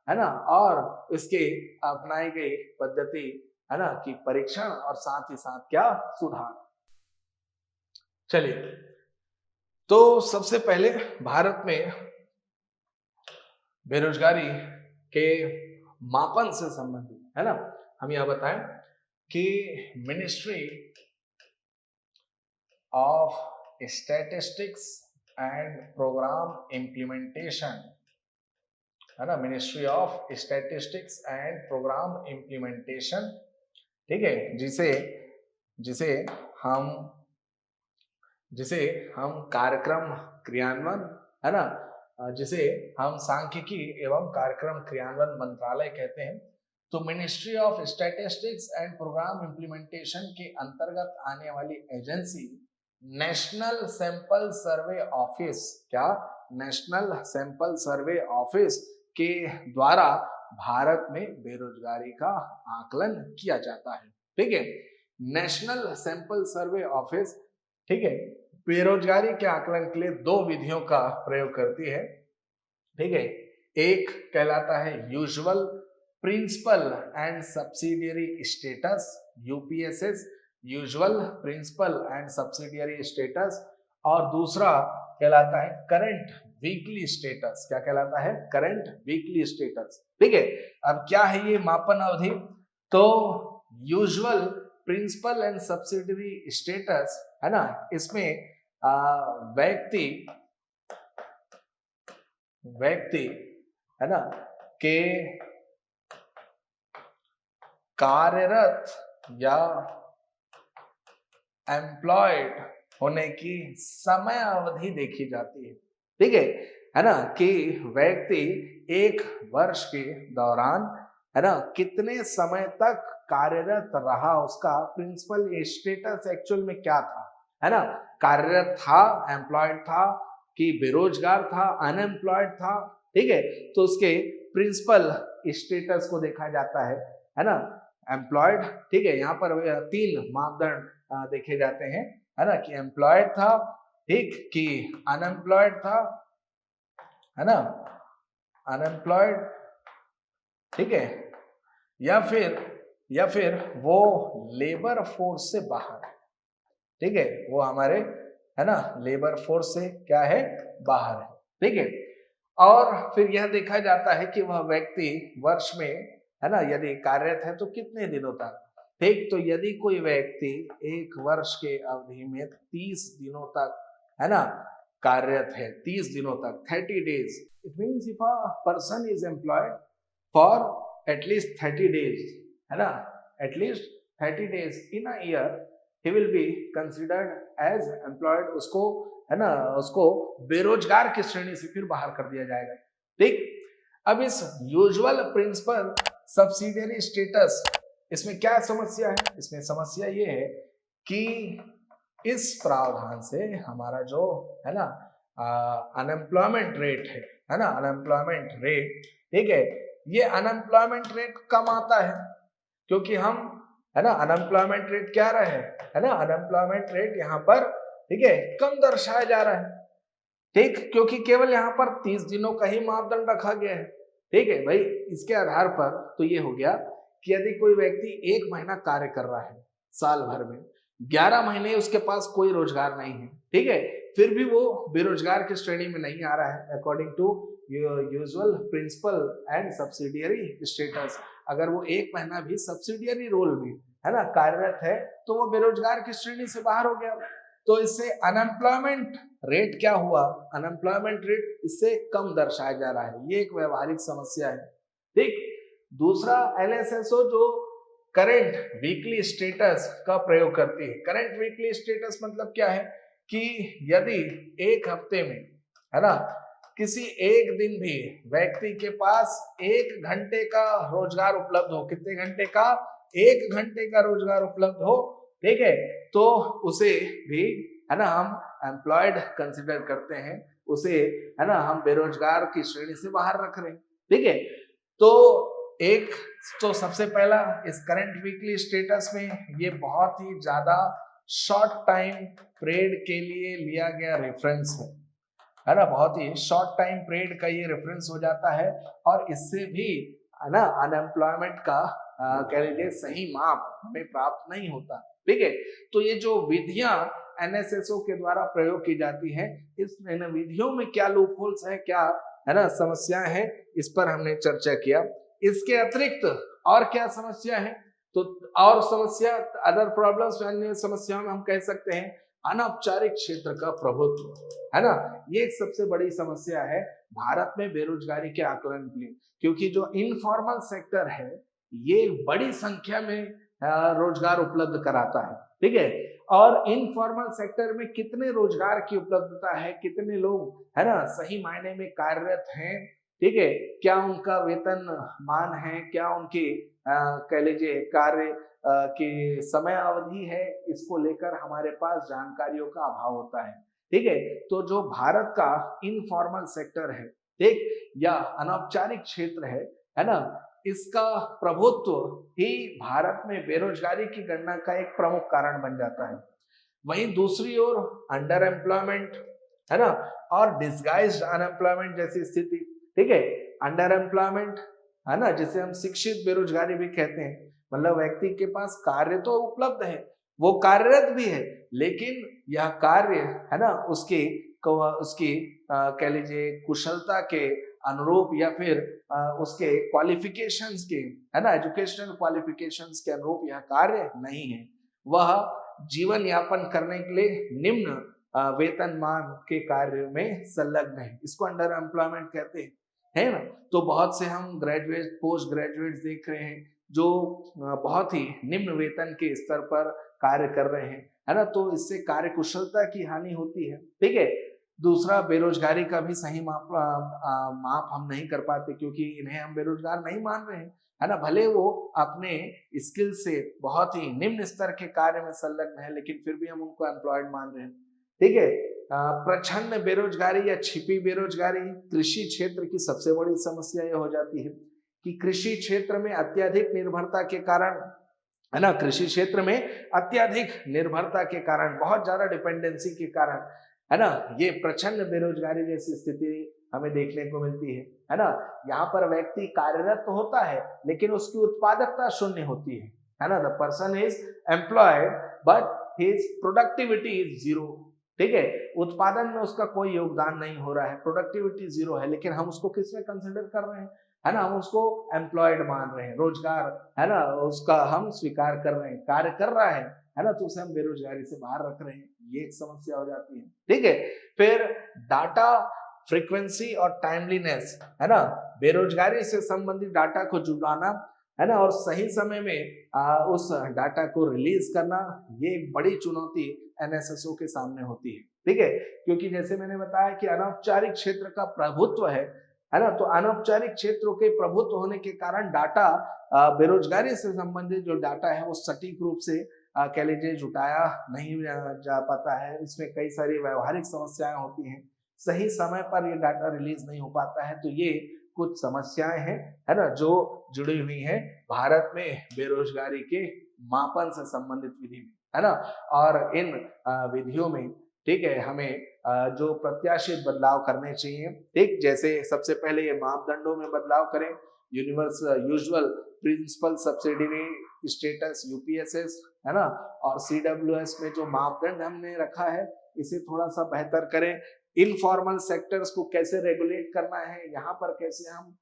है ना, और इसके अपनाई गई पद्धति है ना कि परीक्षण, और साथ ही साथ क्या सुधार। चलिए, तो सबसे पहले भारत में बेरोजगारी के मापन से संबंधित है ना, हम यह बताएं कि ministry of statistics and programme implementation है ना, ministry of statistics and programme implementation, ठीक है, जिसे हम कार्यक्रम क्रियान्वयन है ना, जिसे हम सांख्यिकी एवं कार्यक्रम क्रियान्वयन मंत्रालय कहते हैं। तो ministry of statistics and programme implementation के अंतर्गत आने वाली agency national sample survey office, क्या? नेशनल सैंपल सर्वे ऑफिस के द्वारा भारत में बेरोजगारी का आकलन किया जाता है। ठीक है, नेशनल सैंपल सर्वे ऑफिस, ठीक है, बेरोजगारी के आकलन के लिए दो विधियों का प्रयोग करती है। ठीक है, एक कहलाता है usual principal and subsidiary status, UPSS, usual principal and subsidiary status, और दूसरा कहलाता है करंट वीकली स्टेटस। क्या कहलाता है? Current weekly status. ठीक है, अब क्या है ये मापन अवधि? तो usual principal and subsidiary status है ना, इसमें व्यक्ति है ना के कार्यरत या एम्प्लॉयड होने की समय अवधि देखी जाती है। ठीक है ना, कि व्यक्ति एक वर्ष के दौरान है ना कितने समय तक कार्यरत रहा, उसका प्रिंसिपल स्टेटस एक्चुअल में क्या था, है ना, कार्यरत था, एम्प्लॉयड था कि बेरोजगार था, अनएम्प्लॉयड था। ठीक है, तो उसके प्रिंसिपल स्टेटस को देखा जाता है ना, एम्प्लॉयड। ठीक है, यहाँ पर तीन मापदंड देखे जाते हैं, है ना, कि एम्प्लॉयड था, ठीक, कि अनएम्प्लॉयड था, है ना, अनएम्प्लॉयड, ठीक है, या फिर वो लेबर फोर्स से बाहर, ठीक है, वो हमारे है ना लेबर फोर्स से क्या है, बाहर है। ठीक है, और फिर यह देखा जाता है कि वह व्यक्ति वर्ष में है ना यदि कार्यरत है तो कितने दिनों तक। ठीक, तो यदि कोई व्यक्ति एक वर्ष के अवधि में 30 दिनों तक है ना कार्यरत है 30 दिनों तक, 30 days. It means if a person is employed for at least 30 days, है ना, at least 30 days in a year, he will be considered as employed. उसको, है ना, उसको बेरोजगार की श्रेणी से फिर बाहर कर दिया जाएगा. ठीक. अब इस यूजुअल प्रिंसिपल सब्सिडियरी स्टेटस, इसमें क्या समस्या है? इसमें समस्या ये है कि इस प्रावधान से हमारा जो है ना अनएम्प्लॉयमेंट रेट है ना, अनएम्प्लॉयमेंट रेट, ठीक है, ये अनएम्प्लॉयमेंट रेट कम आता है, क्योंकि हम, है ना, अनएम्प्लॉयमेंट रेट क्या रहे, है ना, अनएम्प्लॉयमेंट रेट यहाँ पर, ठीक है, कम दर्शाया जा रहा है. ठीक, क्योंकि केवल यहाँ पर 30 दिनों का ही मापदंड रखा गया है. ठीक है भाई, इसके आधार पर तो ये हो गया कि यदि कोई व्यक्ति 1 महीना कार्य कर रहा है साल भर में, 11 महीने उसके पास कोई रोजगार नहीं है, ठीक है, फिर भी वो बेरोजगार की श्रेणी में नहीं आ रहा है according to usual principal and subsidiary status. अगर वो 1 महीना भी सब्सिडियरी रोल में, है ना, कार्यरत है, तो वो बेरोजगार की श्रेणी से बाहर हो गया. तो इससे अनएम्प्लॉयमेंट रेट क्या हुआ? अनएम्प्लॉयमेंट रेट इससे कम दर्शाया जा रहा है. ये एक व्यवहारिक समस्या है. ठीक. दूसरा, एलएसएसओ जो करंट वीकली स्टेटस का प्रयोग करती है. करंट वीकली स्टेटस मतलब क्या है कि यदि एक हफ्ते में, है ना, किसी एक दिन भी व्यक्ति के पास 1 घंटे का रोजगार उपलब्ध हो, कितने घंटे का? 1 घंटे का रोजगार उपलब्ध हो, ठीक है, तो उसे भी, है ना, हम एम्प्लॉयड कंसिडर करते हैं, उसे, है ना, हम बेरोजगार की श्रेणी से बाहर रख रहे हैं. ठीक है. तो सबसे पहला इस करंट वीकली स्टेटस में ये बहुत ही ज्यादा शॉर्ट टाइम पीरियड के लिए लिया गया रेफरेंस है ना, बहुत ही शॉर्ट टाइम पीरियड का ये रेफरेंस हो जाता है, और इससे भी, है ना, अनएम्प्लॉयमेंट का कह लीजिए सही माप हमें प्राप्त नहीं होता. ठीक है. तो ये जो विधियां एनएसएसओ के द्वारा प्रयोग की जाती हैं, इस विधियों में क्या लूपहोल्स है, क्या, है ना, समस्याएं हैं, इस पर हमने चर्चा किया. इसके अतिरिक्त और क्या समस्या है? तो और समस्या, अदर प्रॉब्लम्स, अन्य समस्याओं में हम कह सकते हैं अनौपचारिक क्षेत्र का प्रभुत्व, है ना, ये एक सबसे बड़ी समस्या है भारत में बेरोजगारी के आकलन के लिए, क्योंकि जो इनफॉर्मल सेक्टर है ये बड़ी संख्या में रोजगार उपलब्ध कराता है. ठीक है. और इनफॉर्मल सेक्टर में कितने रोजगार की उपलब्धता है, कितने लोग, है ना, सही मायने में कार्यरत हैं, ठीक है, क्या उनका वेतन मान है, क्या उनकी कह लीजिए कार्य की समय अवधि है, इसको लेकर हमारे पास जानकारियों का अभाव होता है. ठीक है. तो जो भारत का इनफॉर्मल सेक्टर है, ठीक, या अनौपचारिक क्षेत्र है ना, इसका प्रभुत्व ही भारत में बेरोजगारी की गणना का एक प्रमुख कारण बन जाता है. वहीं दूसरी ओर अंडर एम्प्लॉयमेंट, है ना, और डिस्गाइज्ड अनएम्प्लॉयमेंट जैसी स्थिति. ठीक है. अंडर एम्प्लॉयमेंट, है ना, जिसे हम शिक्षित बेरोजगारी भी कहते हैं, मतलब व्यक्ति के पास कार्य तो उपलब्ध है, वो कार्यरत भी है, लेकिन यह कार्य, है ना, उसकी कह लीजिए कुशलता के अनुरूप या फिर उसके क्वालिफिकेशंस के, है ना, एजुकेशनल क्वालिफिकेशंस के अनुरूप यह कार्य नहीं है. वह जीवन यापन करने के लिए निम्न वेतनमान के कार्यों में संलग्न है. इसको अंडर एम्प्लॉयमेंट कहते हैं, है ना. तो बहुत से हम ग्रेजुएट, पोस्ट ग्रेजुएट देख रहे हैं जो बहुत ही निम्न वेतन के स्तर पर कार्य कर रहे हैं, है ना. तो इससे कार्य कुशलता की हानि होती है. ठीक है. दूसरा, बेरोजगारी का भी सही माप हम नहीं कर पाते, क्योंकि इन्हें हम बेरोजगार नहीं मान रहे हैं, है ना. भले वो अपने स्किल से बहुत ही निम्न स्तर के कार्य में संलग्न है, लेकिन फिर भी हम उनको एम्प्लॉयड मान रहे हैं. ठीक है. प्रच्छन्न बेरोजगारी या छिपी बेरोजगारी कृषि क्षेत्र की सबसे बड़ी समस्या ये हो जाती है कि कृषि क्षेत्र में अत्यधिक निर्भरता के कारण, है ना, कृषि क्षेत्र में अत्यधिक निर्भरता के कारण, बहुत ज्यादा डिपेंडेंसी के कारण, है ना, ये प्रच्छन्न बेरोजगारी जैसी स्थिति हमें देखने को मिलती है ना. यहाँ पर व्यक्ति कार्यरत तो होता है, लेकिन उसकी उत्पादकता शून्य होती है ना. The person is employed but his productivity is zero. ठीक है. उत्पादन में उसका कोई योगदान नहीं हो रहा है, प्रोडक्टिविटी जीरो है, लेकिन हम उसको किस में कंसिडर कर रहे हैं, है ना, हम उसको एम्प्लॉयड मान रहे हैं, रोजगार, है ना, उसका हम स्वीकार कर रहे हैं, कार्य कर रहा है, है ना, तो उसे हम बेरोजगारी से बाहर रख रहे हैं, ये एक समस्या हो जाती है। ठीक है, फिर डाटा फ्रीक्वेंसी और टाइमलीनेस, है ना, बेरोजगारी से संबंधित डाटा को जुटाना, है ना, और सही समय में उस डाटा को रिलीज करना, ये एक बड़ी चुनौती एनएसएसओ के सामने होती है। ठीक है, क्योंकि जैसे मैंने बताया कि अनौपचारिक क्षेत्र का प्रभुत्व है ना, तो अनौपचारिक क्षेत्रों के प्रभुत्व होने के कारण डाटा, बेरोजगारी से संबंधित जो डाटा है वो सटीक रूप से कह लीजिए जुटाया नहीं जा पाता है। इसमें कई सारी व्यवहारिक समस्याएं होती हैं, सही समय पर ये डाटा रिलीज नहीं हो पाता है, तो ये कुछ समस्याएं हैं, है ना, जो जुड़ी हुई हैं भारत में बेरोजगारी के मापन से संबंधित विधि में, है ना। और इन विधियों में, ठीक है, हमें जो प्रत्याशित बदलाव करने चाहिए। ठीक, जैसे सबसे पहले ये मापदंडों में बदलाव करें, यूजुअल प्रिंसिपल सब्सिडियरी स्टेटस यूपीएसएस, है ना, और सीडब्ल्यूएस में जो मापदंड हमने रखा है इसे थोड़ा सा बेहतर करें। इनफॉर्मल सेक्टर्स को कैसे रेगुलेट करना है, यहाँ पर कैसे हम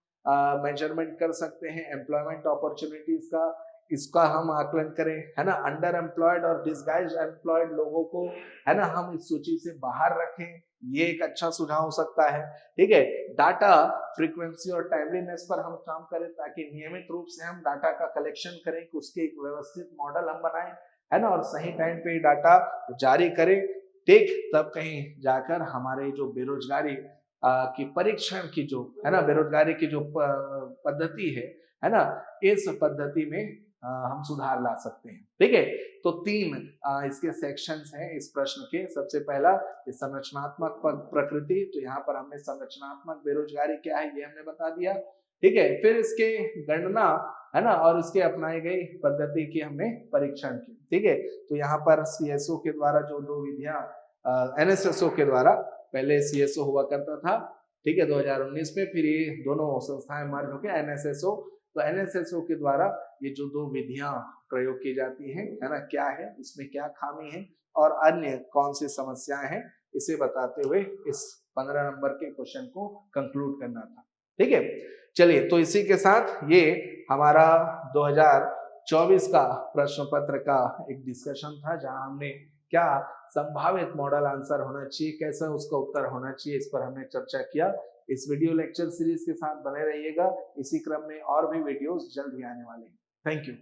मेजरमेंट कर सकते हैं एम्प्लॉयमेंट अपॉर्चुनिटीज का, इसका हम आकलन करें, है ना। अंडर एम्प्लॉयड और डिसगाइज्ड एम्प्लॉयड लोगों को, है ना, हम इस सूची से बाहर रखें, ये एक अच्छा सुझाव हो सकता है। ठीक है, डाटा फ्रीक्वेंसी और टाइमलीनेस पर हम काम करें ताकि नियमित रूप से हम डाटा का कलेक्शन करें, उसके एक व्यवस्थित मॉडल हम बनाएं, है ना, और सही टाइम पे डाटा जारी करें। ठीक, तब कहीं जाकर हमारे जो बेरोजगारी की परीक्षण की जो, है ना, बेरोजगारी की जो पद्धति है ना, इस पद्धति में हम सुधार ला सकते हैं। ठीक है, तो 3 इसके सेक्शंस हैं इस प्रश्न के। सबसे पहला संरचनात्मक प्रकृति, तो यहाँ पर हमने संरचनात्मक बेरोजगारी क्या है ये हमने बता दिया। ठीक है, फिर इसके गणना, है ना, और इसके अपनाई गई पद्धति की हमने परीक्षण की। ठीक है, तो यहाँ पर सीएसओ के द्वारा जो 2 विधियां, एनएसएसओ के द्वारा, पहले सीएसओ हुआ करता था, ठीक है, 2019 में, फिर ये दोनों संस्थाएं मर्ज होकर एनएसएसओ, तो एनएसएसओ के द्वारा ये जो 2 विधियां प्रयोग की जाती हैं, है ना, क्या है इसमें, क्या खामी है और अन्य कौन सी समस्याएं हैं, इसे बताते हुए इस 15 नंबर के क्वेश्चन को कंक्लूड करना था। ठीक है, चलिए, तो इसी के साथ ये हमारा 2024 का प्रश्न पत्र का एक डिस्कशन था, जहां हमने क्या संभावित मॉडल आंसर होना चाहिए, कैसा उसका उत्तर होना चाहिए, इस पर हमने चर्चा किया। इस वीडियो लेक्चर सीरीज के साथ बने रहिएगा, इसी क्रम में और भी वीडियोस जल्द ही आने वाले हैं। Thank you.